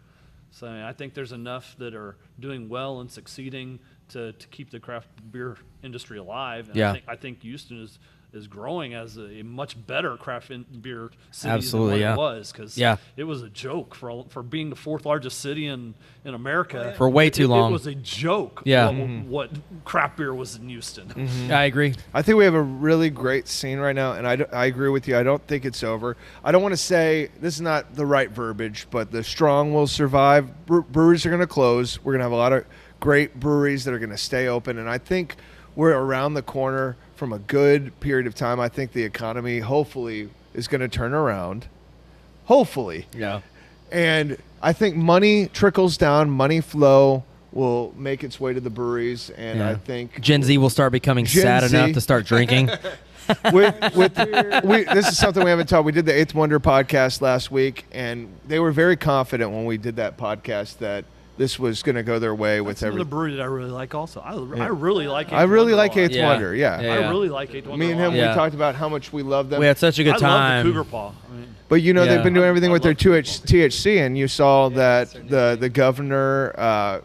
So I think there's enough that are doing well and succeeding to keep the craft beer industry alive. And I think Houston is growing as a much better craft beer city than what it was, because it was a joke for being the 4th largest city in America for way too long. It was a joke. What craft beer was in Houston. I agree. I think we have a really great scene right now, and I agree with you. I don't think it's over. I don't want to say this is not the right verbiage, but the strong will survive. Breweries are going to close. We're going to have a lot of great breweries that are going to stay open, and I think we're around the corner from a good period of time. I think the economy hopefully is going to turn around. Hopefully. Yeah. And I think money trickles down, money flow will make its way to the breweries, and I think Gen Z will start becoming sad enough to start drinking. This is something we haven't talked. We did the Eighth Wonder podcast last week, and they were very confident when we did that podcast that this was going to go their way with every. Another brewery that I really like also. I really like Eighth I really Wonder like a lot. Eighth Wonder, I really like Eighth Wonder. Me and him, we talked about how much we love them. We had such a good time. I love the Cougar Paw. But you know they've been doing everything with their THC, and you saw that the governor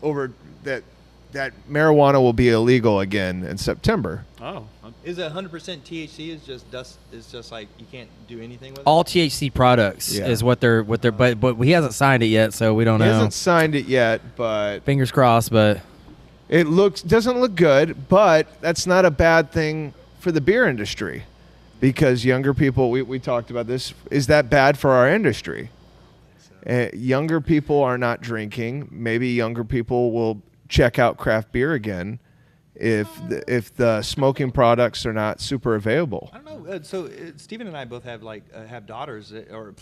over that marijuana will be illegal again in September. Oh. Is it 100% THC? Is just dust? Is just like you can't do anything with it? All THC products is what they're but he hasn't signed it yet, so we don't know. He hasn't signed it yet, but fingers crossed. But it doesn't look good, but that's not a bad thing for the beer industry, because younger people. We talked about this. Is that bad for our industry? Younger people are not drinking. Maybe younger people will check out craft beer again if the smoking products are not super available. I don't know. So Stephen and I both have have daughters or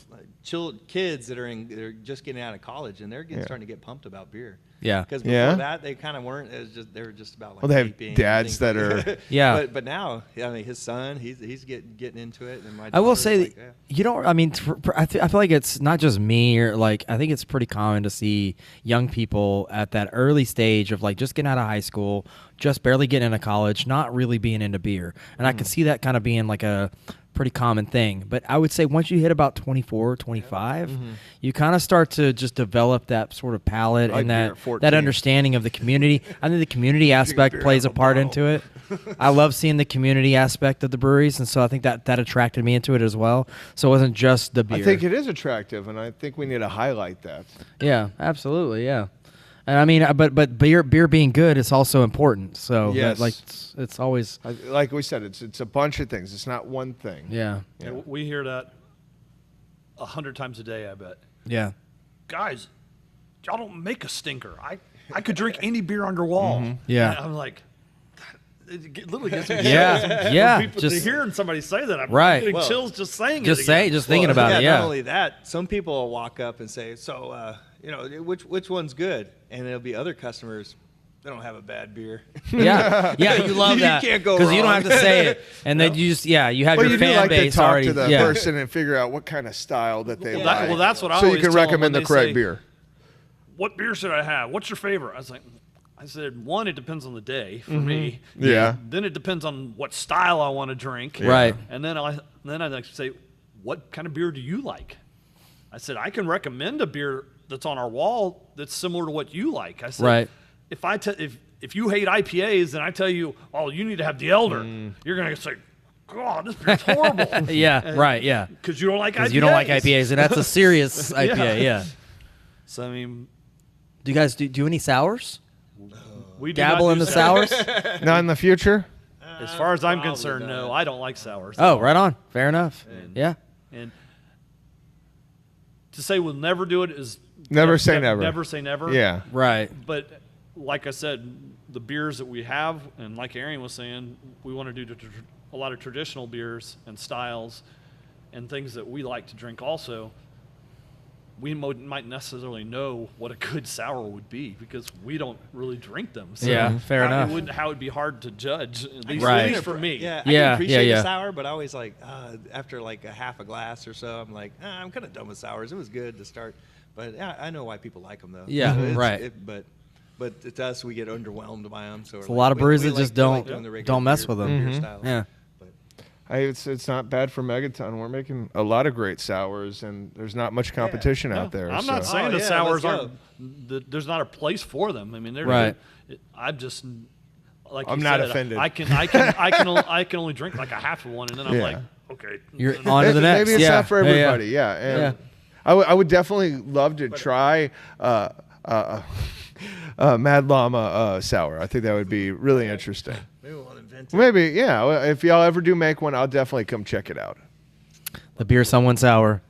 kids that are just getting out of college, and they're starting to get pumped about beer. Yeah. Because before that, they kind of weren't. They were just about they have dads that are. But now, I mean, his son, he's getting into it, and I will say that you don't. I mean, I feel like it's not just me, or I think it's pretty common to see young people at that early stage of just getting out of high school, just barely getting into college, not really being into beer, and I can see that kind of being a pretty common thing. But I would say once you hit about 24, 25, you kind of start to just develop that sort of palate and that understanding of the community. I think the community aspect plays a part into it. I love seeing the community aspect of the breweries, and so I think that attracted me into it as well. So it wasn't just the beer. I think it is attractive, and I think we need to highlight that. Yeah, absolutely, yeah. And I mean, but beer being good is also important. So it's always like we said, it's a bunch of things. It's not one thing. Yeah. We hear that 100 times a day, I bet. Yeah. Guys, y'all don't make a stinker. I could drink any beer on your wall. Yeah. And I'm like, it literally gets me just hearing somebody say that, I'm getting chills just saying it. Just thinking about it. Yeah. Not only that, some people will walk up and say, "So, which one's good?" And there'll be other customers. They don't have a bad beer. Yeah, you love that. You can't go because you don't wrong. have to say it, and then you just you have your you fan do base to talk already. to the person and figure out what kind of style that they like. Well, that's what I so always you can tell them recommend when the they correct say, beer. What beer should I have? What's your favorite? I said, one, it depends on the day for me. Yeah. Then it depends on what style I want to drink. Right. And then I like to say, what kind of beer do you like? I said, I can recommend a beer that's on our wall that's similar to what you like. I said, Right. If you hate IPAs and I tell you, oh, you need to have the Elder, you're going to say, God, this beer's horrible. Yeah. Because you don't like IPAs. Because you don't like IPAs, and that's a serious IPA. Yeah. So I mean, do you guys do any sours? We dabble in the sours. Not in the future. As far as I'm concerned, no, I don't like sours. Oh, right on. Fair enough. And to say we'll never do it is never say never. Never say never. Yeah. Right. But like I said, the beers that we have, and like Arian was saying, we want to do a lot of traditional beers and styles and things that we like to drink also. We might necessarily know what a good sour would be because we don't really drink them. So fair enough. How it would be hard to judge, at least, Right. at least for me. Yeah, I can appreciate the sour, but I always after a half a glass or so, I'm like, I'm kind of done with sours. It was good to start, but I know why people like them though. Yeah, so right. But to us, we get underwhelmed by them. So a lot of breweries that just don't regular mess beer- with them. beer style. Yeah. It's not bad for Megaton. We're making a lot of great sours, and there's not much competition out there. I'm not saying the sours aren't. There's not a place for them. I mean, they're right. I'm just like I'm you not said, offended. I can only drink like a half of one, and then I'm like, okay, you're on to the next. Maybe it's not for everybody. Yeah. And I would definitely love to try Mad Llama sour. I think that would be really interesting. Maybe we'll invent it. Maybe, yeah. If y'all ever do make one, I'll definitely come check it out. The beer someone sour.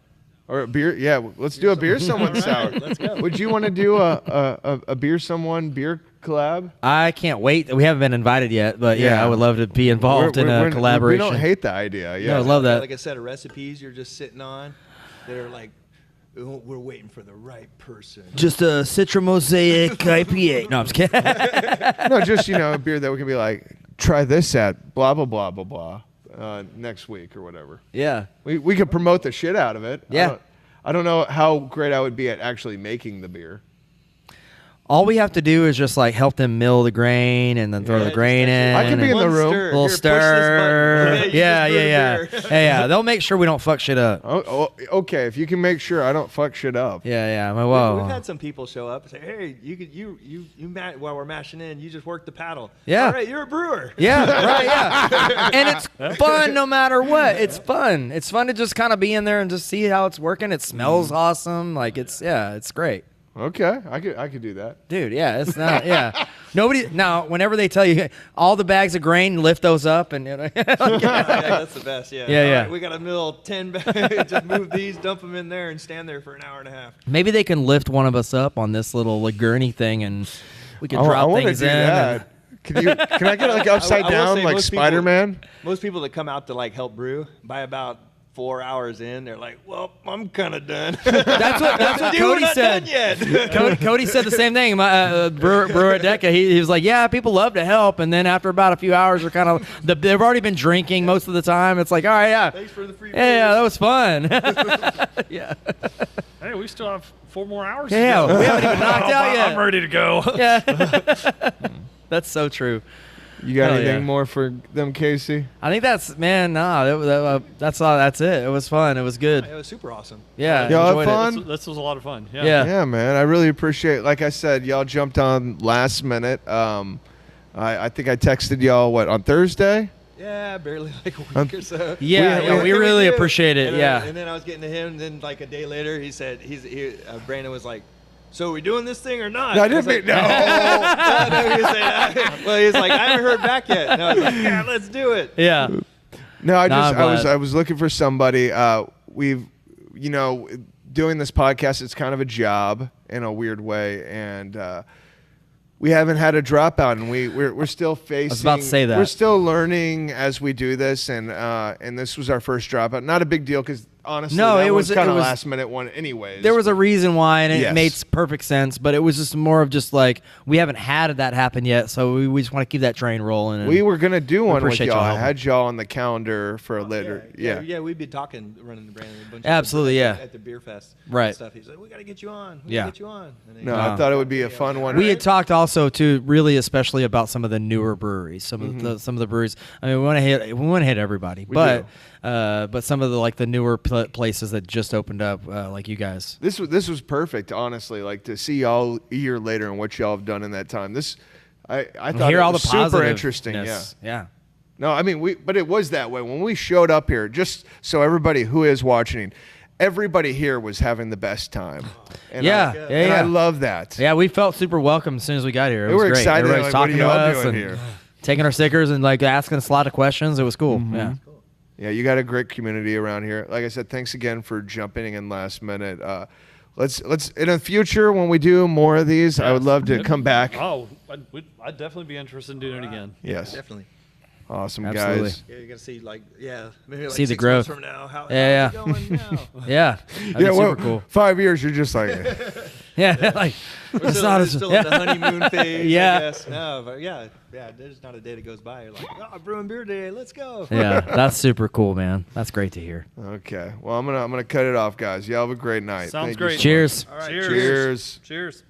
Or a beer, yeah. Let's do a beer someone sour. Let's go. Would you want to do a beer someone beer collab? I can't wait. We haven't been invited yet, but I would love to be involved in a collaboration. We don't hate the idea. Yeah, No, I love that. Like a set of recipes you're just sitting on. They're like, we're waiting for the right person. Just a Citra Mosaic IPA. No, I'm just kidding. No, just a beer that we can be like, try this at blah blah blah blah blah next week or whatever. Yeah. We could promote the shit out of it. Yeah. I don't know how great I would be at actually making the beer. All we have to do is just like help them mill the grain and then throw the grain in. I can be in the room. Stir. Little Here, stir. push this button. Yeah. You just brew the beer. Yeah. They'll make sure we don't fuck shit up. Oh, okay. If you can make sure I don't fuck shit up. Yeah. Whoa. We've had some people show up and say, "Hey, while we're mashing in, you just work the paddle." Yeah. All right, you're a brewer. Yeah, right, yeah. And it's fun no matter what. It's fun. It's fun to just kind of be in there and just see how it's working. It smells awesome. Like it's great. Okay, I could do that. Dude, yeah, it's not, yeah. Nobody, now, whenever they tell you, all the bags of grain, lift those up and, Yeah, that's the best. Yeah. Yeah, All yeah. right, we got to mill 10 bags. Just move these, dump them in there, and stand there for an hour and a half. Maybe they can lift one of us up on this little like, gurney thing and we can I drop want to things do in. that. Can I get like upside I will down say like most people- Spider-Man? Most people that come out to like help brew, by about 4 hours in, they're like, "Well, I'm kind of done." That's what Dude, Cody we're not said. done yet. Cody said the same thing. My brewer at Decca, he was like, "Yeah, people love to help," and then after about a few hours, they're kind of they've already been drinking most of the time. It's like, all right, yeah, Thanks for the free yeah, that beers. was fun. Yeah, hey, we still have 4 more hours. yeah, to go. we haven't even knocked out yet. I'm ready to go. Yeah, that's so true. You got Hell anything yeah. more for them, Casey? I think that's that's all. That's it. It was fun. It was good. It was super awesome. Yeah, Y'all have enjoyed fun? it. This was a lot of fun. Yeah. Yeah. Yeah, man. I really appreciate it. Like I said, y'all jumped on last minute. I think I texted y'all, on Thursday? Yeah, barely like a week or so. Yeah, we Can really do it? appreciate it. And Yeah. and then I was getting to him, and then like a day later, he said, Brandon was like, "So are we doing this thing or not?" No, I was didn't like, no. no, he was saying, well, he's like, "I haven't heard back yet." And I was like, "Yeah, let's do it." Yeah. No, I'm glad. I was looking for somebody. We've, doing this podcast, it's kind of a job in a weird way, and we haven't had a dropout, and we're still facing. I was about to say that. We're still learning as we do this, and this was our first dropout. Not a big deal because honestly, No, that it was- kind it of was- last minute one, anyways. There was a reason why, and it Yes. made perfect sense. But it was just more of just like we haven't had that happen yet, so we just want to keep that train rolling. And We were gonna do one with appreciate y'all. y'all I helping. had y'all on the calendar for a later. Yeah. We'd be talking, running the Brandon a bunch Absolutely, of yeah. at the beer fest, Right. and stuff. He's like, "We got to get you on. We Yeah. gotta get you on." And then No, he- I thought it would be a fun one. We had talked also too, really especially about some of the newer breweries, some of the breweries. I mean, we want to hit everybody, but some of the newer places that just opened up, like you guys. This was perfect, honestly. Like to see y'all a year later and what y'all have done in that time. I thought Hear it all was the super positiveness. interesting. Yeah. Yeah. No, I mean but it was that way when we showed up here. Just so everybody who is watching, everybody here was having the best time. And Yeah, I love that. Yeah, we felt super welcome as soon as we got here. It They was were great. excited. Everybody was Like, what talking are to y'all us doing and here? taking our stickers and like asking us a lot of questions. It was cool. Yeah. Yeah, you got a great community around here. Like I said, thanks again for jumping in last minute. Let's in the future when we do more of these, I would love to come back. Oh, I'd definitely be interested in doing it again. Yes, definitely. awesome Absolutely. guys. Yeah, you got to see maybe like See the 6 growth. months from now. How's Yeah, it going now? Yeah. That'd be super cool. 5 years, you're just like, Yeah, like We're it's still, not we're as still in the honeymoon phase. Yeah. I guess. No, but yeah. There's not a day that goes by. You're like, "Oh, brewing beer day. Let's go." yeah, that's super cool, man. That's great to hear. okay. Well, I'm gonna cut it off, guys. Y'all have a great night. Sounds Thank you great. so Cheers. All right. much. Cheers. Cheers.